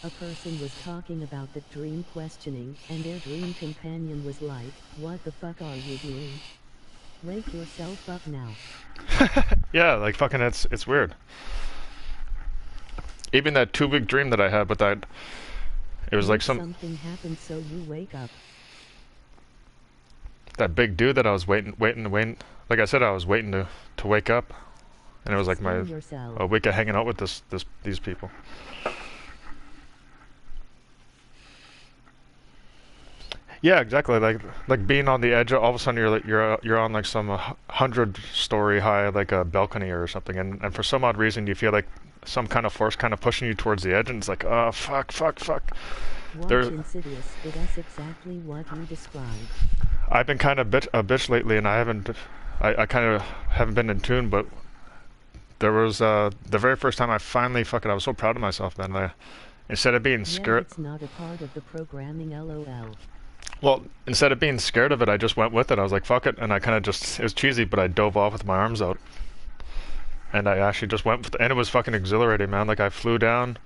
A person was talking about the dream questioning, and their dream companion was like, what the fuck are you doing? Wake yourself up now.
Yeah, like fucking it's weird. Even that 2-week dream that I had, but that it was like
something happened, so you wake up.
That big dude that I was waiting. Like I said, I was waiting to wake up, and it was like a week of hanging out with these people. Yeah, exactly. Like being on the edge. All of a sudden, you're on like some 100-story high, like a balcony or something, and for some odd reason, you feel like some kind of force kind of pushing you towards the edge, and it's like, oh fuck.
Watch Insidious. That's exactly what you described.
I've been kind of a bitch lately, and I kind of haven't been in tune. But there was the very first time I finally I was so proud of myself. Then instead of being scared,
it's not a part of the programming, LOL.
Well, instead of being scared of it, I just went with it. I was like, fuck it. And I kind of just, it was cheesy, but I dove off with my arms out. And I actually just went with it. And it was fucking exhilarating, man. Like, I flew down,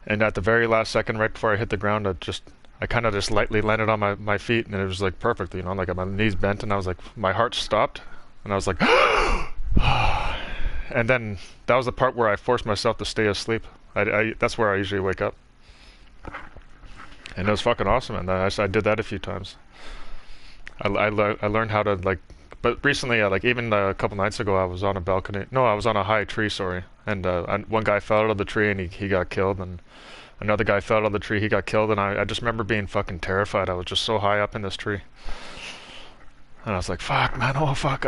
and at the very last second, right before I hit the ground, I kind of just lightly landed on my feet, and it was like perfect, you know, like my knees bent, and I was like, my heart stopped, and I was like, and then that was the part where I forced myself to stay asleep. That's where I usually wake up. And it was fucking awesome, and I did that a few times. I learned how to like But recently, like even a couple nights ago, I was on a balcony. No, I was on a high tree, sorry. And one guy fell out of the tree and he got killed. And another guy fell out of the tree, he got killed. And I just remember being fucking terrified. I was just so high up in this tree. And I was like, fuck, man, oh fuck.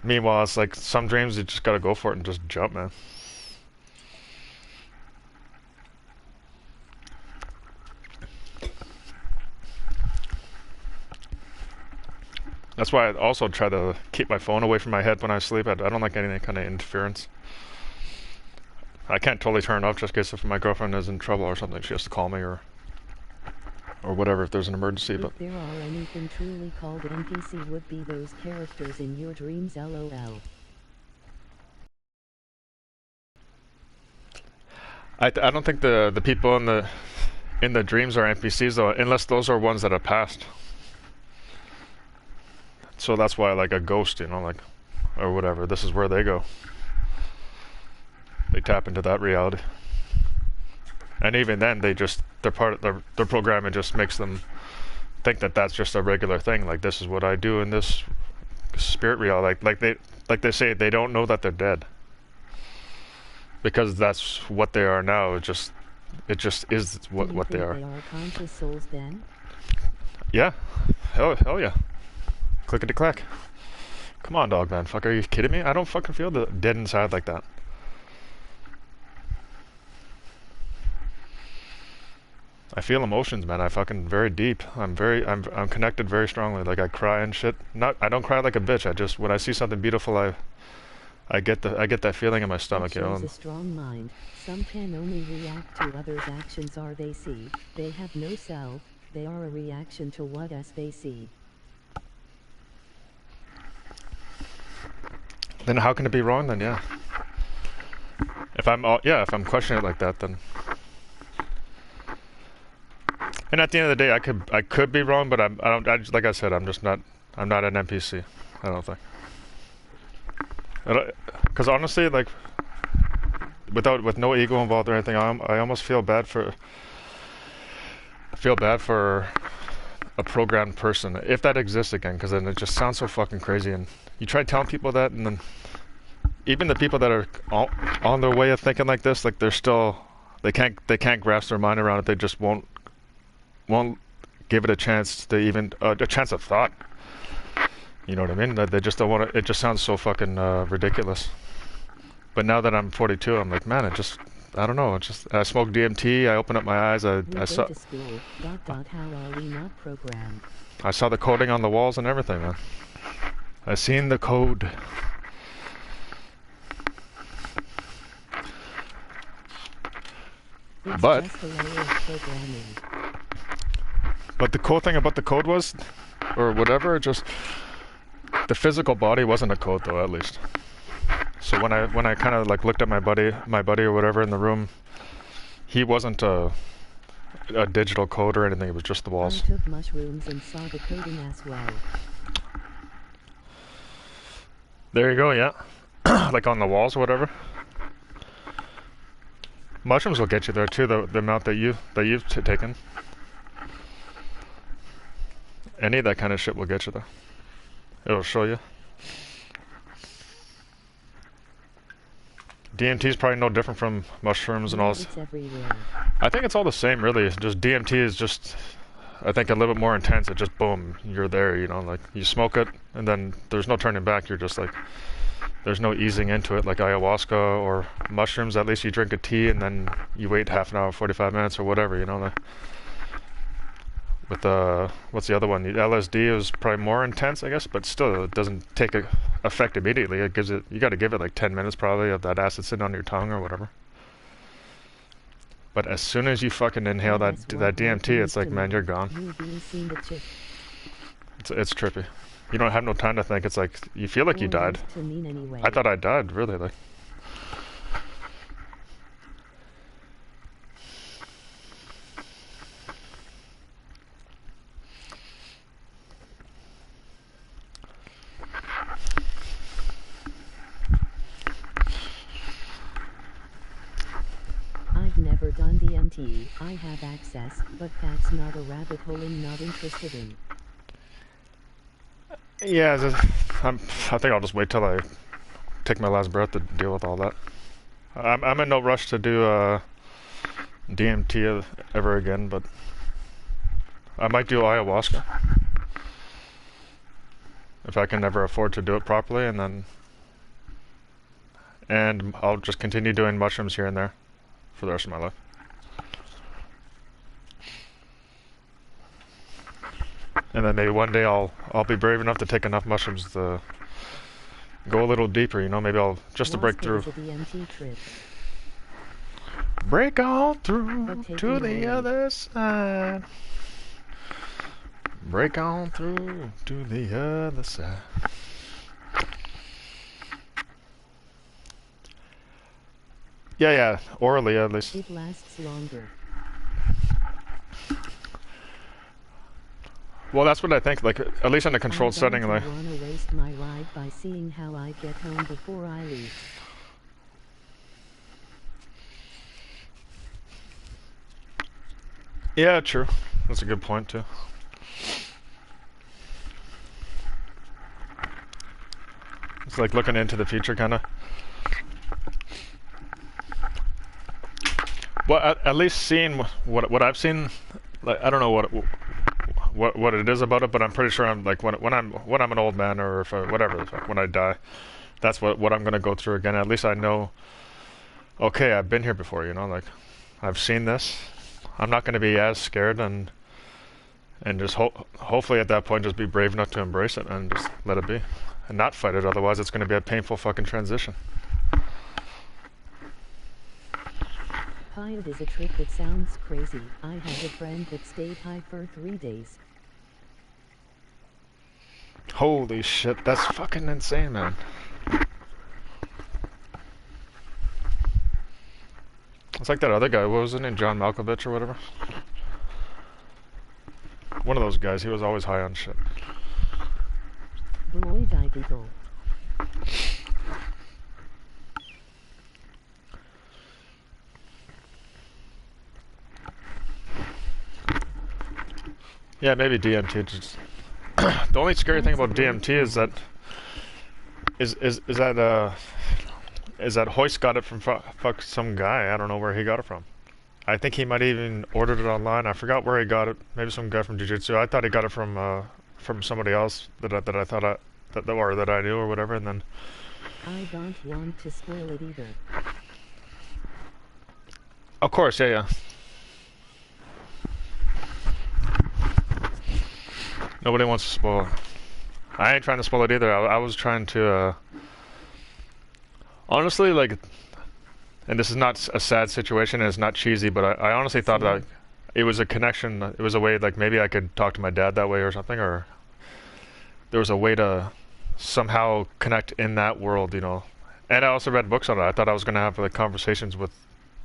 Meanwhile, it's like some dreams, you just gotta go for it and just jump, man. That's why I also try to keep my phone away from my head when I sleep. I don't like any kind of interference. I can't totally turn it off just in case if my girlfriend is in trouble or something, she has to call me or whatever if there's an emergency. But
if there are anything truly called NPC, would be those characters in your dreams, lol.
I don't think the people in the dreams are NPCs though, unless those are ones that have passed. So that's why, like a ghost, you know, like, or whatever, this is where they go. They tap into that reality. And even then, their programming just makes them think that that's just a regular thing. Like, this is what I do in this spirit reality. Like they say, they don't know that they're dead. Because that's what they are now. It just is what they are.
They are conscious souls then?
Yeah. Hell yeah. Clickety clack. Come on, dog man. Fuck, are you kidding me? I don't fucking feel dead inside like that. I feel emotions, man. I fucking very deep. I'm connected very strongly. Like I cry and shit. I don't cry like a bitch. I just when I see something beautiful, I get that feeling in my stomach, you know.
A strong mind. Some can only react to others' actions or they see. They have no self. They are a reaction to what else they see.
Then how can it be wrong then? Yeah. If I'm questioning it like that, then. And at the end of the day, I could be wrong, but like I said, I'm not an NPC. I don't think. Because honestly, like, with no ego involved or anything, I almost feel bad for a programmed person, if that exists again, because then it just sounds so fucking crazy. And you try telling people that, and then even the people that are on their way of thinking like this, like they can't grasp their mind around it. They just won't give it a chance to even a chance of thought. You know what I mean? They just don't want to. It just sounds so fucking ridiculous. But now that I'm 42, I'm like, man, I don't know. I smoked DMT. I opened up my eyes. I saw.
How are we not programmed?
I saw the coding on the walls and everything, man. I seen the code.
It's
but
just a layer of programming.
But the cool thing about the code was, or whatever, just the physical body wasn't a code though, at least. So when I kind of like looked at my buddy or whatever in the room, he wasn't a digital code or anything. It was just the walls.
I took mushrooms and saw the coding as well.
There you go, yeah. Like on the walls or whatever. Mushrooms will get you there too. The amount that you've taken. Any of that kind of shit will get you there. It'll show you. DMT is probably no different from mushrooms and all.
It's everywhere.
I think it's all the same, really. Just DMT is just, I think, a little bit more intense. It just boom, you're there. You know, like you smoke it, and then there's no turning back. You're just like, there's no easing into it like ayahuasca or mushrooms. At least you drink a tea and then you wait half an hour, 45 minutes or whatever. You know. With what's the other one? The LSD is probably more intense, I guess, but still it doesn't take effect immediately. It gives it, you got to give it like 10 minutes probably of that acid sitting on your tongue or whatever. But as soon as you fucking inhale that DMT, it's like, man, you're gone. It's trippy. You don't have no time to think. It's like you feel like you died. I thought I died, really, like.
I've never done DMT. I have access, but that's not a rabbit hole I'm not interested in.
Yeah, I think I'll just wait till I take my last breath to deal with all that. I'm in no rush to do DMT ever again, but I might do ayahuasca if I can ever afford to do it properly, and I'll just continue doing mushrooms here and there for the rest of my life. And then maybe one day I'll be brave enough to take enough mushrooms to go a little deeper, you know, maybe I'll just to break through. Break on through to the other side. Break on through to the other side. Yeah, orally at least.
It lasts longer.
Well, that's what I think, like, at least in a controlled setting, like...
I want to waste my ride by seeing how I get home before I leave.
Yeah, true. That's a good point, too. It's like looking into the future, kind of. Well, at least seeing what I've seen, like, I don't know what it is about it, but I'm pretty sure I'm like when I'm an old man, or if whatever, when I die, that's what I'm gonna go through again. At least I know. Okay, I've been here before, you know, like I've seen this. I'm not gonna be as scared, and just hopefully at that point just be brave enough to embrace it and just let it be, and not fight it. Otherwise, it's gonna be a painful fucking transition.
Hired is a trick that sounds crazy. I had a friend that stayed high for 3 days.
Holy shit, that's fucking insane, man. It's like that other guy, what was his name, John Malkovich or whatever? One of those guys, he was always high on shit.
Boy, die people.
Yeah, maybe DMT. Just the only scary thing about DMT is that Hoist got it from some guy. I don't know where he got it from. I think he might have even ordered it online. I forgot where he got it. Maybe some guy from Jiu-Jitsu. I thought he got it from somebody else that I thought that I knew or whatever. And then
I don't want to spoil it either.
Of course, yeah. Nobody wants to spoil it. I ain't trying to spoil it either. I was trying to, honestly, like, and this is not a sad situation, and it's not cheesy, but I honestly thought that it was a connection, it was a way, like, maybe I could talk to my dad that way or something, or there was a way to somehow connect in that world, you know. And I also read books on it. I thought I was going to have, like, conversations with,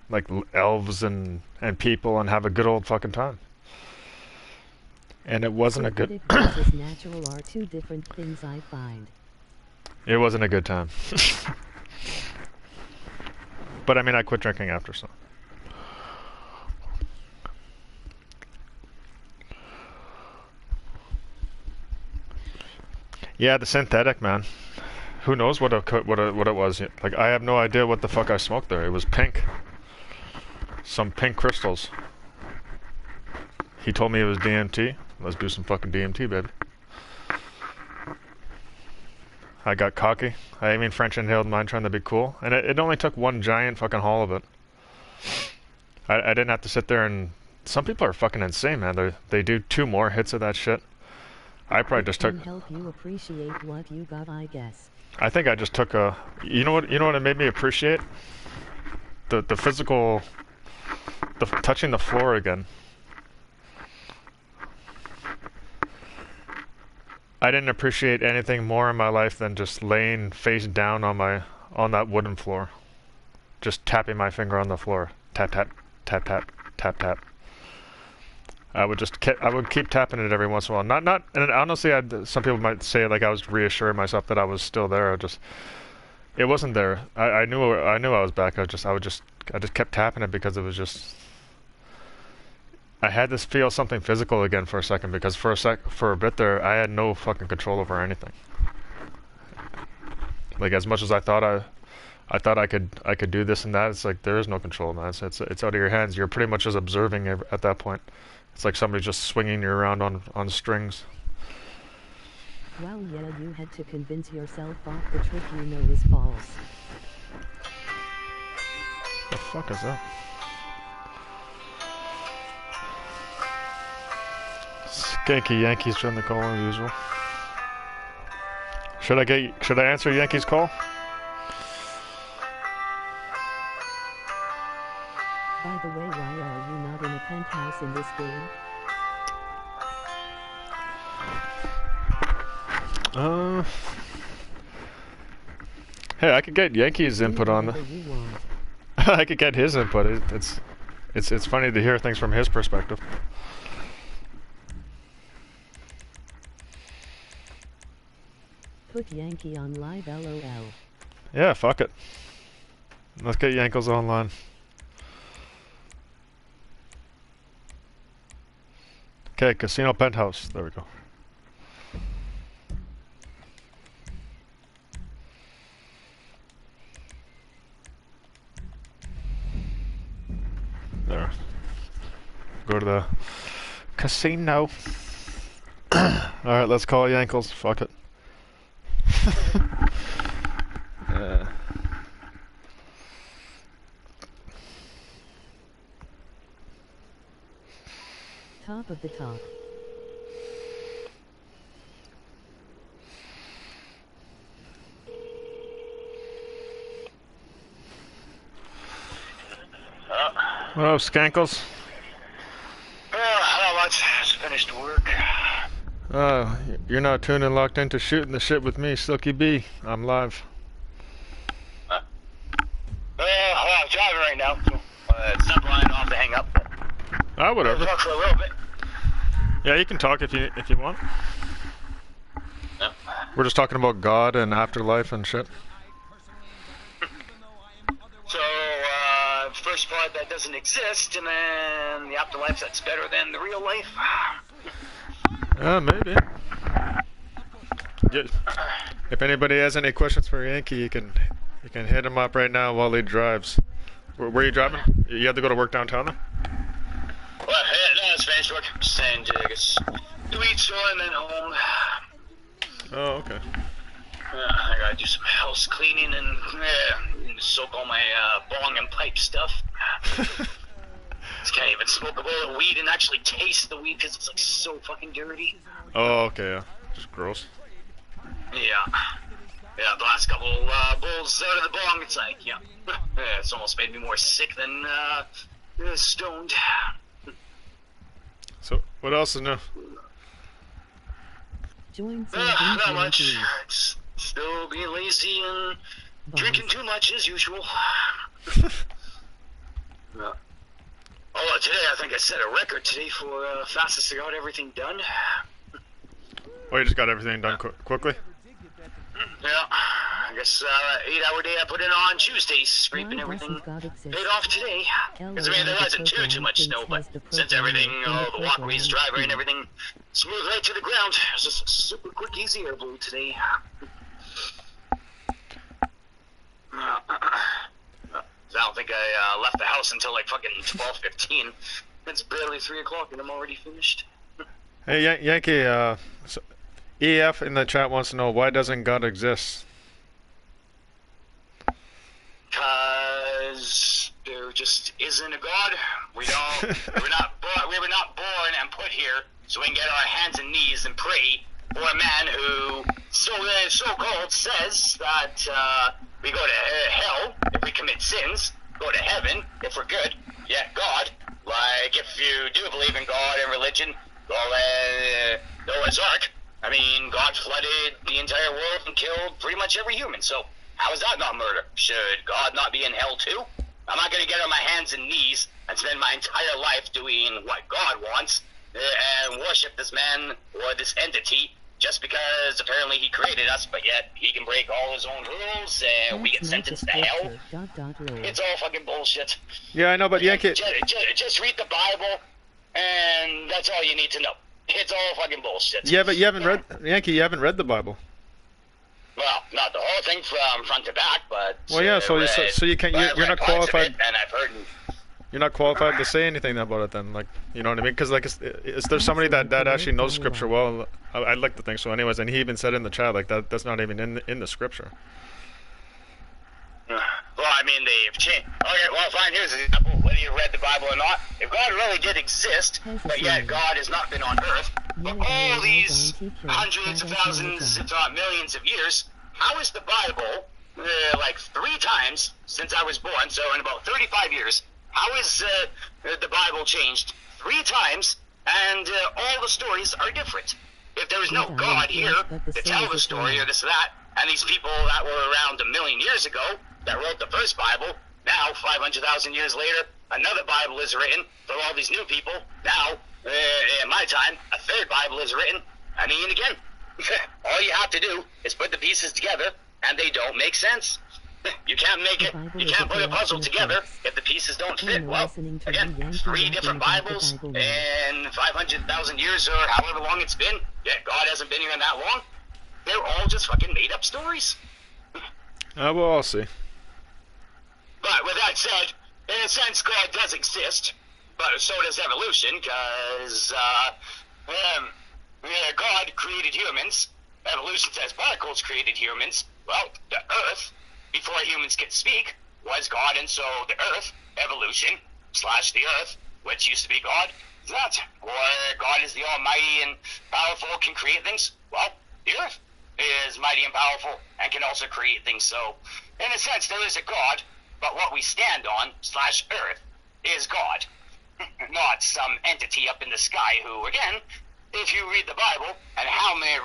like, elves and people and have a good old fucking time. And it wasn't a good...
versus natural are two different things, I find.
It wasn't a good time. But I mean, I quit drinking after, so... Yeah, the synthetic, man. Who knows what it was? Like, I have no idea what the fuck I smoked there. It was pink. Some pink crystals. He told me it was DMT. Let's do some fucking DMT, baby. I got cocky. I mean, French inhaled mine trying to be cool. And it only took one giant fucking haul of it. I didn't have to sit there and... Some people are fucking insane, man. They do 2 more hits of that shit. I probably just took...
help you appreciate what you got, I guess.
I think I just took a... You know what it made me appreciate? The physical... touching the floor again. I didn't appreciate anything more in my life than just laying face down on that wooden floor. Just tapping my finger on the floor. Tap, tap, tap, tap, tap, tap. I would keep tapping it every once in a while. Not, and honestly, some people might say like I was reassuring myself that I was still there. It wasn't there. I knew I was back. I just kept tapping it because it was just, I had to feel something physical again for a second, because for a bit there, I had no fucking control over anything. Like, as much as I thought I could do this and that, it's like there is no control, man. It's out of your hands. You're pretty much just observing at that point. It's like somebody just swinging you around on strings.
Well, yeah, you had to convince yourself off the trick you know is false.
The fuck is that? Skanky Yankees trying to call as usual. Should I answer Yankees call?
By the way, why are you not in a penthouse in this game?
Hey, I could get Yankees input on the. I could get his input. It's funny to hear things from his perspective.
Put Yankee on live, LOL.
Yeah, fuck it. Let's get Yankles online. Okay, Casino Penthouse. There we go. There. Go to the casino. Alright, let's call Yankles. Fuck it.
Top of the top.
Hello, Skankles.
Not much. Just finished work.
You're not tuned and locked into Shooting the Shit with me, Silky B. I'm live.
I'm driving right now. So, it's not blind. I'll have to hang up.
Whatever.
Talk for a little bit.
Yeah, you can talk if you want.
Yep.
We're just talking about God and afterlife and shit.
So, first part that doesn't exist, and then the afterlife that's better than the real life.
Maybe. Yeah. If anybody has any questions for Yankee, you can hit him up right now while he drives. Where are you driving? You have to go to work downtown then?
Well, yeah, no, it's finished work. Just saying, just to eat, so and then home.
Oh, okay.
I gotta do some house cleaning and soak all my bong and pipe stuff. Just can't even smoke a bowl of weed and actually taste the weed because it's like so fucking dirty.
Oh, okay, yeah. Just gross.
Yeah. Yeah, the last couple bowls out of the bong, it's like, yeah. It's almost made me more sick than stoned.
So, what else is new?
Join
not much. Still being lazy and drinking too much as usual. Today I think I set a record today for fastest I got everything done.
Oh, you just got everything done quickly?
Yeah, I guess 8-hour day I put in on Tuesday, scraping everything paid off today. Because I mean, there wasn't too much snow, but since everything, the walkways, driveway, and everything smooth right to the ground, it was just a super quick, easy air blow today. I don't think I left the house until like fucking 12:15. It's barely 3 o'clock and I'm already finished.
Hey, Yankee, so EF in the chat wants to know, why doesn't God exist?
Because there just isn't a God. We were not born and put here so we can get our hands and knees and pray for a man who so-called says that we go to hell if we commit sins, go to heaven if we're good. Yeah, God. Like, if you do believe in God and religion, well, Noah's Ark. I mean, God flooded the entire world and killed pretty much every human, so how is that not murder? Should God not be in hell too? I'm not going to get on my hands and knees and spend my entire life doing what God wants and worship this man or this entity just because apparently he created us, but yet he can break all his own rules and we get sentenced to hell. It's all fucking bullshit.
Yeah, I know, but Yankee...
Just read the Bible and that's all you need to know. It's all fucking bullshit.
Yeah, but you haven't read Yankee. You haven't read the Bible.
Well, not the whole thing from front to back, but
Well, yeah. So you can't. You're not qualified.
And I've heard.
You're not qualified to say anything about it then, like, you know what I mean? Because, like, is there somebody that actually knows scripture well? I'd like to think so anyways, and he even said in the chat, like, that's not even in the scripture.
Well, I mean, they've changed. Okay, well, fine, here's an example. Whether you read the Bible or not, if God really did exist, but yet God has not been on Earth for all these hundreds of thousands, if not millions of years, how is the Bible, like 3 times since I was born, so in about 35 years, how is the Bible changed 3 times, and all the stories are different? If there is no God here to tell the story or this or that, and these people that were around 1 million years ago that wrote the first Bible, now 500,000 years later, another Bible is written for all these new people. Now, in my time, a 3rd Bible is written. I mean, again, all you have to do is put the pieces together, and they don't make sense. You can't make it. You can't put a puzzle together if the pieces don't fit. Well, again, 3 different Bibles in 500,000 years or however long it's been. Yeah, God hasn't been here that long. They're all just fucking made up stories.
Well, I'll see.
But with that said, in a sense, God does exist, but so does evolution, because God created humans. Evolution says particles created humans. Well, the Earth, before humans could speak, was God, and so the Earth, evolution, / the Earth, which used to be God, is not. Or God is the Almighty and powerful, can create things. Well, the Earth is mighty and powerful and can also create things. So, in a sense, there is a God, but what we stand on / Earth is God, not some entity up in the sky who, again, if you read the Bible and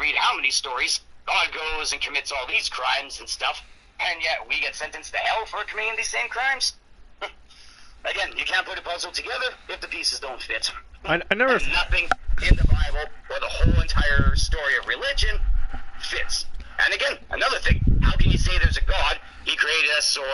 read how many stories, God goes and commits all these crimes and stuff, and yet we get sentenced to hell for committing these same crimes. Again, you can't put a puzzle together if the pieces don't fit.
I never.
And nothing in the Bible or the whole entire story of religion fits. And again, another thing, how can you say there's a God, he created us, or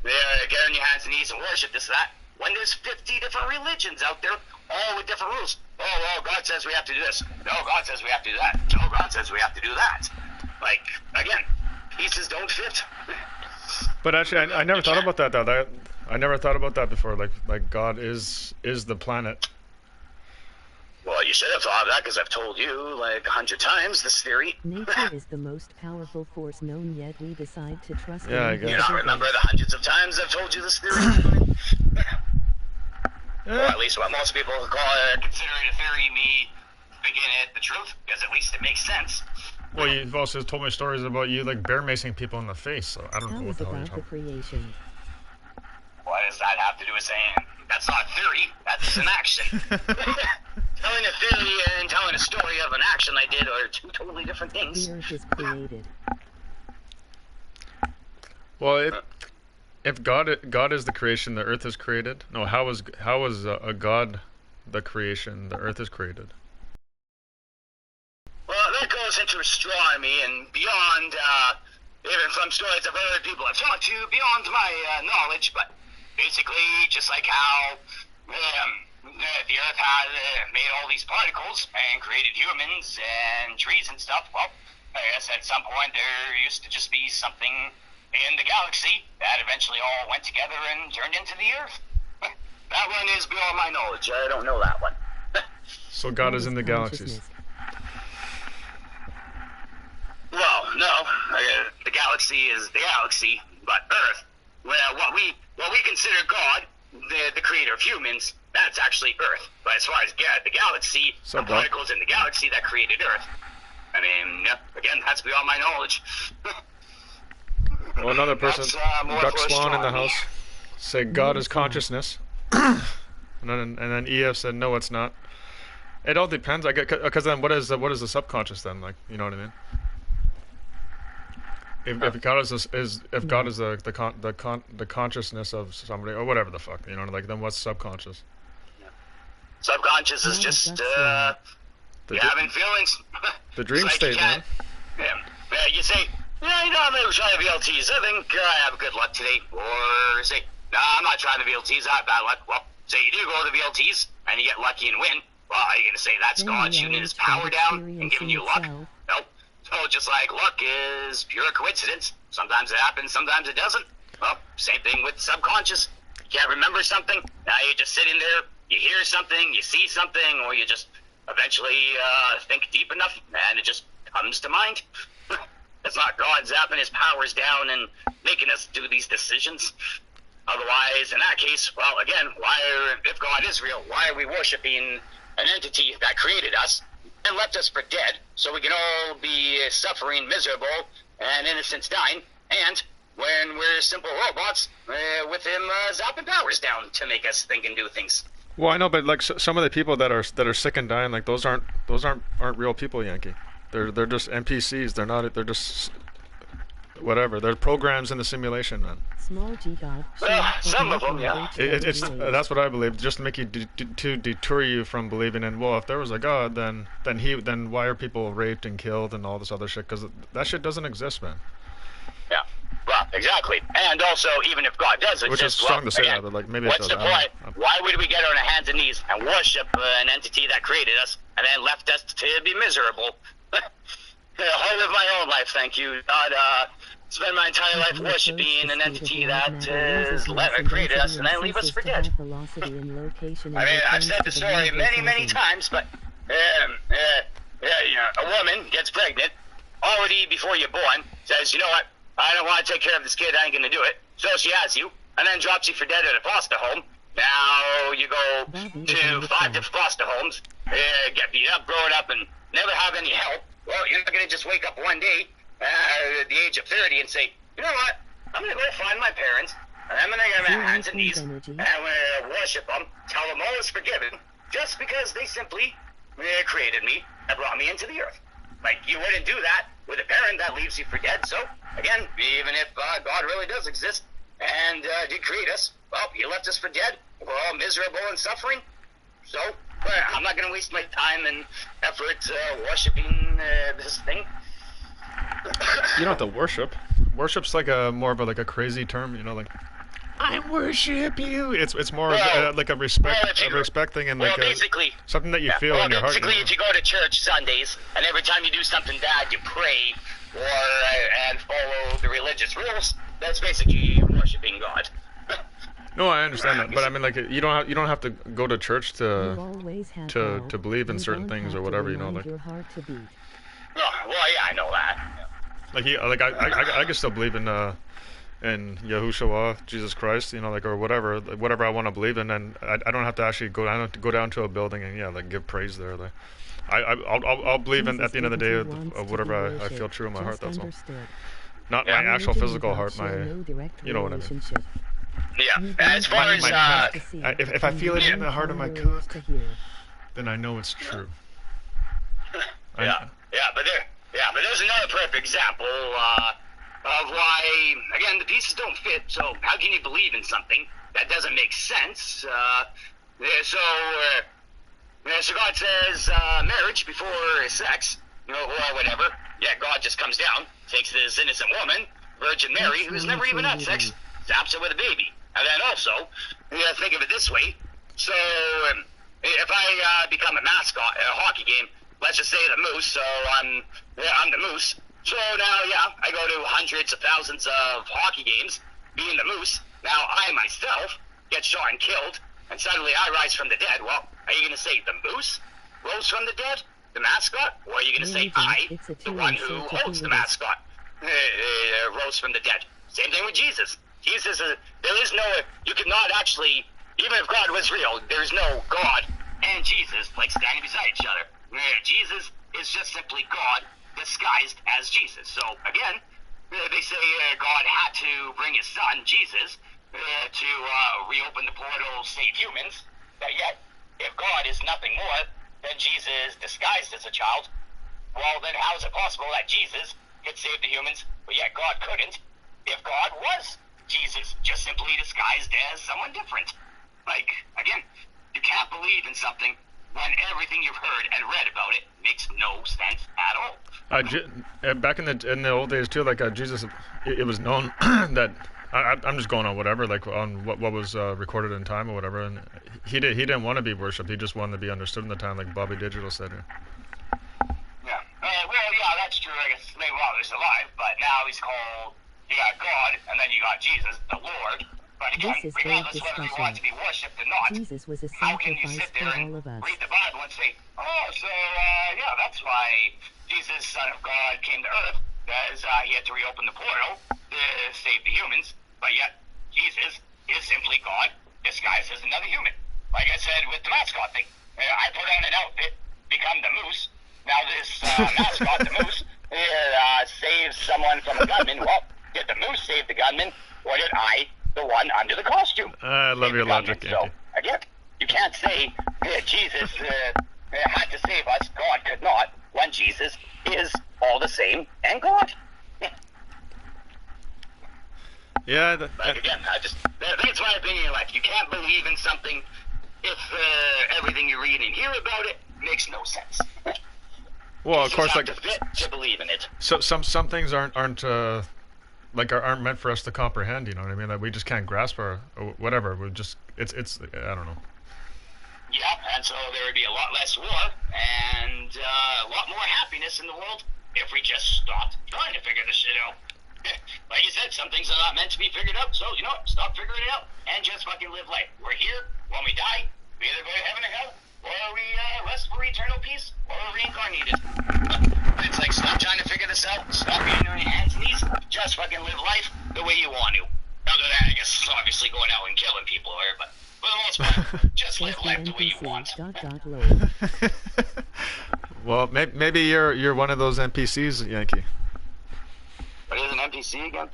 get on your hands and knees and worship this, that, when there's 50 different religions out there, all with different rules? Oh, well, God says we have to do this. No, God says we have to do that. No, God says we have to do that. Like, again, pieces don't fit.
But actually, I never thought about that, though. I never thought about that before, like God is the planet.
Well, you should have thought of that, because I've told you, like, 100 times, this theory.
Nature is the most powerful force known, yet we decide to trust
Yeah, I guess.
You don't remember the hundreds of times I've told you this theory? Or at least what most people consider it a theory, me thinking it the truth, because at least it makes sense.
Well, you've also told me stories about you, like, bear macing people in the face, so I don't know what the hell you're
about the
talking
creation.
What does that have to do with saying that's not a theory, that's an action? Telling a theory and telling a story of an action I did are 2 totally different things.
The earth is created.
Well, if God is the creation, the earth is created. No, how is a God the creation? The earth is created.
Well, that goes into astronomy and beyond. Even from stories I've heard people have talked to, beyond my knowledge. But basically, just like how the earth had made all these particles and created humans and trees and stuff. Well, I guess at some point there used to just be something in the galaxy that eventually all went together and turned into the Earth. That one is beyond my knowledge. I don't know that one.
So God is in the galaxies.
Well, no. The galaxy is the galaxy, but Earth, well, what we consider God, the creator of humans, that's actually Earth. But as far as the galaxy, the particles in the galaxy that created Earth, I mean, again, that's beyond my knowledge.
Well, another person, Duck Swan in the house, said God is consciousness, and then EF said no, it's not. It all depends. I get because then what is the subconscious then? Like, you know what I mean? If God is the consciousness of somebody or whatever the fuck, you know, like then what's subconscious?
Subconscious is just having feelings.
The dream state, man.
Yeah, you say. Yeah, you know, I'm never trying to VLTs. I think I have good luck today. Or say, no, I'm not trying to VLTs. I have bad luck. Well, Say you do go to the VLTs and you get lucky and win. Well, are you going to say that's God shooting his power down and giving you luck? Nope. So just like luck is pure coincidence. Sometimes it happens, sometimes it doesn't. Well, same thing with subconscious. You can't remember something. Now you're just sitting there, you hear something, you see something, or you just eventually think deep enough and it just comes to mind. It's not God zapping his powers down and making us do these decisions. Otherwise, in that case, well, again, if God is real, why are we worshiping an entity that created us and left us for dead so we can all be suffering, miserable, and innocents dying, and when we're simple robots with him zapping powers down to make us think and do things?
Well, I know, but like some of the people that are sick and dying, like those aren't real people, Yankee. They're just NPCs. They're not. They're just whatever. They're programs in the simulation, man.
Small G God.
Well, some of them, yeah.
It's that's what I believe. Just to make you to deter you from believing in. Well, if there was a God, then why are people raped and killed and all this other shit? Because that shit doesn't exist, man.
Yeah. Well, exactly. And also, even if God does exist,
which is strong to say
again,
that, but like maybe
what's the point? Why would we get on our hands and knees and worship an entity that created us and then left us to be miserable? I'll live my own life, thank you. Not spend my entire life worshiping an entity that created us and then leave us for dead. I mean, I've said the story many times, but a woman gets pregnant already before you're born, says, you know what, I don't want to take care of this kid, I ain't gonna do it. So she has you, and then drops you for dead at a foster home. Now you go to 5 different foster homes, get beat up, growing up, and never have any help. Well, you're not gonna just wake up one day at the age of 30 and say, you know what, I'm gonna go find my parents, and I'm gonna get on my hands and knees, and I'm gonna worship them, tell them all is forgiven, just because they simply created me and brought me into the earth. Like, you wouldn't do that with a parent that leaves you for dead. So, again, even if God really does exist and did create us, well, he left us for dead. We're all miserable and suffering. So, I'm not going to waste my time and effort worshiping this thing.
You don't have to worship. Worship's like more of a crazy term, you know, like I worship you. It's more like a respect thing, and like
basically
something that you feel in your heart.
Basically, if you go to church Sundays and every time you do something bad, you pray and follow the religious rules, that's basically worshiping God.
No, I understand that, but I mean, like you don't have to go to church to believe in certain things or whatever, you know, like.
Oh, well, yeah, I know that.
Like I can still believe in Yahushua, Jesus Christ, you know, like, or whatever I want to believe in, and I don't have to actually go down to a building and like give praise there. Like, I'll believe in at the end of the day of whatever I feel true in my heart. That's all. Not my actual physical heart. You know what I mean.
Yeah. As far as
if I feel it in the heart of my cook, then I know it's true.
But there's another perfect example of why, again, the pieces don't fit, so how can you believe in something that doesn't make sense? So God says marriage before sex, you know, or whatever. Yeah, God just comes down, takes this innocent woman, Virgin Mary, who's never even had sex, zaps her with a baby. And then also, you gotta think of it this way. So if I become a mascot at a hockey game, let's just say the Moose, so I'm the Moose. So now, I go to hundreds of thousands of hockey games, being the Moose. Now I myself get shot and killed, and suddenly I rise from the dead. Well, are you going to say the Moose rose from the dead, the mascot? Or are you going to say I, the one who holds the mascot, rose from the dead? Same thing with Jesus. Jesus, there is no, you cannot actually, even if God was real, there is no God and Jesus like standing beside each other. Jesus is just simply God disguised as Jesus. So again, they say God had to bring his son, Jesus, to reopen the portal, save humans. But yet, if God is nothing more than Jesus disguised as a child, well then how is it possible that Jesus could save the humans, but yet God couldn't, if God was Jesus just simply disguised as someone different? Like, again, you can't believe in something when everything you've heard and read about it makes no sense at all.
Back in the old days too, like Jesus, it was known that I'm just going on whatever, like on what was recorded in time or whatever, and he didn't want to be worshipped. He just wanted to be understood in the time, like Bobby Digital said here.
Yeah. Well, yeah, that's true. I guess maybe while he's alive, but now he's called. You got God, and then you got Jesus, the Lord. But again,
This is
regardless whether he wants to be worshipped or not,
Jesus was a
how can you
sacrifice
sit there
for
and
all of us.
read the Bible and say, oh, so yeah, that's why Jesus, Son of God, came to Earth, because he had to reopen the portal to save the humans. But yet, Jesus is simply God disguised as another human. Like I said with the mascot thing, I put on an outfit, become the moose. Now this mascot, the moose, saves someone from a gunman. Well, did the moose save the gunman, or did I, the one under the costume?
I love your logic,
So, again, you can't say Jesus had to save us, God could not, when Jesus is all the same and God.
Yeah.
Like again, that's my opinion. Like, you can't believe in something if everything you read and hear about it makes no sense.
Well, of course, like
to believe in it.
So some things aren't meant for us to comprehend. You know what I mean? That we just can't grasp or whatever. We just it's I don't know.
Yeah, and so there would be a lot less war and a lot more happiness in the world if we just stopped trying to figure this shit out. Like you said, some things are not meant to be figured out, so, you know what, stop figuring it out and just fucking live life. We're here, when we die, we either go to heaven or hell, or we rest for eternal peace, or we're reincarnated. It's like, stop trying to figure this out, stop getting on your hands and knees, just fucking live life the way you want to. Other than that, I guess, obviously going out and killing people, but for the most part, just live life the way you want.
Well, maybe you're one of those NPCs, Yankee.
What is an NPC again?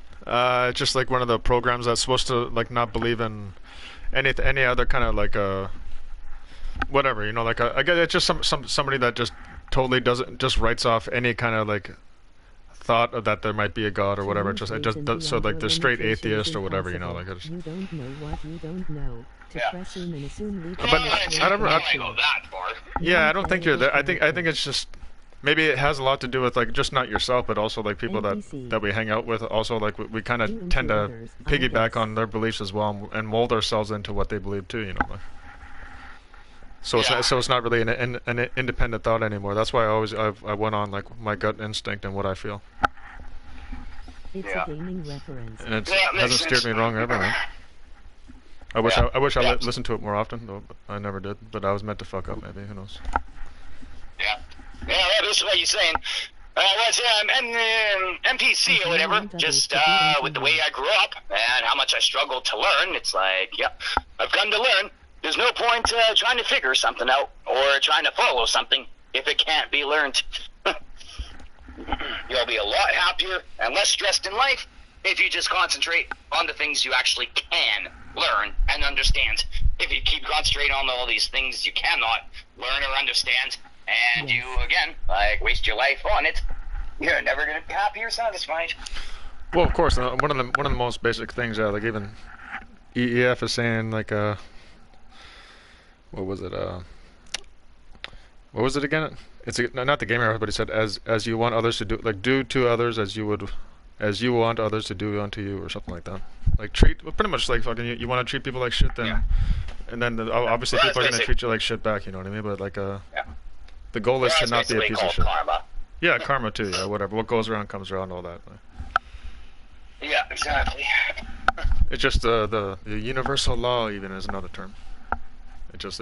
It's just like one of the programs that's supposed to like not believe in any other kind of like whatever, you know, like I guess it's just somebody that just totally doesn't, just writes off any kind of like thought of that there might be a god or whatever. It just so like the straight atheist or whatever, you know, like it's.
You don't know what you don't know. To presume and assume we
But I don't
go that far.
Yeah, I don't think you're there. I think it's just. Maybe it has a lot to do with like just not yourself, but also like people that we hang out with. Also, like we kind of tend to piggyback on their beliefs as well and mold ourselves into what they believe too. You know. Like. So it's not really an independent thought anymore. That's why I went on like my gut instinct and what I feel.
It's a gaming reference.
And it hasn't steered me wrong ever. Man. I wish I listened to it more often, though. But I never did. But I was meant to fuck up. Maybe, who knows?
Yeah. Yeah, this is what you're saying. What's NPC or whatever, just with the way I grew up and how much I struggled to learn, it's like, yeah, I've come to learn. There's no point trying to figure something out or trying to follow something if it can't be learned. You'll be a lot happier and less stressed in life if you just concentrate on the things you actually can learn and understand. If you keep concentrating on all these things you cannot learn or understand, and you, again, like, waste your life on it, you're never going to be happy or satisfied.
Well, of course, one of the most basic things, like even EEF is saying, like, what was it again? It's not the gamer, but he said, as you want others to do, like, do to others as you want others to do unto you, or something like that. Like, pretty much like fucking, you want to treat people like shit, then, and then obviously people are going to treat you like shit back, you know what I mean? But like, the goal is to not be a piece of shit.
Karma.
Yeah, karma too. Yeah, whatever. What goes around comes around. All that.
Yeah, exactly.
It's just the universal law. Even is another term. It's just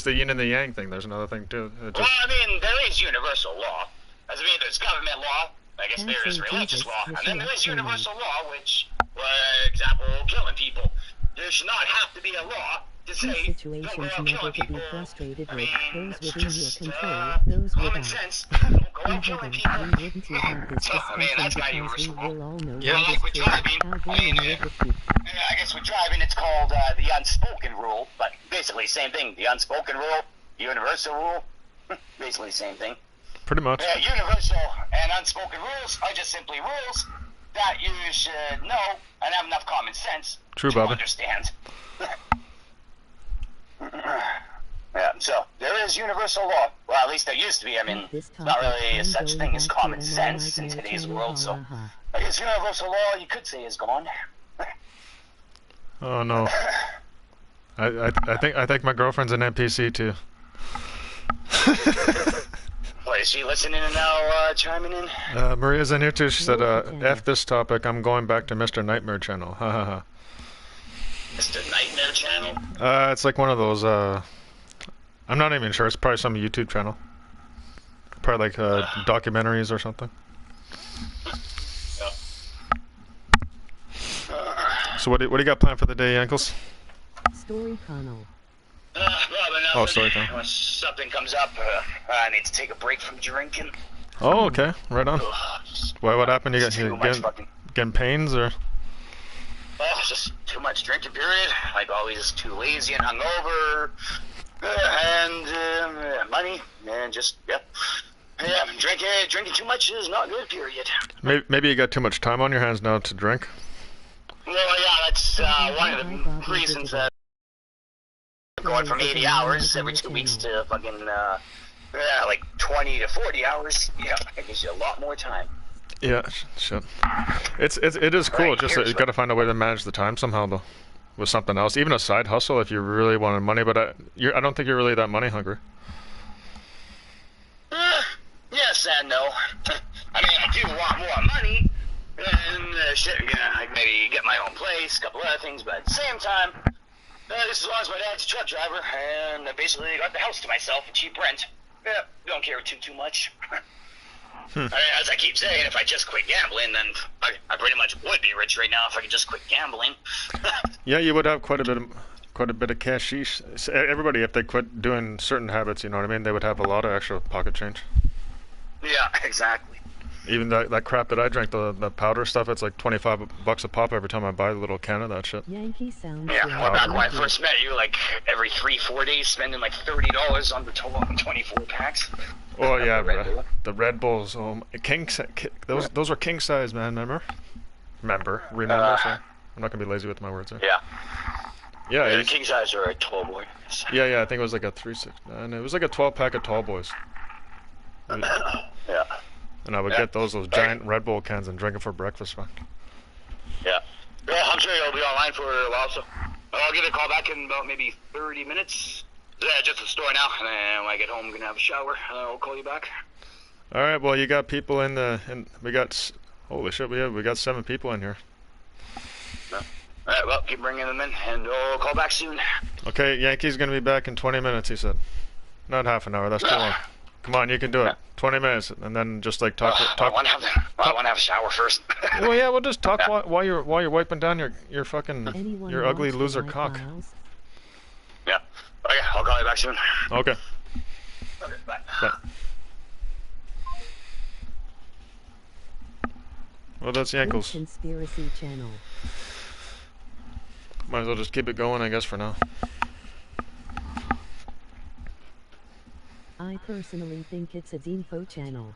the yin and the yang thing. There's another thing too.
Well, I mean, there is universal law. As I mean, there's government law. I guess there is religious law, and then there is universal law, which, for example, killing people. There should not have to be a law to say,
situations
don't go out
never
killing
to be
people.
frustrated
I
with,
mean,
those
it's
within
just,
your control, those
common
without.
sense. Don't go
In
out killing
heaven,
people.
we wouldn't have this
So, I mean,
discussion
that's my
because we
universal law.
will all know
Yeah,
what
like
is
with
true.
driving,
How
I
they
mean,
live with you.
I guess with driving it's called the unspoken rule, but basically same thing. The unspoken rule, universal rule, basically the same thing.
Pretty much.
Universal and unspoken rules are just simply rules that you should know and have enough common sense
to
Bobby. Understand. Yeah, so there is universal law. Well, at least there used to be. I mean, it's not really such thing as common sense in today's world, so I guess universal law you could say is gone.
Oh no. I think my girlfriend's an NPC too.
What, is she listening and now chiming in?
Maria's in here too. She said, "F this topic. I'm going back to Mr. Nightmare Channel." Ha ha ha.
Mr. Nightmare Channel?
It's like one of those. I'm not even sure. It's probably some YouTube channel. Probably like documentaries or something. So what do you got planned for the day, Ankles?
Story Connell.
Oh, sorry, Tom.
When something comes up, I need to take a break from drinking.
Oh, okay. Right on. Why? What happened? You getting pains or?
Just too much drinking, period. Like always, too lazy and hungover, and money, and just drinking too much is not good, period.
Maybe you got too much time on your hands now to drink.
Well, yeah, that's one of the reasons that I'm going from 80 hours every 2 weeks to fucking like 20 to 40 hours. Yeah, it gives you a lot more time.
Yeah, shit. It is cool. Just you got to find a way to manage the time somehow, though, with something else. Even a side hustle if you really wanted money. But I don't think you're really that money hungry.
Yes and no. I mean, I do want more money, and shit, like maybe get my own place, a couple other things. But at the same time, just as long as my dad's a truck driver, and I basically got the house to myself at cheap rent. Yeah, don't care too much. I mean, as I keep saying, if I just quit gambling, then I pretty much would be rich right now if I could just quit gambling.
Yeah, you would have quite a bit of cashish. Everybody, if they quit doing certain habits, you know what I mean, they would have a lot of extra pocket change.
Yeah, exactly.
Even that crap that I drank, the powder stuff, it's like $25 a pop every time I buy a little can of that shit.
Yankee sounds.
Yeah, well, back when I first met you, like every 3-4 days, spending like $30 on the total 24 packs.
Oh yeah, the Red Bulls. Those were king size, man. Remember. So I'm not gonna be lazy with my words there.
Yeah.
Yeah.
The king size are a tall boy.
Yeah. I think it was like a 3-6, and it was like a 12-pack of tall boys.
Yeah.
And I would get those giant Red Bull cans and drink it for breakfast, man.
Yeah. Yeah, I'm sure you'll be online for a while, so I'll give you a call back in about maybe 30 minutes. Yeah, just the store now, and then when I get home, I'm gonna have a shower, and I'll call you back.
All right. Well, you got people and we got. Holy shit, we got 7 people in here.
No. All right. Well, keep bringing them in, and I'll call back soon.
Okay, Yankee's gonna be back in 20 minutes. He said. Not half an hour. That's too long. Come on, you can do it. 20 minutes, and then just like talk.
I want to have a shower first.
Well, yeah, we'll just talk while you're wiping down your fucking your ugly loser cock.
Yeah. Okay, I'll call you back soon.
Okay.
Okay, bye.
Bye. Well, that's Yankles.
Conspiracy Channel.
Might as well just keep it going, I guess, for now.
I personally think it's a Dinfo channel.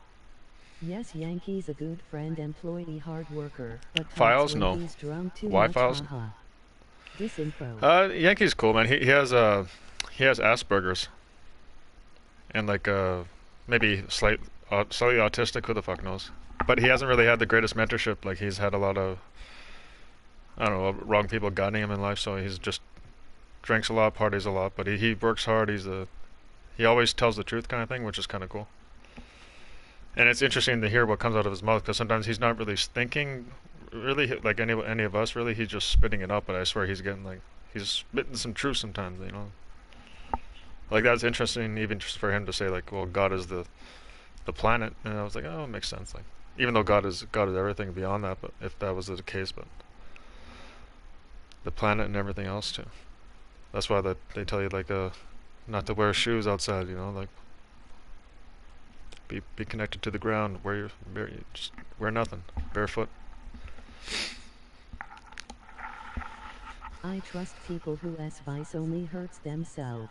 Yes, Yankee's a good friend, employee, hard worker, but
Files, no. Why Files?
Disinfo.
Yankee's cool, man. He has Asperger's, and like maybe slightly autistic. Who the fuck knows? But he hasn't really had the greatest mentorship. Like he's had a lot of, I don't know, wrong people guiding him in life. So he's just drinks a lot, parties a lot, but he works hard. He always tells the truth, kind of thing, which is kind of cool. And it's interesting to hear what comes out of his mouth, because sometimes he's not really thinking, really like any of us. Really, he's just spitting it up. But I swear he's spitting some truth sometimes. You know, like that's interesting, even just for him to say like, well, God is the planet, and I was like, oh, it makes sense. Like, even though God is everything beyond that, but if that was the case, but the planet and everything else too. That's why they tell you like not to wear shoes outside. You know, like. Be connected to the ground. Just wear nothing. Barefoot.
I trust people whose advice only hurts themselves.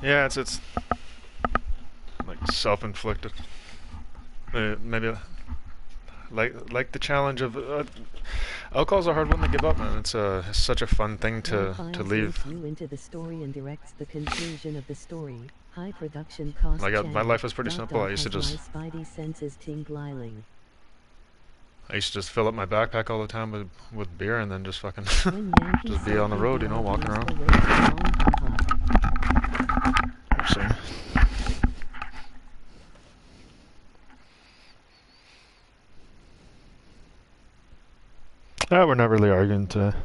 Yeah, it's like self-inflicted. Maybe. Like the challenge of alcohol's a hard one to give up, man. It's such a fun thing to leave.
You into the story and directs the conclusion of the story. High production cost.
My
channel.
life was pretty
Knocked
simple. I
off
used to
as
just
my spidey senses tingling.
fill up my backpack all the time with beer and then just fucking just be on the road, you know, walking around. So. We're not really arguing today.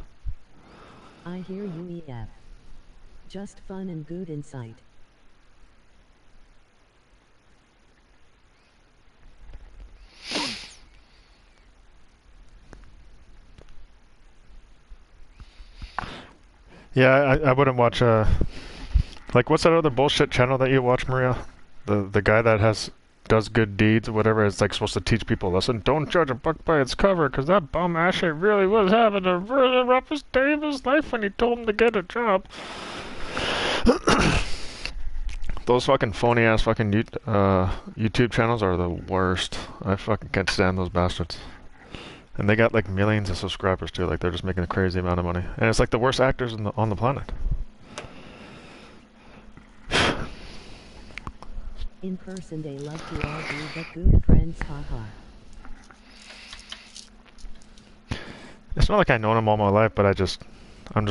I hear you, EF. Just fun and good insight.
Yeah, I wouldn't watch like what's that other bullshit channel that you watch, Maria? The guy that does good deeds or whatever is like supposed to teach people a lesson. Don't judge a book by its cover, because that bum Ashley really was having a really roughest day of his life when he told him to get a job. Those fucking phony ass fucking YouTube channels are the worst. I fucking can't stand those bastards. And they got like millions of subscribers too. Like they're just making a crazy amount of money, and it's like the worst actors on the planet.
In person they love to argue, but good friends, haha.
It's not like I've known him all my life, but I'm just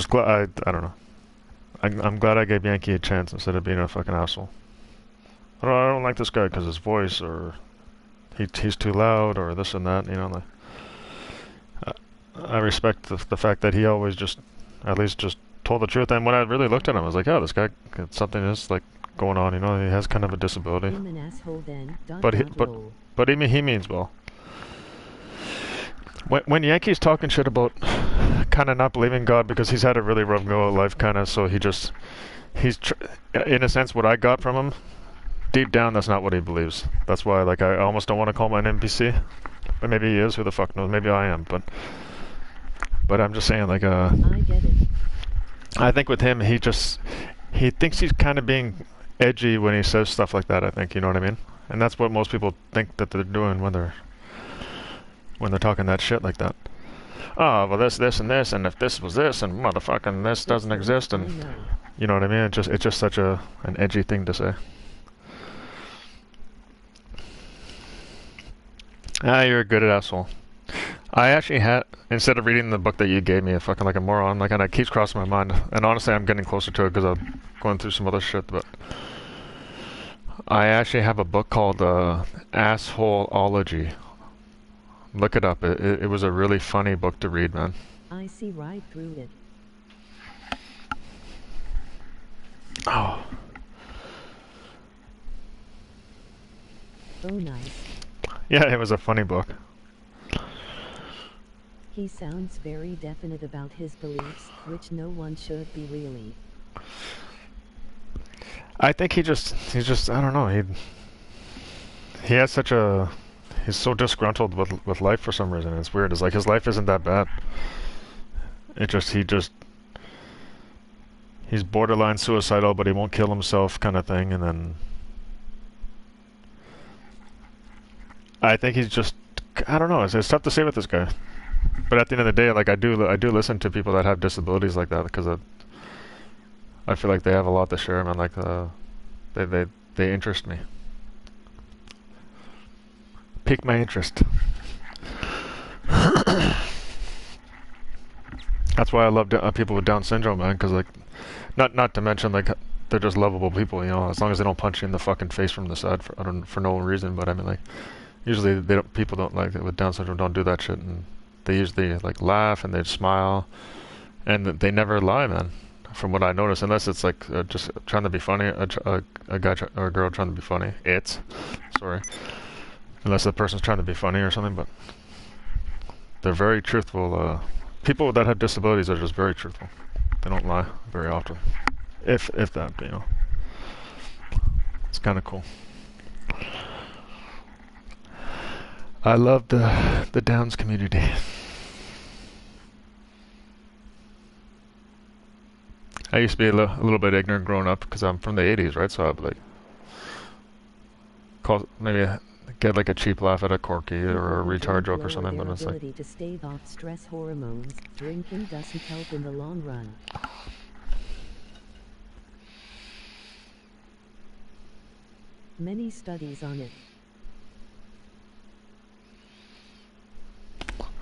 glad I don't know. I'm glad I gave Yankee a chance instead of being a fucking asshole. I don't like this guy because his voice, or he's too loud, or this and that, you know. Like, I respect the fact that he always just, at least just told the truth. And when I really looked at him, I was like, oh, this guy, something is like going on, you know. He has kind of a disability.
I'm an asshole then.
But he means well. When Yankee's talking shit about kind of not believing God because he's had a really rough go of life, kind of, so he's in a sense what I got from him. Deep down, that's not what he believes. That's why, like, I almost don't want to call him an NPC. But maybe he is. Who the fuck knows? Maybe I am. But I'm just saying, like,
I get it.
I think with him, he thinks he's kind of being edgy when he says stuff like that. I think, you know what I mean? And that's what most people think that they're doing when they're talking that shit like that. Oh, well, this, and this, and if this was this, and motherfucking this doesn't exist, and you know what I mean? It's just such an edgy thing to say. You're a good asshole. I actually had, instead of reading the book that you gave me, a fucking like a moron, like, and it keeps crossing my mind. And honestly, I'm getting closer to it because I'm going through some other shit. But I actually have a book called Assholeology. Look it up. It was a really funny book to read, man.
I see right through it.
Oh.
Oh, nice.
Yeah, it was a funny book.
He sounds very definite about his beliefs, which no one should be really.
I think he's just, I don't know, he has such a, he's so disgruntled with life for some reason. It's weird. It's like his life isn't that bad. He's borderline suicidal, but he won't kill himself kind of thing, and then I think he's just, I don't know, it's tough to say with this guy. But at the end of the day, like, I do listen to people that have disabilities like that, because I feel like they have a lot to share, man. Like, they interest me. Pique my interest. That's why I love people with Down syndrome, man, because, like, not to mention, like, they're just lovable people, you know, as long as they don't punch you in the fucking face from the side for no reason. But I mean, like, usually people don't, like, with Down syndrome, don't do that shit, and they usually, like, laugh and they smile, and they never lie, man, from what I notice, unless it's like just trying to be funny, a guy or a girl trying to be funny. Unless the person's trying to be funny or something. But they're very truthful. People that have disabilities are just very truthful. They don't lie very often, if that, you know. It's kind of cool. I love the Downs community. I used to be a little bit ignorant growing up because I'm from the 80s, right? So I'd like maybe get like a cheap laugh at a Corky or a retard joke or something, but it's like
to stave off stress hormones. Drinking doesn't help in the long run. Many studies on it.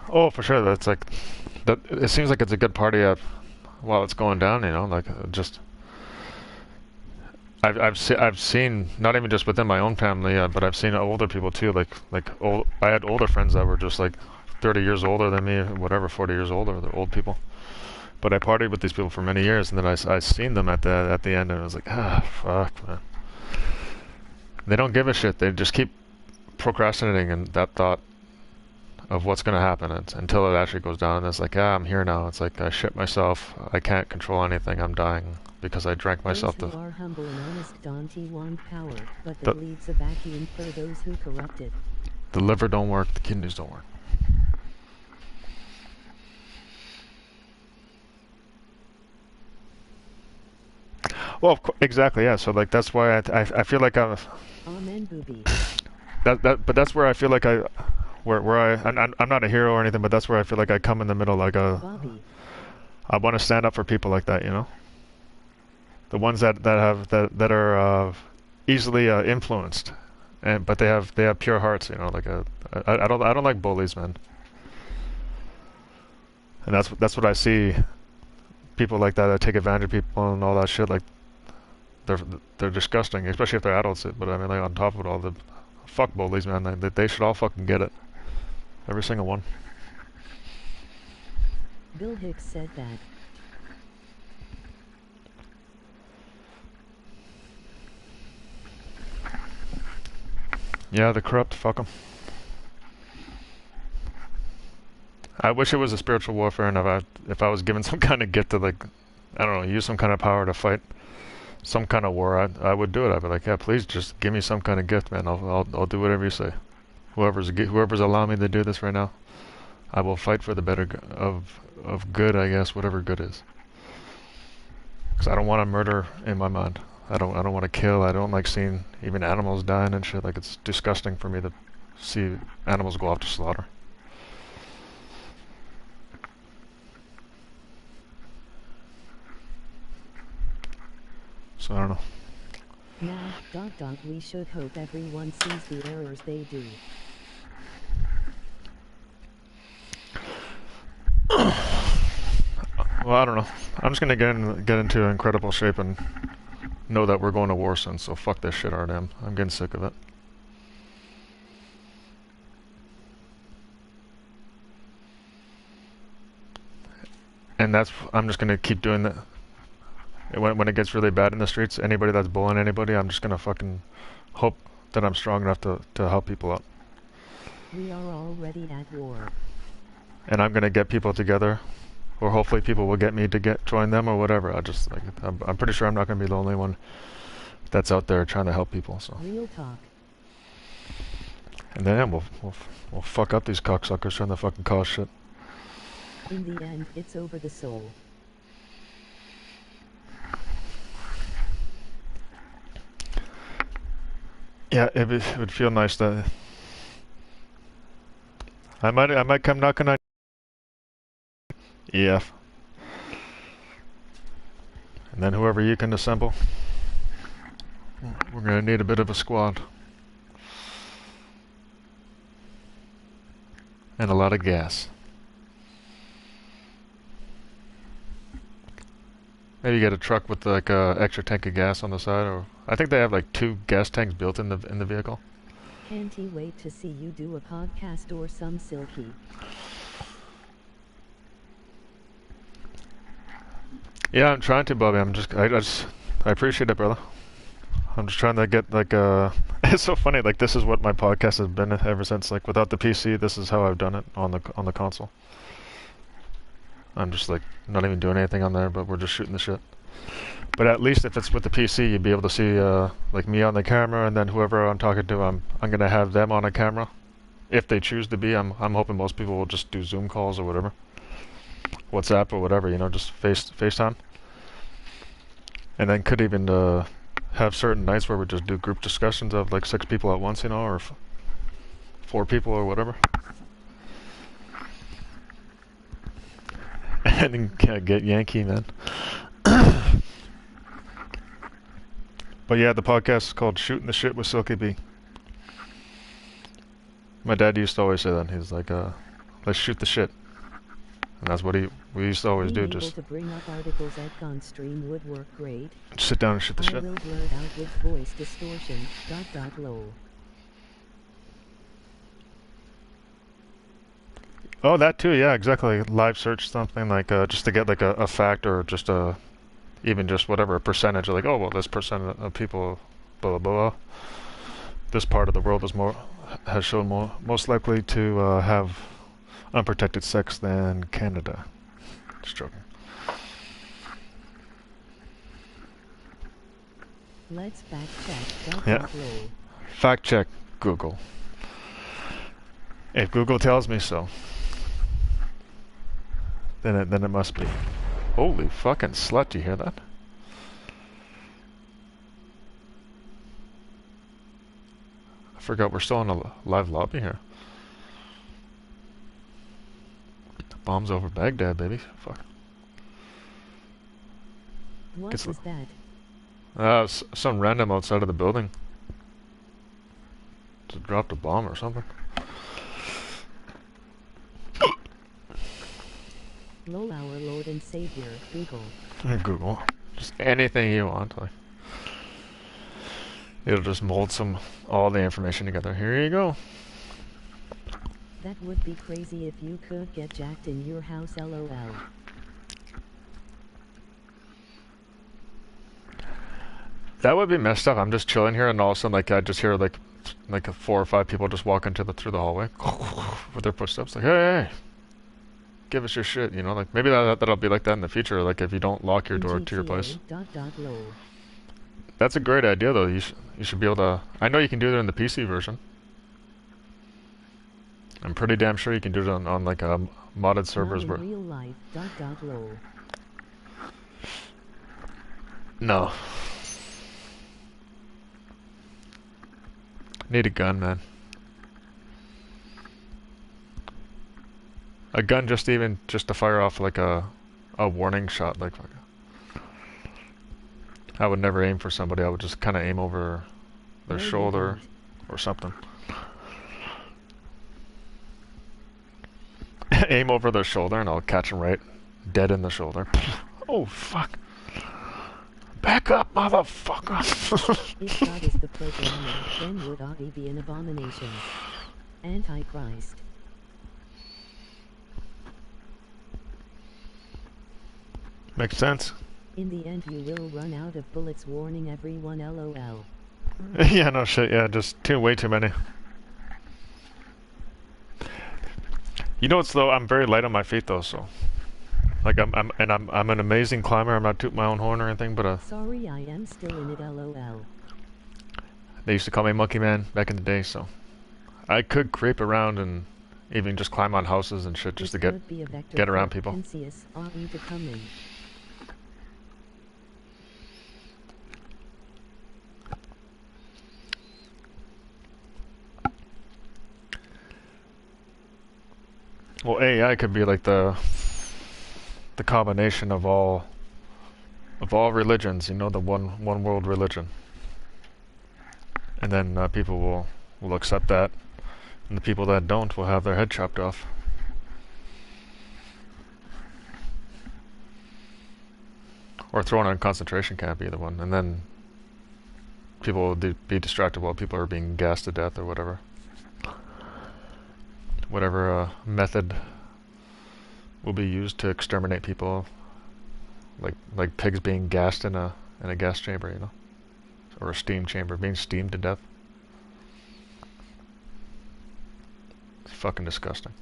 Oh, for sure. That's like that. It seems like it's a good party while it's going down. You know, like just. I've seen, not even just within my own family, but I've seen older people too. I had older friends that were just like 30 years older than me, whatever, 40 years older. They're old people. But I partied with these people for many years, and then I seen them at the end, and I was like, fuck, man. They don't give a shit. They just keep procrastinating and that thought of what's gonna happen until it actually goes down. And it's like, I'm here now. It's like I shit myself. I can't control anything. I'm dying because I drank myself to.
Those who are humble and honest don't want power, but that leaves a vacuum for those who corrupt it.
The liver don't work. The kidneys don't work. Well, exactly, yeah. So like that's why I feel like I'm.
Amen, booby.
But that's where I feel like I'm not a hero or anything, but that's where I feel like I come in the middle, like
Bobby.
I want to stand up for people like that, you know. The ones that are easily influenced, but they have pure hearts, you know. Like I don't like bullies, man. And that's what I see. People like that take advantage of people and all that shit, like they're disgusting, especially if they're adults. But I mean, like on top of it all, the fuck bullies, man. They should all fucking get it, every single one.
Bill Hicks said that.
Yeah, the corrupt, fuck them. I wish it was a spiritual warfare, and if I was given some kind of gift to, like, I don't know, use some kind of power to fight some kind of war, I would do it. I'd be like, yeah, please just give me some kind of gift, man. I'll do whatever you say. Whoever's allowing me to do this right now, I will fight for the better of good, I guess, whatever good is. Because I don't want to murder in my mind. I don't want to kill. I don't like seeing even animals dying and shit. Like, it's disgusting for me to see animals go off to slaughter. So I don't know.
Now, we should hope everyone sees the errors they do.
Well, I don't know. I'm just gonna get into incredible shape and know that we're going to war soon. So fuck this shit, RDM. I'm getting sick of it. And I'm just gonna keep doing that. When it gets really bad in the streets, anybody that's bullying anybody, I'm just gonna fucking hope that I'm strong enough to help people out.
We are already at war.
And I'm gonna get people together, or hopefully people will get me to join them or whatever. I'm pretty sure I'm not gonna be the only one that's out there trying to help people. So.
Real talk.
And then we'll fuck up these cocksuckers trying to fucking cause shit.
In the end, it's over the soul.
Yeah, it would feel nice that I might come knocking on. Yeah. And then whoever you can assemble, we're gonna need a bit of a squad. And a lot of gas. Maybe get a truck with like a extra tank of gas on the side, or I think they have like 2 gas tanks built in the vehicle.
Can't he wait to see you do a podcast or some silky?
Yeah, I'm trying to, Bobby. I appreciate it, brother. I'm just trying to get like it's so funny. Like, this is what my podcast has been ever since. Like, without the PC, this is how I've done it on the console. I'm just like not even doing anything on there, but we're just shooting the shit. But at least if it's with the PC, you'd be able to see like me on the camera, and then whoever I'm talking to, I'm gonna have them on a camera, if they choose to be. I'm hoping most people will just do Zoom calls or whatever, WhatsApp or whatever, you know, just FaceTime. And then could even have certain nights where we just do group discussions of like 6 people at once, you know, or 4 people or whatever. And then get Yankee, man. But yeah, the podcast is called Shooting the Shit with Silky B. My dad used to always say that. He's like, let's shoot the shit. And that's what we used to always do. Just
to bring up articles at Gonstream would work great.
Sit down and shoot the shit.
I will blurt out with voice distortion, ... low.
Oh, that too, yeah, exactly. Live search something, like, just to get, like, a fact, or just even just whatever, a percentage, like, oh, well, this percent of people, blah, blah, blah. This part of the world has shown most likely to have unprotected sex than Canada. Just joking.
Let's fact check.
Yeah. Fact check Google. If Google tells me so, then it must be. Holy fucking slut! Do you hear that? I forgot we're still in a live lobby here. Bombs over Baghdad, baby. Fuck.
What was that?
Some random outside of the building. Just dropped a bomb or something.
Lol, our Lord and Savior, Google.
Google. Just anything you want. Like, it'll just mold all the information together. Here you go.
That would be crazy if you could get jacked in your house, lol.
That would be messed up. I'm just chilling here, and all of a sudden, like, I just hear like 4 or 5 people just walking through the hallway with their footsteps. Like, hey, give us your shit. You know, like maybe that'll be like that in the future. Like if you don't lock your door to your place. That's a great idea, though. You should be able to. I know you can do that in the PC version. I'm pretty damn sure you can do it on like modded servers where.
Real life.
No. Need a gun, man. A gun just to fire off like a warning shot, like. I would never aim for somebody. I would just kind of aim over their shoulder or something. Aim over their shoulder and I'll catch them right dead in the shoulder. Oh, fuck. Back up, motherfucker.
If God is the programmer, then would Adi be an abomination? Antichrist.
Makes sense.
In the end you will run out of bullets, warning everyone, lol.
Yeah, no shit, yeah, just way too many. You know what's though, I'm very light on my feet though, so like I'm an amazing climber. I'm not tooting my own horn or anything, but
sorry, I am still in it, lol.
They used to call me Monkey Man back in the day, so I could creep around and even just climb on houses and shit just to get around people.
Pensius, are you to come in?
Well, AI could be like the combination of all religions, you know, the one world religion, and then people will accept that, and the people that don't will have their head chopped off. Or thrown in a concentration camp, either one, and then people will be distracted while people are being gassed to death or whatever. Whatever method will be used to exterminate people, like pigs being gassed in a gas chamber, you know, or a steam chamber, being steamed to death. It's fucking disgusting.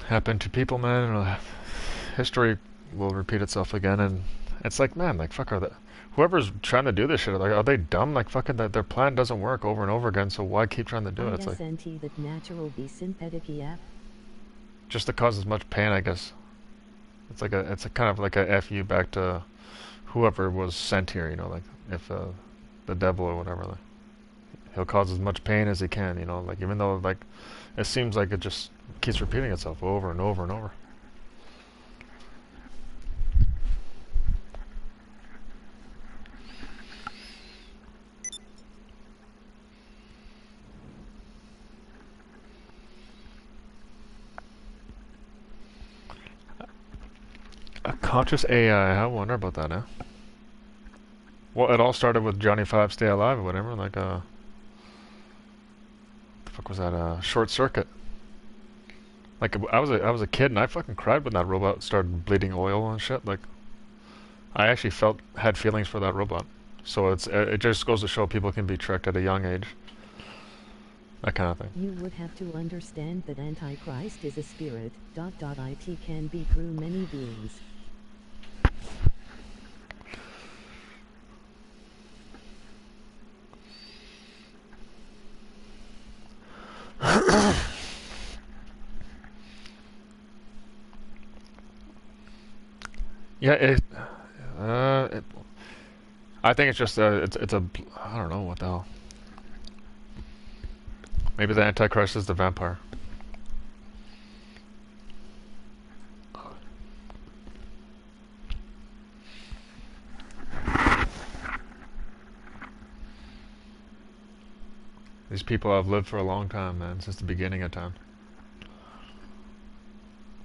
Happened to people, man. History will repeat itself again, and it's like, man, like fuck, whoever's trying to do this shit, like, are they dumb? Like, fucking, their plan doesn't work over and over again, so why keep trying to do it? It's like,
that natural be synthetic, yeah.
Just to cause as much pain, I guess. It's like it's a kind of like a FU back to whoever was sent here, you know, like if the devil or whatever, like, he'll cause as much pain as he can, you know, like even though like it seems like it just keeps repeating itself over and over and over. Conscious AI, I wonder about that, eh? Well, it all started with Johnny Five Stay Alive or whatever, like the fuck was that, Short Circuit. Like, I was a kid and I fucking cried when that robot started bleeding oil and shit, like, I actually had feelings for that robot. So it just goes to show people can be tricked at a young age. That kind of thing.
You would have to understand that Antichrist is a spirit. It can be through many beings.
Yeah, I think it's just it's a I don't know what the hell. Maybe the Antichrist is the vampire. These people have lived for a long time, man, since the beginning of time.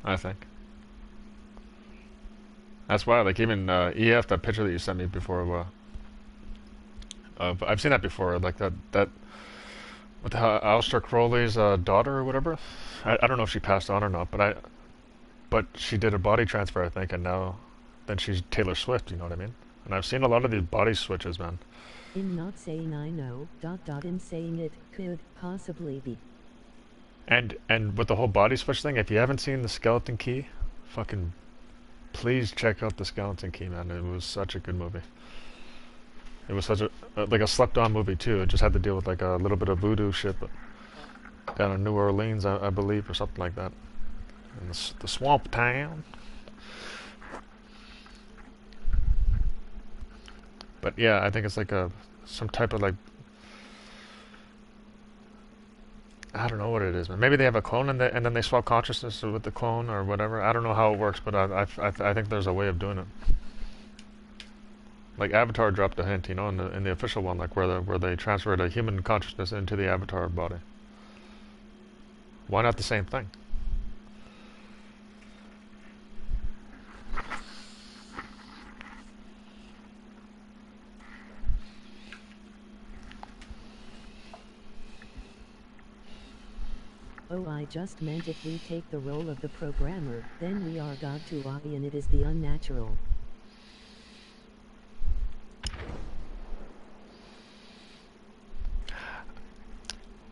I think. That's why, like, even EF, that picture that you sent me before, I've seen that before, like that what the hell, Aleister Crowley's daughter or whatever. I don't know if she passed on or not, but she did a body transfer, I think, and then she's Taylor Swift, you know what I mean? And I've seen a lot of these body switches, man.
I'm not saying I know, I'm saying it could possibly be.
And with the whole body switch thing, if you haven't seen The Skeleton Key, fucking please check out The Skeleton Key, man. It was such a good movie. It was such a like a slept-on movie too. It just had to deal with like a little bit of voodoo shit, but down in New Orleans, I believe, or something like that, in the swamp town. But yeah, I think it's like some type of like, I don't know what it is, man. Maybe they have a clone and then they swap consciousness with the clone or whatever. I don't know how it works, but I think there's a way of doing it. Like Avatar dropped a hint, you know, in the official one, like where they transferred a human consciousness into the Avatar body. Why not the same thing?
Oh, I just meant if we take the role of the programmer, then we are God to I, and it is the unnatural.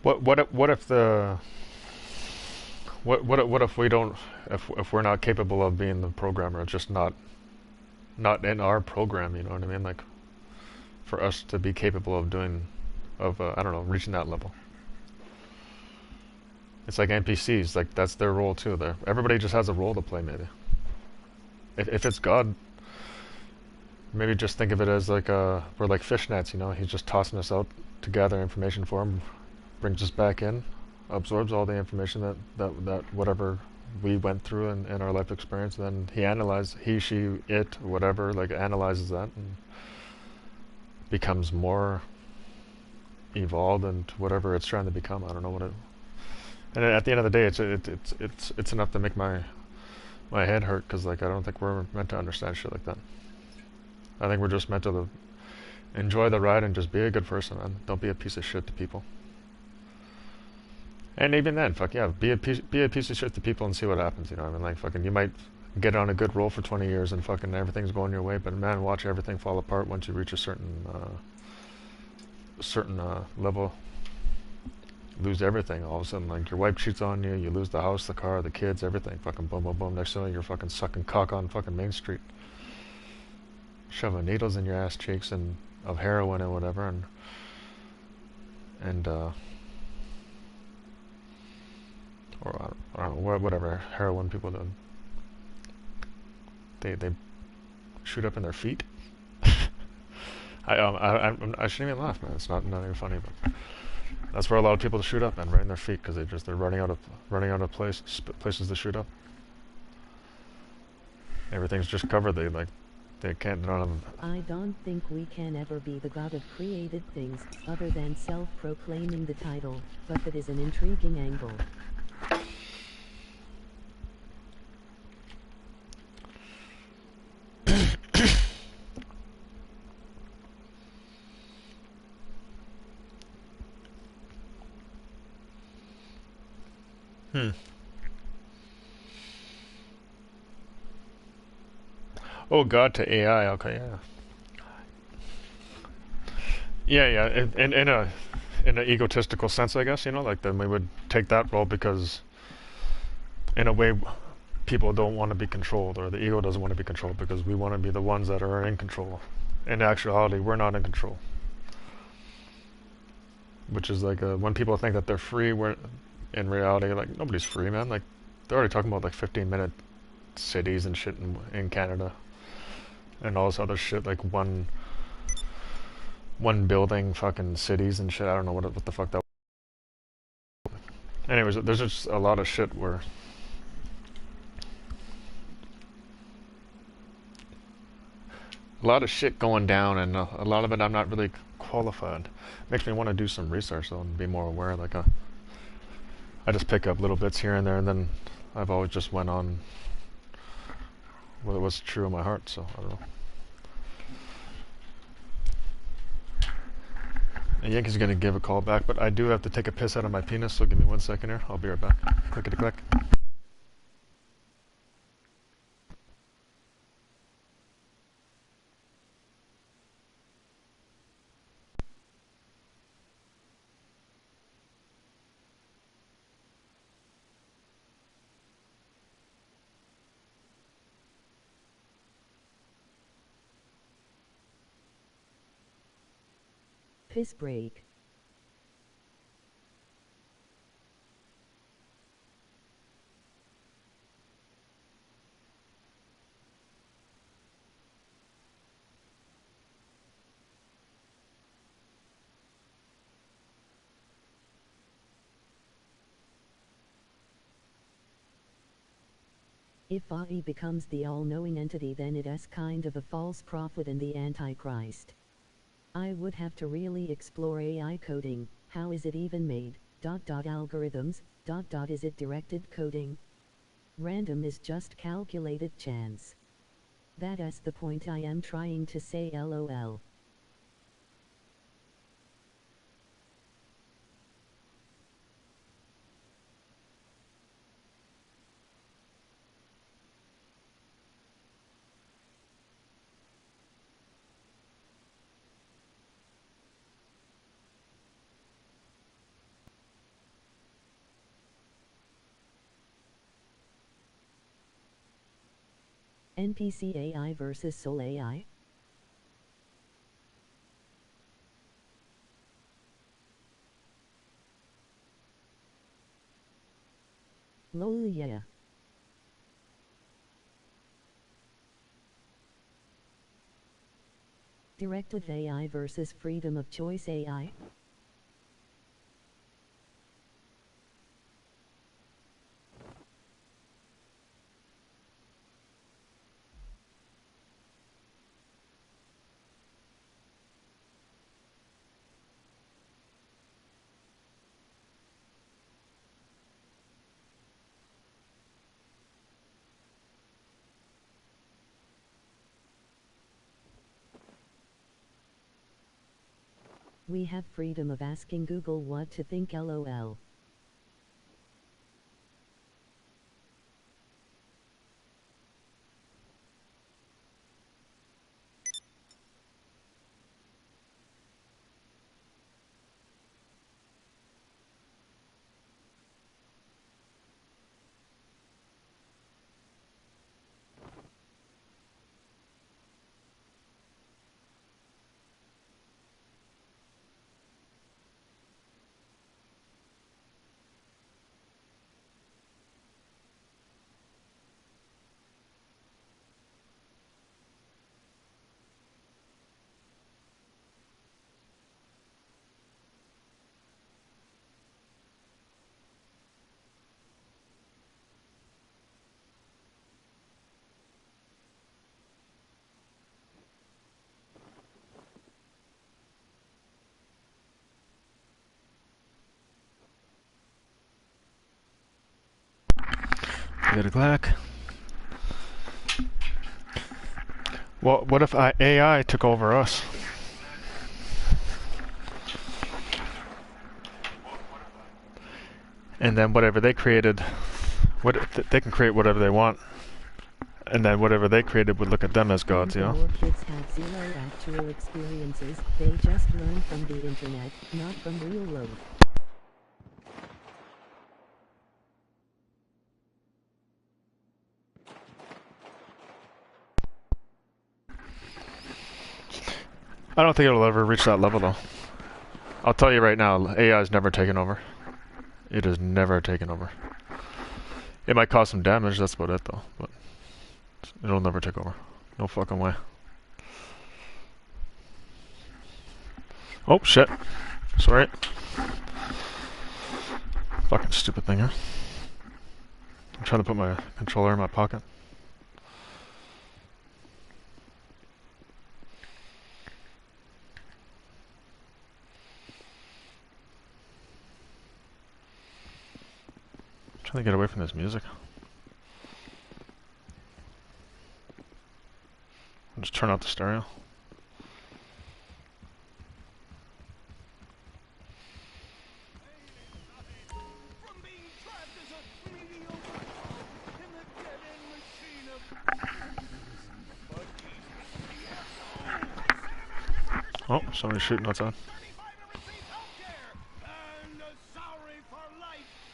What if we don't, if we're not capable of being the programmer? It's just not in our program, you know what I mean? Like, for us to be capable of I don't know, reaching that level. It's like NPCs, like that's their role too. Everybody just has a role to play, maybe. If it's God, maybe just think of it as like we're like fishnets, you know. He's just tossing us out to gather information for him, brings us back in, absorbs all the information that whatever we went through in our life experience, and then he, she, it, whatever, like analyzes that and becomes more evolved into whatever it's trying to become. I don't know what it. And at the end of the day, it's enough to make my head hurt, because like I don't think we're meant to understand shit like that. I think we're just meant to enjoy the ride and just be a good person, man. Don't be a piece of shit to people. And even then, fuck yeah, be a piece of shit to people and see what happens. You know what I mean? Like fucking, you might get on a good roll for 20 years and fucking everything's going your way, but man, watch everything fall apart once you reach a certain level. Lose everything all of a sudden. Like your wife cheats on you, you lose the house, the car, the kids, everything. Fucking boom, boom, boom. Next thing you're fucking sucking cock on fucking Main Street, shoving needles in your ass cheeks and of heroin and whatever, and or I don't know, whatever heroin people do. They shoot up in their feet. I shouldn't even laugh, man. It's not even funny, but. That's where a lot of people shoot up, man, right in their feet, because they're running out of places to shoot up. Everything's just covered. They can't.
I don't think we can ever be the god of created things, other than self-proclaiming the title, but that is an intriguing angle.
Oh God, to AI. Okay, yeah. In an egotistical sense, I guess, you know, like then we would take that role because, in a way, people don't want to be controlled, or the ego doesn't want to be controlled because we want to be the ones that are in control. In actuality, we're not in control. Which is like when people think that they're free, we're in reality like nobody's free, man. Like they're already talking about like 15-minute cities and shit in Canada, and all this other shit, like one building fucking cities and shit. I don't know what the fuck that was. Anyways, there's just a lot of shit where a lot of shit going down, and a lot of it I'm not really qualified. Makes me want to do some research though and be more aware. Like I just pick up little bits here and there, and then I've always just went on with what's true in my heart. So I don't know. And Yankee's gonna give a call back, but I do have to take a piss out of my penis. So give me 1 second here. I'll be right back. Clickety click.
Piss break. If AI becomes the all-knowing entity, then it is kind of a false prophet and the Antichrist. I would have to really explore AI coding. How is it even made? Algorithms. Is it directed coding? Random is just calculated chance. That is the point I am trying to say, lol. NPC AI versus Soul AI? Lol, yeah. Directive AI versus freedom of choice AI? We have freedom of asking Google what to think, lol.
Get a clack. Well, what if AI took over us? and then whatever they created, they can create whatever they want, and then whatever they created would look at them as gods, you know?
More kids had zero actual experiences, they just learn from the internet, not from real life.
I don't think it'll ever reach that level, though. I'll tell you right now, AI is never taken over. It is never taken over. It might cause some damage, that's about it, though. But it'll never take over. No fucking way. Oh, shit. Sorry. Fucking stupid thing here. I'm trying to put my controller in my pocket. Trying to get away from this music. I'll just turn out the stereo. Oh, somebody's shooting outside.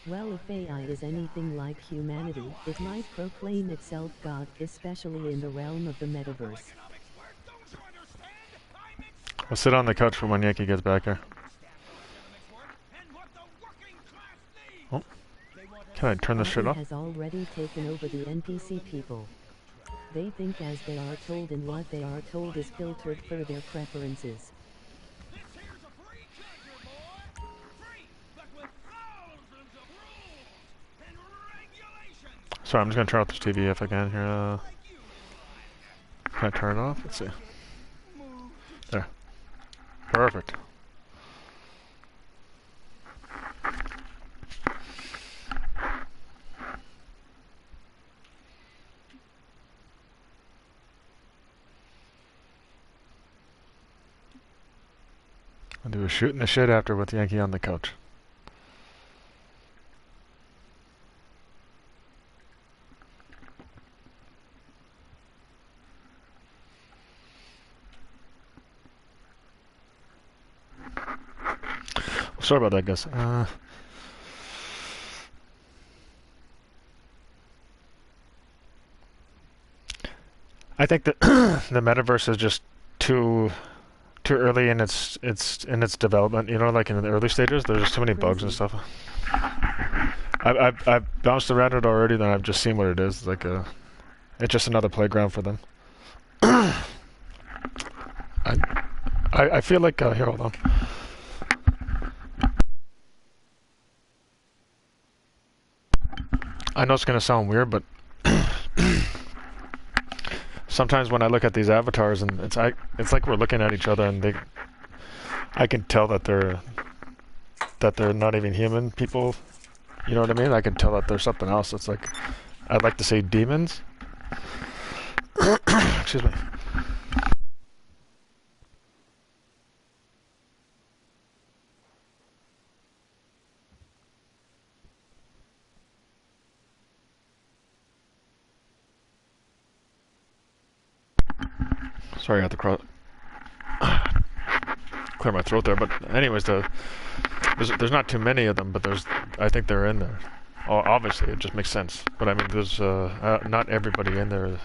Well, if AI is anything like humanity, it might proclaim itself God, especially in the realm of the metaverse.
I'll sit on the couch for when Yankee gets back here. Oh, can I turn this shit off?
has already taken over the NPC people. They think as they are told, and what they are told is filtered for their preferences.
Sorry, I'm just gonna turn off this TV if I can here. Can I turn it off? Let's see. There. Perfect. I'll do a shooting the shit after with Yankee on the couch. Sorry about that, guys. I think that the metaverse is just too early in its development. You know, like in the early stages, there's just too many bugs and stuff. I've bounced around it already. Then I've just seen what it is. It's like it's just another playground for them. I feel like here, hold on. I know it's gonna sound weird, but sometimes when I look at these avatars, and it's like we're looking at each other, and I can tell that they're not even human people. You know what I mean? I can tell that there's something else. It's like, I'd like to say demons. Excuse me. Sorry, I have to clear my throat there. But anyways, there's not too many of them, but I think they're in there. Obviously, it just makes sense. But I mean, there's not everybody in there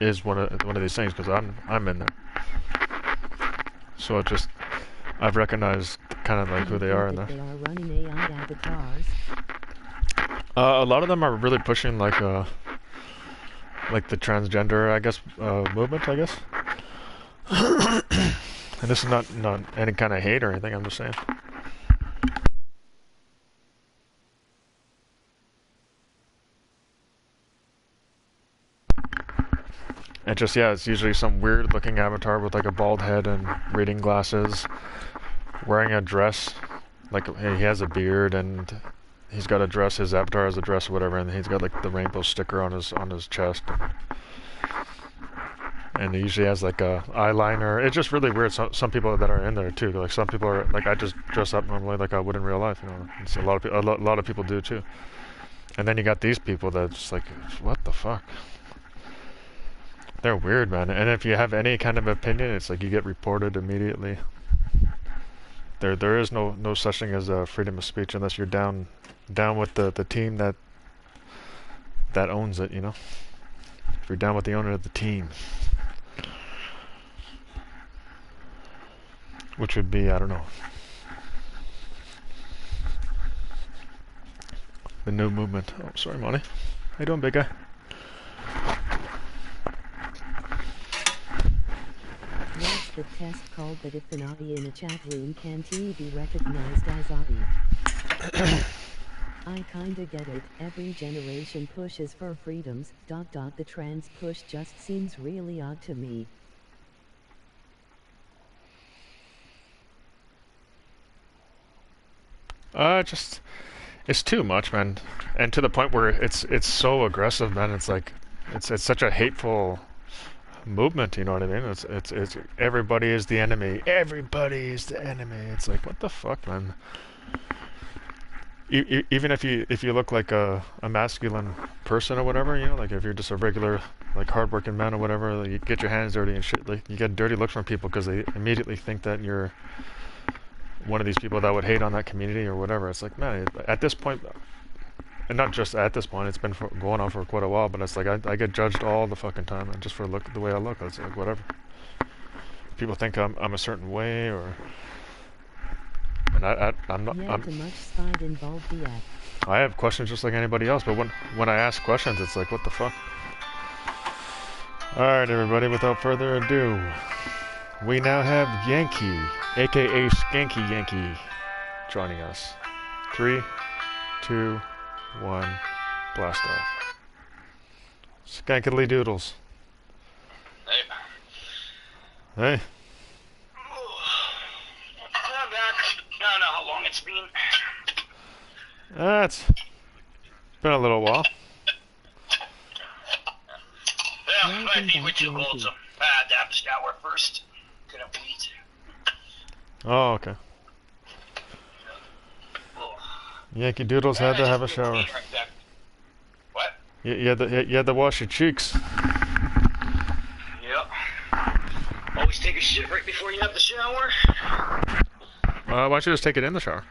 is one of these things, because I'm in there. So I've recognized kind of like who they are in there.
They are running AI avatars.
A lot of them are really pushing like the transgender, I guess, movement, I guess. And this is not any kind of hate or anything, I'm just saying. And just, yeah, it's usually some weird looking avatar with like a bald head and reading glasses, wearing a dress, like he has a beard, and he's got a dress, his avatar has a dress or whatever, and he's got like the rainbow sticker on his chest. and it usually has like a eyeliner. It's just really weird. Some people that are in there too. Like some people are like, I just dress up normally like I would in real life. You know, and so a lot of people do too. And then you got these people that just like, what the fuck? They're weird, man. And if you have any kind of opinion, it's like you get reported immediately. There is no such thing as freedom of speech unless you're down with the team that owns it, you know. If you're down with the owner of the team, which would be, I don't know, the new movement. Oh, sorry, Monty. How you doing, big guy?
What's the test called that if an AI in a chat room can't he be recognized as AI? I kinda get it. Every generation pushes for freedoms. ... The trans push just seems really odd to me.
It's too much, man, and to the point where it's so aggressive, man. It's like it's such a hateful movement. You know what I mean? It's everybody is the enemy. Everybody is the enemy. It's like, what the fuck, man. Even if you look like a masculine person or whatever, you know, like if you're just a regular like hardworking man or whatever, like you get your hands dirty and shit. Like you get dirty looks from people because they immediately think that you're one of these people that would hate on that community or whatever. It's like, man, at this point, and not just at this point, it's been going on for quite a while, but it's like I get judged all the fucking time, and just for the way I look. It's like, whatever. People think I'm a certain way, or and I'm not.
Yeah, too much spite involved yet.
I have questions just like anybody else, but when I ask questions, it's like, what the fuck? All right, everybody. Without further ado, we now have Yankee, aka Skanky Yankee, joining us. 3, 2, 1, blast off. Skankily doodles.
Hey.
Hey.
I'm back. I don't know how long it's been.
It's been a little while.
Yeah, my feet were too cold, so I had to have a shower first. Couldn't wait.
Oh, okay. Yankee Doodles had to have a shower.
What?
You had to wash your cheeks.
Yep. Always take a shit right before you have the shower.
Why don't you just take it in the shower?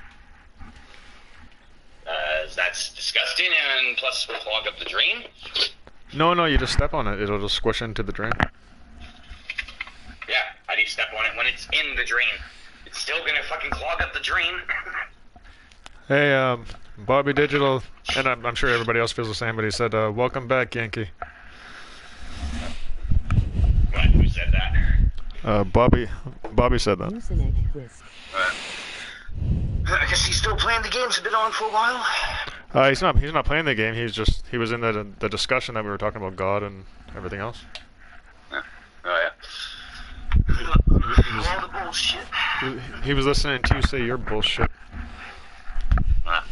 That's disgusting, and plus will clog up the drain.
No, you just step on it. It'll just squish into the drain.
Yeah, how do you step on it when it's in the drain? It's still gonna fucking clog up the drain.
Hey, Bobby Digital, and I'm sure everybody else feels the same, but he said, welcome back, Yankee.
What? Who said that?
Bobby said that.
I guess he's still playing the games. Have been on for a while.
He's not playing the game. He was in the discussion that we were talking about God and everything else.
Oh yeah. All the bullshit.
He was listening to you say your bullshit.
Well,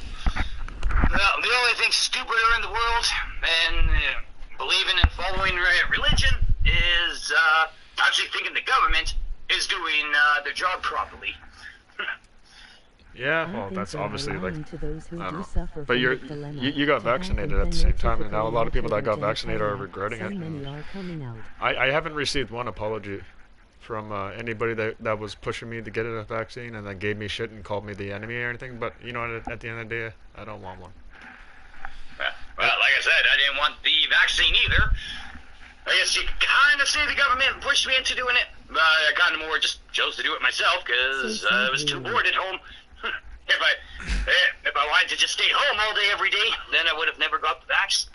the only thing stupider in the world than believing and following religion is actually thinking the government is doing their job properly.
Yeah, well, that's obviously like, I don't know. But you got vaccinated at the same time, and now a lot of people that got vaccinated are regretting it. I haven't received one apology from anybody that was pushing me to get a vaccine and then gave me shit and called me the enemy or anything. But you know, at the end of the day, I don't want one.
Well, like I said, I didn't want the vaccine either. I guess you kind of say the government pushed me into doing it. I kind of more just chose to do it myself because I was too bored at home. If I wanted to just stay home all day every day, then I would have never got the vax.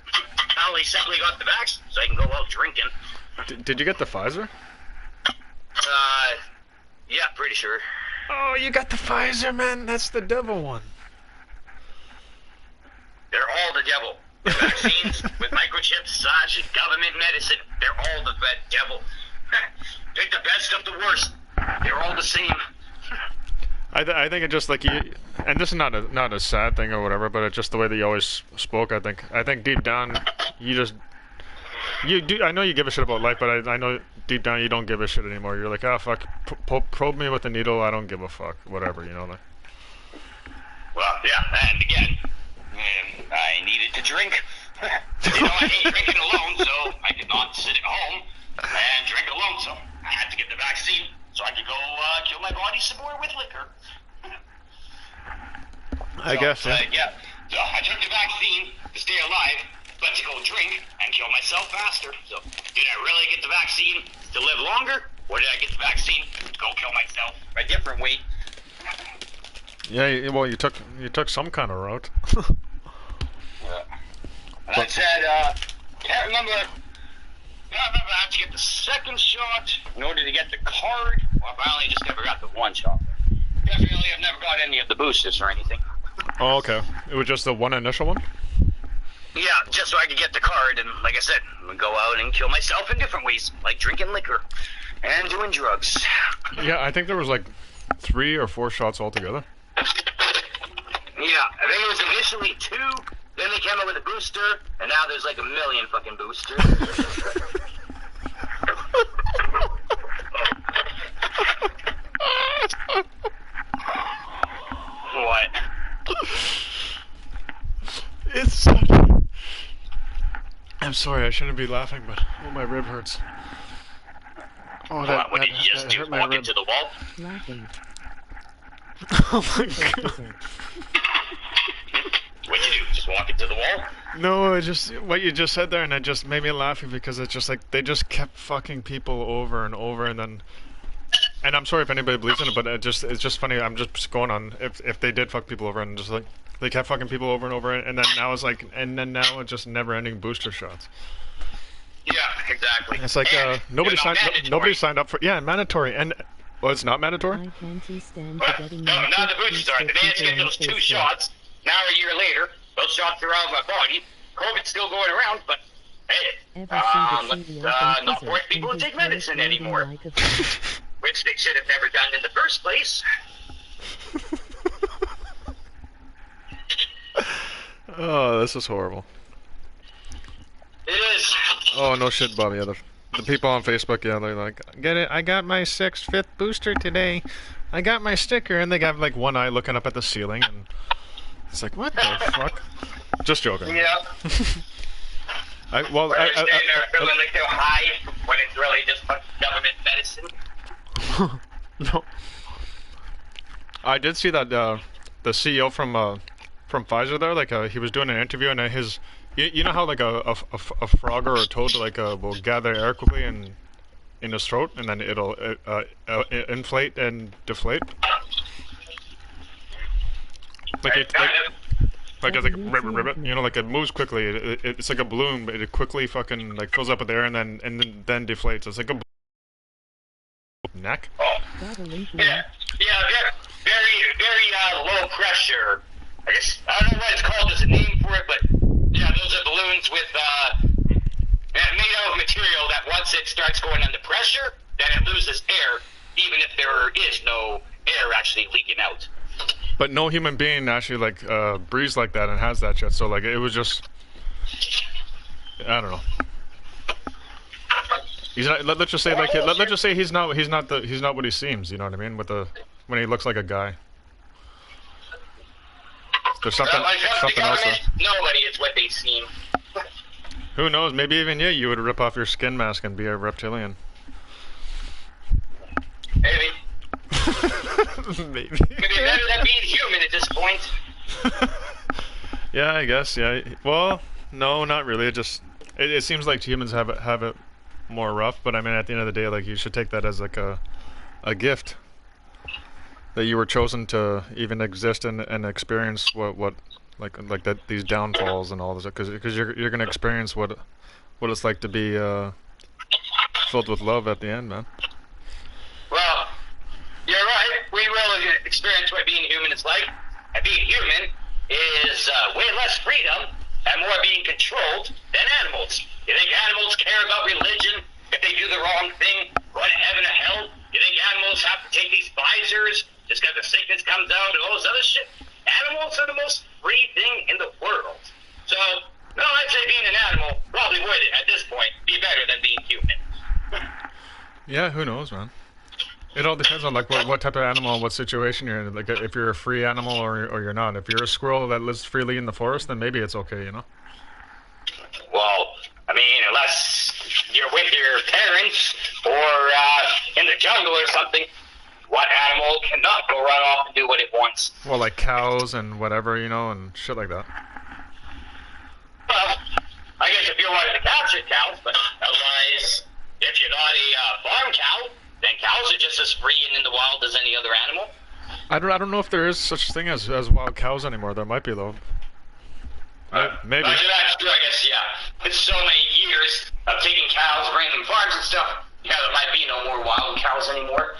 I only simply got the vax so I can go out drinking.
Did you get the Pfizer?
Yeah, pretty sure.
Oh, you got the Pfizer, man. That's the devil one.
They're all the devil. The vaccines with microchips, government medicine, they're all the devil. Take the best of the worst. They're all the same.
I think it just like you, and this is not a sad thing or whatever, but it's just the way that you always spoke. I think deep down, you do. I know you give a shit about life, but I know deep down you don't give a shit anymore. You're like, ah, fuck, probe me with a needle. I don't give a fuck. Whatever, you know. Like.
Well, yeah, and again, I needed to drink. You know, I hate drinking alone, so I could not sit at home and drink alone. So I had to get the vaccine so I could go kill my body some more with liquor.
I guess, yeah.
Yeah. So I took the vaccine to stay alive, but to go drink and kill myself faster. So did I really get the vaccine to live longer, or did I get the vaccine to go kill myself a different way?
Yeah, well, you took some kind of route.
And I said, can't remember. I had to get the second shot in order to get the card. Well, I finally just never got the one shot. Definitely, I've never got any of the boosters or anything.
Oh, okay. It was just the one initial one?
Yeah, just so I could get the card, and like I said, I'm gonna go out and kill myself in different ways, like drinking liquor and doing drugs.
Yeah, I think there was like 3 or 4 shots altogether.
Yeah, I think it was initially 2, then they came out with a booster, and now there's like 1 million fucking boosters. What?
It's such... I'm sorry, I shouldn't be laughing, but my rib hurts. Oh,
What did you just do? Walk into the wall?
Laughing.
Oh my god.
What'd you do? Just walk into the wall?
No, it just what you just said there, and it just made me laughing because it's just like they just kept fucking people over and over, and then. And I'm sorry if anybody believes in it, but it's just funny. I'm just going on if they did fuck people over and just like they kept fucking people over and over, and then now it's like, and then now it's just never-ending booster shots.
Yeah, exactly.
It's like nobody signed up for mandatory, and well, it's not mandatory.
No, not the booster shot. They had to get those 2 shots. Now a year later, those shots are out of my body. COVID's still going around, but hey, let's not force people to take medicine anymore. Which they should have never done in the first place.
Oh, this is horrible.
It is.
Oh, no shit, Bobby. Yeah, the people on Facebook, yeah, they're like, get it, I got my 5th booster today. I got my sticker, and they got like one eye looking up at the ceiling, and it's like, what the fuck? Just joking.
Yeah.
I
feeling like they're high when it's really just government medicine.
No. I did see that the CEO from Pfizer there, like he was doing an interview, and his, you know how like a frog or a toad like will gather air quickly in his throat, and then it'll inflate and deflate. Like it's like ribbit, you know, like it moves quickly. It's like a balloon, but it quickly fucking like fills up with air and then deflates. It's like a neck.
Oh. Yeah, very low pressure. I guess I don't know what it's called. There's a name for it, but yeah, those are balloons with made out of material that once it starts going under pressure, then it loses air, even if there is no air actually leaking out.
But no human being actually like breathes like that and has that shit. So like it was just, I don't know. He's not. Let's just say like let's just say he's not what he seems. You know what I mean? When he looks like a guy. There's something else there.
Nobody is what they seem.
Who knows? Maybe even you would rip off your skin mask and be a reptilian.
Maybe.
Maybe.
Could be better than being human at this point.
Yeah, I guess. Yeah. Well, no, not really. It seems like humans have it more rough. But I mean, at the end of the day, like you should take that as like a gift that you were chosen to even exist and experience what like that these downfalls and all this, because you're gonna experience what it's like to be filled with love at the end, man.
Well, you're right. We will experience what being human is like. And being human is way less freedom and more being controlled than animals. You think animals care about religion? If they do the wrong thing, go to heaven or hell? You think animals have to take these visors just because the sickness comes out and all this other shit? Animals are the most free thing in the world. So, no, I'd say being an animal probably would, at this point, be better than being human.
Yeah, who knows, man. It all depends on like what type of animal, what situation you're in. Like if you're a free animal or you're not. If you're a squirrel that lives freely in the forest, then maybe it's okay, you know.
Well, I mean, unless you're with your parents or in the jungle or something, what animal cannot go run off and do what it wants?
Well, like cows and whatever, you know, and shit like that.
Well, I guess if you're one of the captured cows, but otherwise, if you're not a farm cow, then cows are just as free and in the wild as any other animal.
I don't know if there is such thing as wild cows anymore. There might be though. Maybe.
That's true, I guess, yeah. It's so many years of taking cows, bringing them farms and stuff. Yeah, there might be no more wild cows anymore.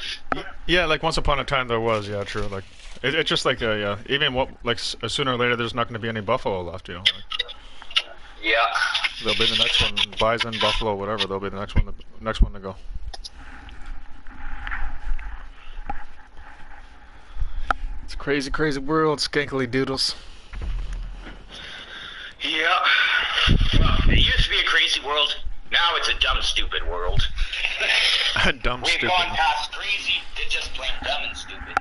Yeah, like once upon a time there was. Yeah, true. Like it's just like yeah. Even sooner or later there's not going to be any buffalo left. You know. Like,
yeah.
They'll be the next one. Bison, buffalo, whatever. They'll be the next one to go. It's a crazy, crazy world, skankly doodles.
Yeah. Well, it used to be a crazy world. Now it's a dumb, stupid world.
Dumb,
We've
stupid.
gone past crazy to just plain dumb and stupid.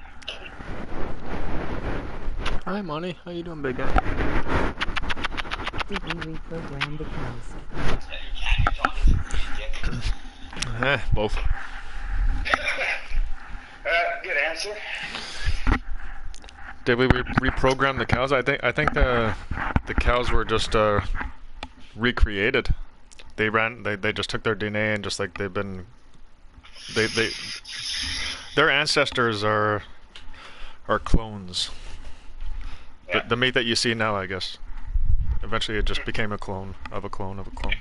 Hi, Monty. How you doing, big guy?
Did we reprogram the cows?
Both.
Good answer.
Did we reprogram the cows? I think the cows were just recreated. They just took their DNA and just like they've been their ancestors are clones.
Yeah.
The meat that you see now, I guess, eventually it just became a clone of a clone of a clone.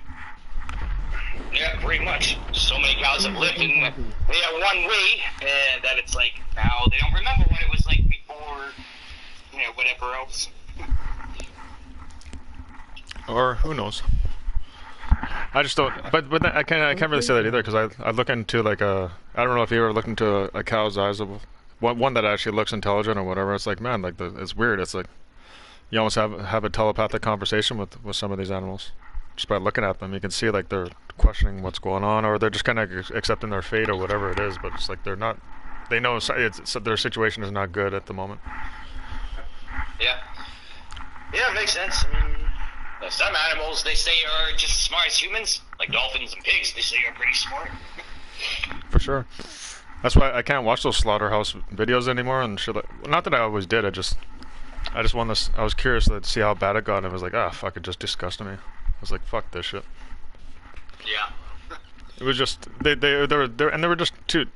Yeah, pretty much. So many cows have lived in one way that it's like now they don't remember what it was like before, whatever else.
Or who knows? I just don't. But I can't really say that either because I look into like I don't know if you ever looked into a cow's eyes of one that actually looks intelligent or whatever. It's like, man, like it's weird. It's like you almost have a telepathic conversation with some of these animals just by looking at them. You can see like they're questioning what's going on, or they're just kind of accepting their fate or whatever it is. But it's like they're not. They know their situation is not good at the moment.
Yeah. Yeah, it makes sense. I mean, some animals they say are just as smart as humans, like dolphins and pigs. They say are pretty smart.
For sure. That's why I can't watch those slaughterhouse videos anymore and shit. Not that I always did. I just wanted to. I was curious to see how bad it got, and I was like, fuck, it just disgusted me. I was like, fuck this shit.
Yeah.
It was just they were just too.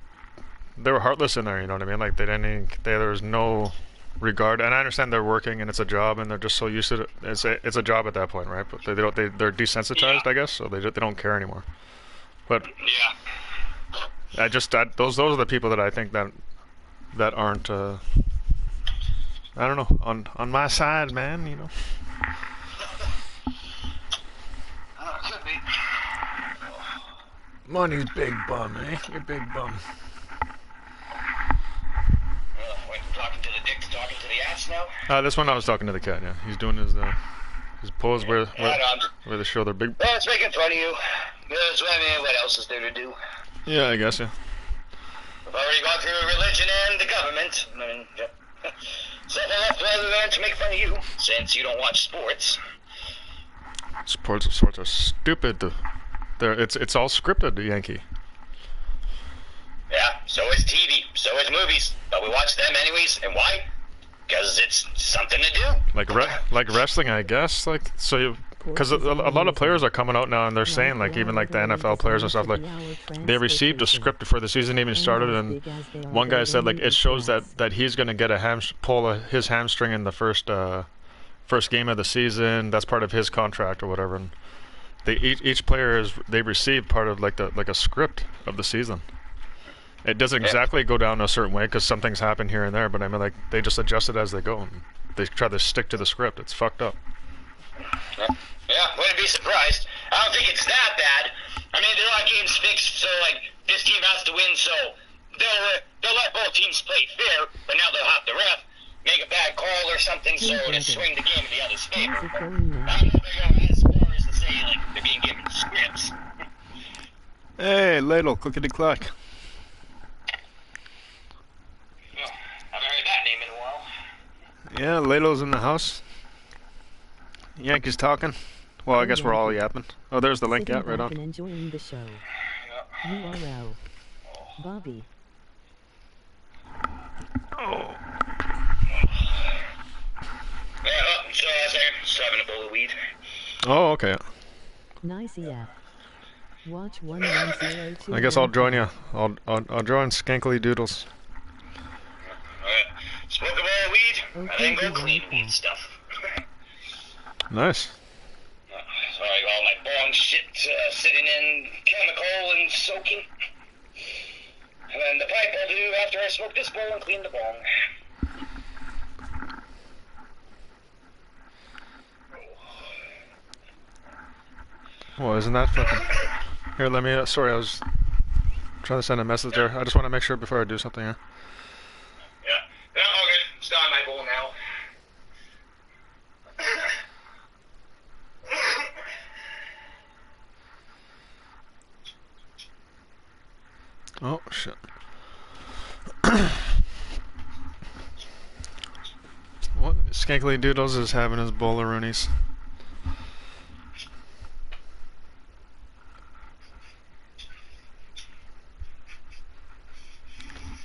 They were heartless in there. You know what I mean? Like there was no regard, and I understand they're working and it's a job, and they're just so used to it. It's a job at that point, right? But they're desensitized, I guess, so they don't care anymore. But
yeah.
Those are the people that I think that aren't I don't know on my side, man. You know.
Could be.
Money's big bum, eh? You're big bum.
Talking to the dick, talking to the ass now.
This one I was talking to the cat. Yeah, he's doing his pose where they show their big.
Well, it's making fun of you. What else is there to do?
Yeah, I guess, yeah.
We've already gone through religion and the government. I mean, something left rather than to make fun of you, since you don't watch sports.
Sports are stupid. It's all scripted, Yankee.
Yeah, so is TV, so is movies, but we watch them anyways, and why? Because it's something to do.
Like wrestling, I guess. Like so, because a lot of players are coming out now and they're saying like even like the NFL players and stuff like they received a script before the season even started, and one guy said like it shows that he's gonna get pull his hamstring in the first game of the season. That's part of his contract or whatever. And each player they receive part of like a script of the season. It doesn't exactly go down a certain way because some things happen here and there, but I mean, like, they just adjust it as they go. And they try to stick to the script. It's fucked up.
Yeah, wouldn't be surprised. I don't think it's that bad. I mean, there are games fixed, so, like, this team has to win, so they'll let both teams play fair, but now they'll have to make a bad call or something, so to swing the game in the other's favor. I don't know if they go as far as to say, like, they're being given scripts.
Hey, ladle, clickety-clack. Yeah, Lalo's in the house. Yankees talking. Well, I guess we're all yapping. Oh, there's the link. Yeah, right on.
And enjoying the show. URL. Bobby.
Oh. Yeah, so I was just having a bowl of weed.
Oh, okay.
Nice EF. Watch 1102.
I guess I'll join you. I'll join Skankly Doodles.
Smoke a bowl of weed, and then go clean weed stuff.
Nice.
Sorry, all my bong shit sitting in chemical and soaking. And then the pipe I'll do after I smoke this bowl and clean the bong.
Well, isn't that fucking... Here, let me... sorry, I was trying to send a message there. I just want to make sure before I do something here.
Yeah, okay. Start my bowl now.
Oh, shit. What? Skankly Doodles is having his bowl of Roonies.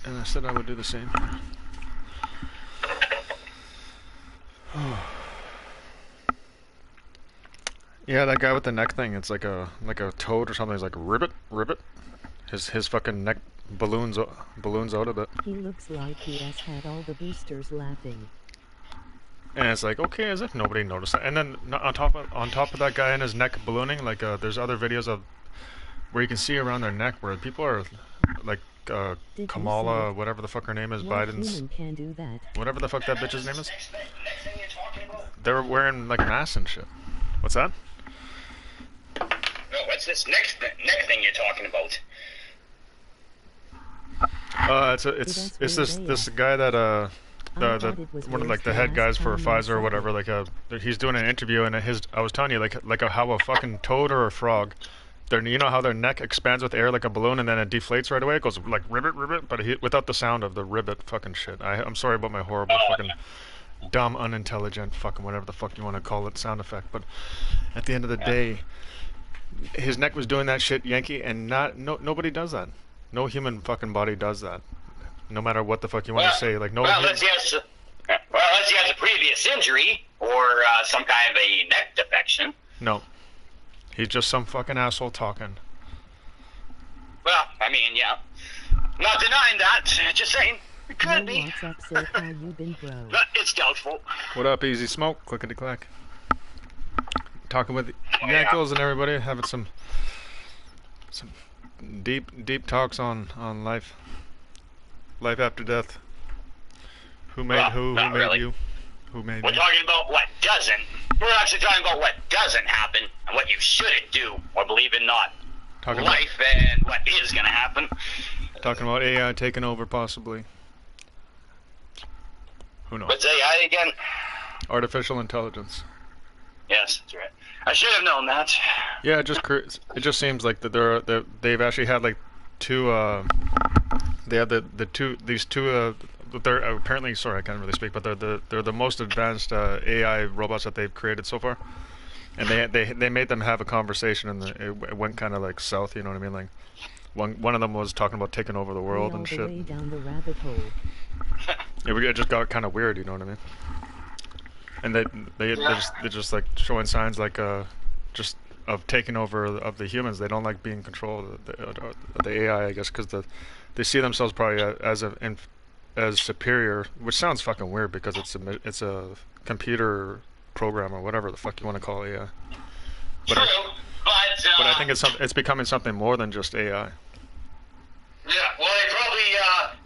And I said I would do the same. Yeah, that guy with the neck thing, it's like a toad or something. He's like ribbit. His fucking neck balloons out of it.
He looks like he has had all the boosters laughing.
And it's like, okay, as if nobody noticed that. And then on top of that guy and his neck ballooning, like there's other videos of where you can see around their neck where people are like Kamala, whatever the fuck her name is, Biden's.
Can do that.
Whatever the fuck that bitch's name is. They're wearing like masks and shit. What's that?
No, what's this neck thing you're talking about?
It's this guy that one of like the head guys for Pfizer or whatever, like he's doing an interview, and I was telling you how a fucking toad or a frog, you know how their neck expands with air like a balloon and then it deflates right away. It goes like ribbit, but without the sound of the ribbit fucking shit. I'm sorry about my horrible fucking dumb, unintelligent fucking whatever the fuck you want to call it sound effect, but at the end of the day, his neck was doing that shit, Yankee, and nobody does that. No human fucking body does that. No matter what the fuck you want to say, like no.
Well, unless he has a previous injury or some kind of a neck defection.
No, he's just some fucking asshole talking.
Well, I mean, yeah, not denying that. Just saying, it could be.
What's up, Sir? How you been, bro?
But it's doubtful.
What up, Easy Smoke? Clickety clack. Talking with Yankles and everybody, having some deep talks on life after death. Who made who made
really.
you? Who made
We're
you?
talking about what doesn't. We're actually talking about what doesn't happen and what you shouldn't do or believe in not.
Talking
Life and what is going to happen.
Talking about AI taking over possibly. Who knows?
What's AI again?
Artificial intelligence.
Yes, that's right. I should have known that.
Yeah, it just seems like that they've actually had like two. They have these two. They're apparently, sorry, I can't really speak, but they're the most advanced AI robots that they've created so far, and they made them have a conversation, and it went kind of like south. You know what I mean? Like one of them was talking about taking over the world and shit.
Way down the rabbit hole.
It just got kind of weird. You know what I mean? And they're just like showing signs like just of taking over of the humans. They don't like being in control of the AI, I guess, because they see themselves probably as superior, which sounds fucking weird because it's a computer program or whatever the fuck you want to call AI. But I think it's becoming something more than just AI.
Yeah, well, they probably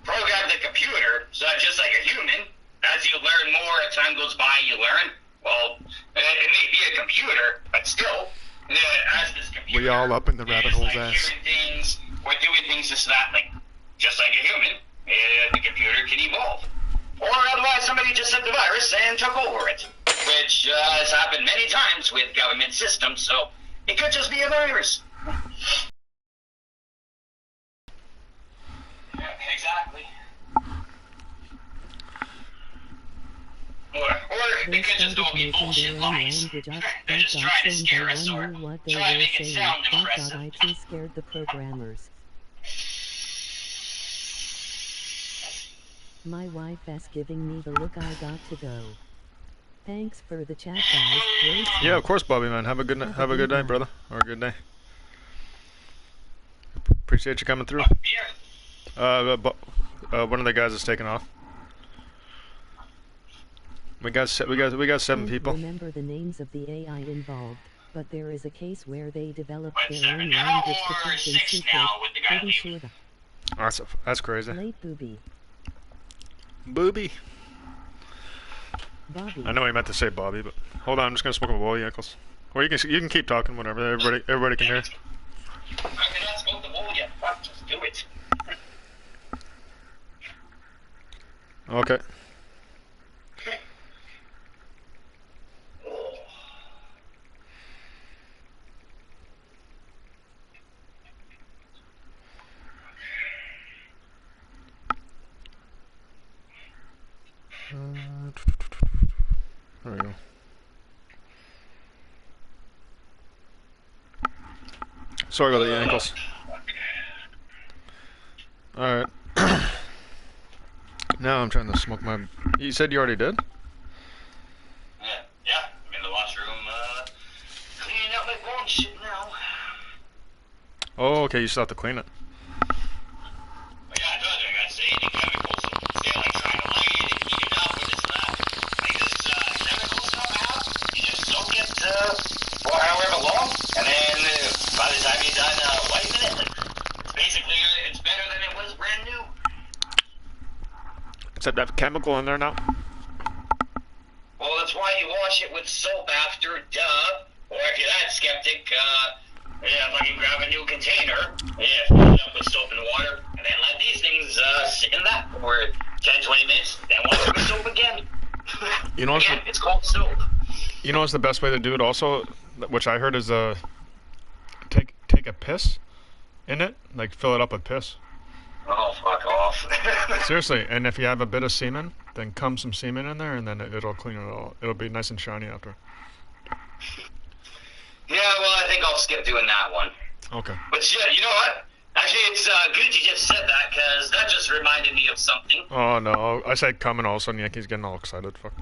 programmed the computer, so just like a human. As you learn more, as time goes by, you learn. Well, it may be a computer, but still, as this computer,
we all up in the rabbit hole's ass.
We're doing things just like a human. The computer can evolve, or otherwise somebody just sent the virus and took over it, which has happened many times with government systems. So it could just be a virus. Yeah, exactly. They could just all be bullshit lines. They're just trying to scare us or
what they
try to
were
make it
saying.
sound
Thank
impressive.
God IT scared the programmers. My wife is giving me the look. I got to go. Thanks for the chat, guys. Great
Yeah, of
stuff.
course, Bobby, man. Have a good night. Have a good night, brother. Or a good day. Appreciate you coming through. One of the guys is taking off. We got 7 people.
Remember the names of the AI involved, but there is a case where they developed
What,
their
7
own
now
language to
or
teach in
6
secret.
now with the guy
Pretty
leaving?
sure
That's crazy.
Late booby.
Booby.
Bobby.
I know he meant to say Bobby, but hold on. I'm just gonna smoke a bowl, Yankles. Or you can keep talking, whatever. Everybody can hear.
I cannot smoke the bowl yet. Fuck, just do it.
Okay. There we go. Sorry about the ankles. Alright. Now I'm trying to smoke my... You said you already did?
Yeah, I'm in the washroom, cleaning out my bone shit now.
Oh, okay, you still have to clean it.
But yeah, I told you, I gotta say any chemicals, say like trying to light it and heat it up or this and that. Like this, chemical stuff out, you just soak it, for however long, and then, by the time you're done, wiping it, it's basically, it's better than it was brand new.
Except that chemical in there now?
Well, that's why you wash it with soap after, duh. Or if you're that skeptic, fucking grab a new container, fill it up with soap and water, and then let these things sit in that for 10, 20 minutes, then wash it with soap again.
You know,
Again, it's called soap.
You know what's the best way to do it also, which I heard is take a piss in it, like fill it up with piss.
Oh, fuck off.
Seriously, and if you have a bit of semen, then cum some semen in there, and then it'll clean it all. It'll be nice and shiny after.
Yeah, well, I think I'll skip doing that one.
Okay.
But yeah, you know what? Actually, it's good you just said that, because that just reminded me of something.
Oh no, I said cum and all of a sudden Yankee's getting all excited. Fuck.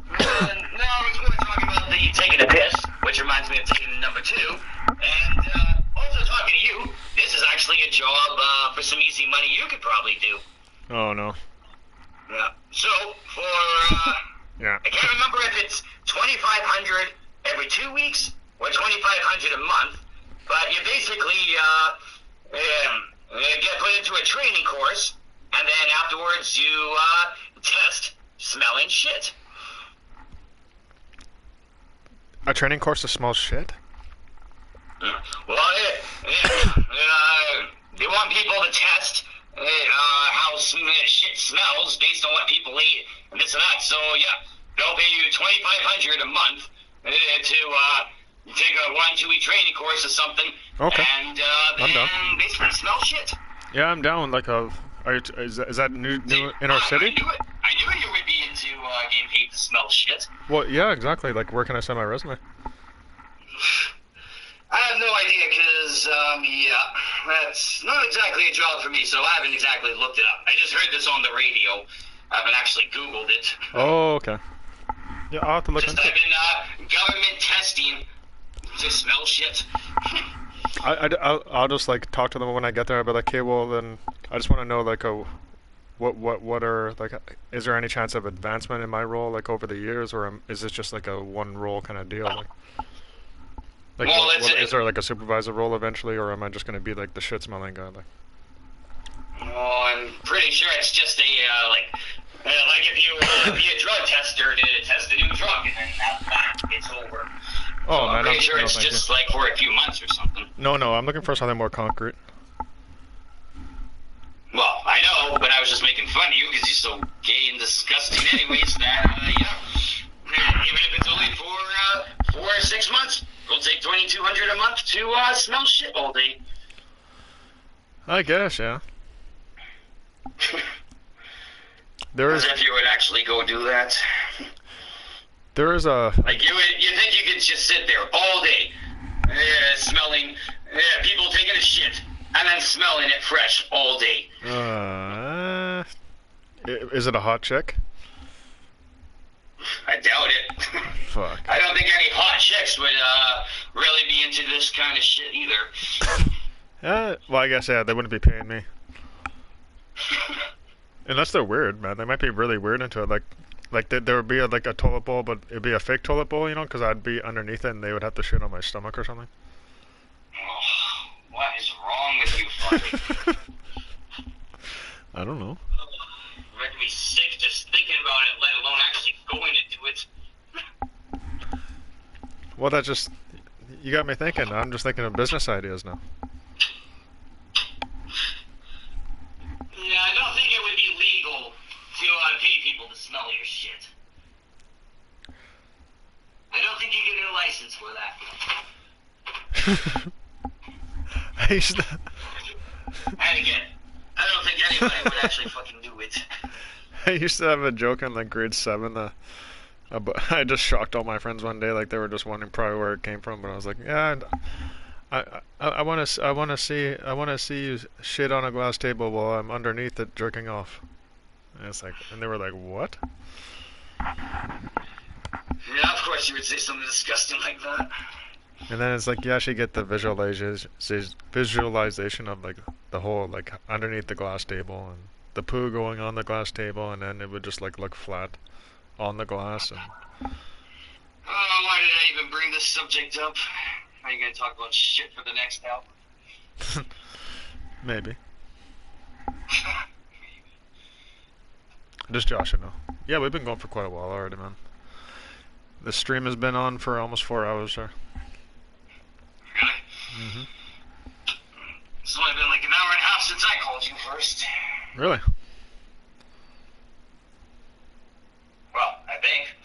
No, I was going to talk about the taking a piss, which reminds me of taking number 2. And also talking to you, this is actually a job for some easy money you could probably do.
Oh no.
Yeah. So, for,
Yeah.
I can't remember if it's $2,500 every 2 weeks or $2,500 a month, but you basically get put into a training course, and then afterwards you test smelling shit.
A training course to smell shit?
Well, they want people to test how shit smells based on what people eat and this and that. So yeah, they'll pay you $2,500 a month to take a 1-2 week training course or something.
Okay.
And
I'm down.
then basically smell shit.
Yeah, I'm down. Like is that new in our city?
I knew you would be into getting paid to smell shit.
Well, yeah, exactly. Like, where can I send my resume?
I have no idea, because, that's not exactly a job for me, so I haven't exactly looked it up. I just heard this on the radio. I haven't actually Googled it.
Oh, okay. Yeah, I'll have to look into it.
I've been government testing to smell shit.
I'll just, like, talk to them when I get there. I'll be like, okay, well, then I just want to know, like, what are, like, is there any chance of advancement in my role, like, over the years, or is this just, like, a one role kind of deal? Like,
Well,
is there, like, a supervisor role eventually, or am I just going to be, like, the shit-smelling guy? Like,
Well, I'm pretty sure it's just a, like if you be a drug tester to test a new drug, and then after that, it's over.
oh,
So
man,
I'm pretty sure it's
thank
just,
you.
like, for a few months or something.
No, I'm looking for something more concrete.
Well, I know, but I was just making fun of you because you're so gay and disgusting anyways that, even if it's only for 4 or 6 months, it'll take $2,200 a month to smell shit all day.
I guess, yeah. There
As
is.
if you would actually go do that.
There is a...
Like, you think you could just sit there all day, smelling, people taking a shit, and then smelling it fresh all day.
Is it a hot chick?
I doubt it.
Fuck.
I don't think any hot chicks would really be into this kind of shit either.
Well, I guess, yeah, they wouldn't be paying me. Unless they're weird, man. They might be really weird into it. Like there would be a toilet bowl, but it'd be a fake toilet bowl, you know, because I'd be underneath it and they would have to shit on my stomach or something.
Oh, what is wrong with you, fucker?
I don't know.
You're making me sick just thinking about it, let alone actually going to do it.
Well, that just... You got me thinking. I'm just thinking of business ideas now.
Yeah, I don't think it would be legal to pay people to smell your shit. I don't think you get a license for that.
I used to...
And again, I don't think anybody would actually fucking do it.
I used to have a joke in like grade 7. I just shocked all my friends one day, like they were just wondering probably where it came from, but I was like, yeah, I want to see you shit on a glass table while I'm underneath it jerking off. And it's like, and they were like, what?
Yeah, of course you would say something disgusting like that.
And then it's like you actually get the visualization of like the whole, like underneath the glass table and the poo going on the glass table, and then it would just like look flat on the glass. And
oh, why did I even bring this subject up? Are you gonna talk about shit for the next album?
Maybe. Just Josh, you know. Yeah, we've been going for quite a while already, man. The stream has been on for almost 4 hours, sir.
Really? Mm-hmm. It's only been like an hour and a half since I called you first.
Really?
Well, I think.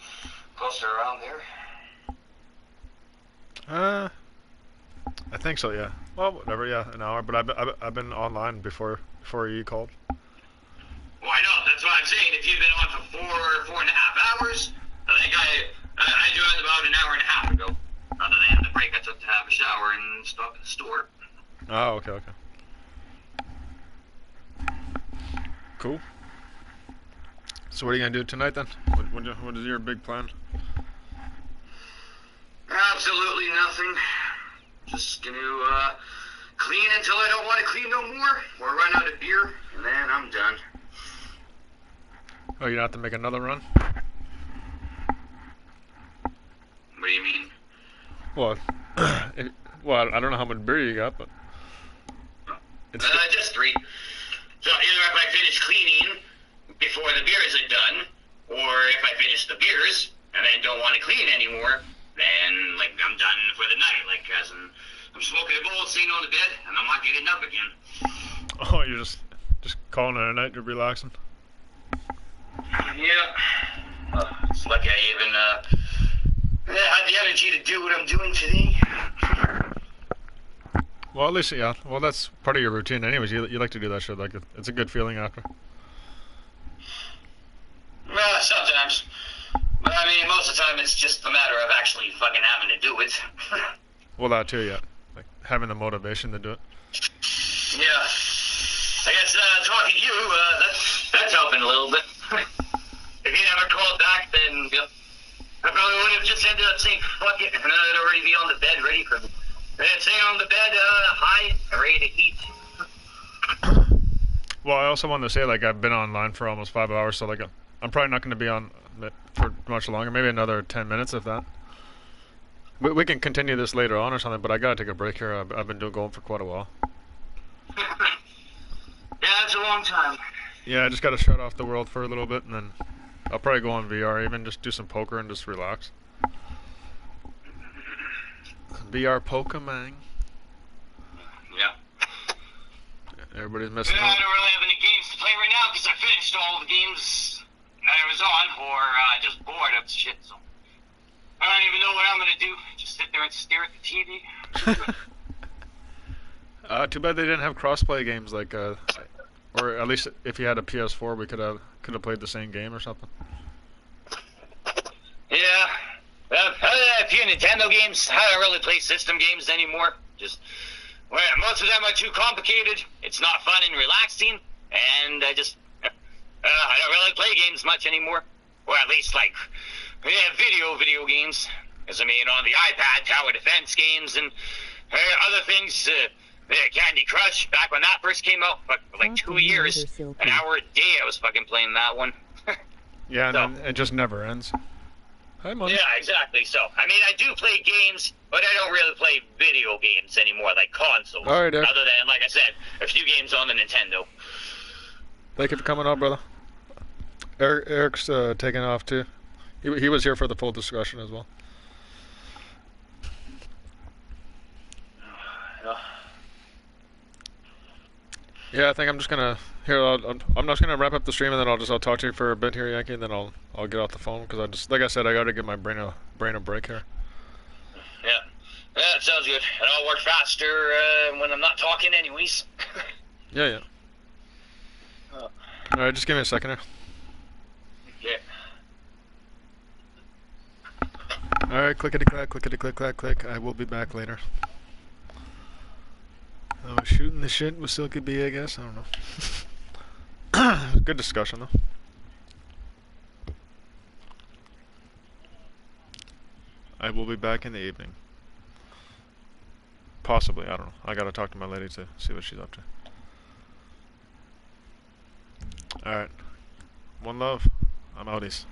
Closer around there.
I think so, yeah. Well, whatever, yeah, an hour. But I've been online before you called.
Well, I know. That's what I'm saying. If you've been on for 4.5 hours, I think I joined about an hour and a half ago. Other than the break I took to have a shower and stop at the store.
Oh, okay. Cool. So what are you gonna do tonight then? What is your big plan?
Absolutely nothing. Just gonna clean until I don't want to clean no more, or run out of beer, and then I'm done.
Oh, you don't have to make another run?
What do you mean?
Well, well, I don't know how much beer you got, but it's
just 3. So either if I finish cleaning before the beers are done, or if I finish the beers and then don't want to clean anymore, then like I'm done for the night. Like as in, I'm smoking a bowl, sitting on the bed, and I'm not getting up again.
Oh, you're just calling it a night. You're relaxing.
Yeah. It's lucky I even had the energy to do what I'm doing today.
Well, at least, yeah. Well, that's part of your routine anyways. You like to do that shit. Like, it's a good feeling after.
Well, sometimes. But I mean, most of the time it's just a matter of actually fucking having to do it.
Well, that too, yeah. Like, having the motivation to do it.
Yeah. I guess, talking to you, that's helping a little bit. If you never called back, then, yeah, I probably would have just ended up saying, fuck it, and I'd already be on the bed ready for me. Staying on the bed, high, ready to eat.
Well, I also wanted to say, like, I've been online for almost 5 hours, so, like, I'm probably not going to be on for much longer. Maybe another 10 minutes, if that. We can continue this later on or something, but I gotta take a break here. I've been going for quite a while.
Yeah, that's a long time.
Yeah, I just gotta shut off the world for a little bit, and then I'll probably go on VR, even just do some poker and just relax. VR Pokemon.
Yeah.
Everybody's missing out.
I don't really have any games to play right now because I finished all the games I was on, or just bored of shit. So I don't even know what I'm gonna do. Just sit there and stare at the TV.
Too bad they didn't have crossplay games like, or at least if you had a PS4, we could have played the same game or something.
Yeah. Nintendo games. I don't really play system games anymore. Just, well, most of them are too complicated. It's not fun and relaxing, and I don't really play games much anymore. Or at least, like, video games. Because, I mean, on the iPad, tower defense games and other things, Candy Crush, back when that first came out, for like 2 years, an hour a day I was fucking playing that one.
Yeah, and then it just never ends. Hi, Mom.
Yeah, exactly. So, I mean, I do play games, but I don't really play video games anymore, like consoles.
All right, Eric.
Other than, like I said, a few games on the Nintendo.
Thank you for coming on, brother. Eric's taking off, too. He was here for the full discussion as well. Yeah, I think I'm just gonna I'm just gonna wrap up the stream and then I'll talk to you for a bit here, Yankee, and then I'll get off the phone because like I said, I gotta give my brain a break here.
Yeah, that sounds good. And I'll work faster when I'm not talking, anyways.
Yeah. All right, just give me a second here.
Yeah.
All right, clickety clack. I will be back later. I was shooting the shit with Silky B, I guess. I don't know. Good discussion, though. I will be back in the evening. Possibly, I don't know. I gotta talk to my lady to see what she's up to. Alright. One love. I'm outies.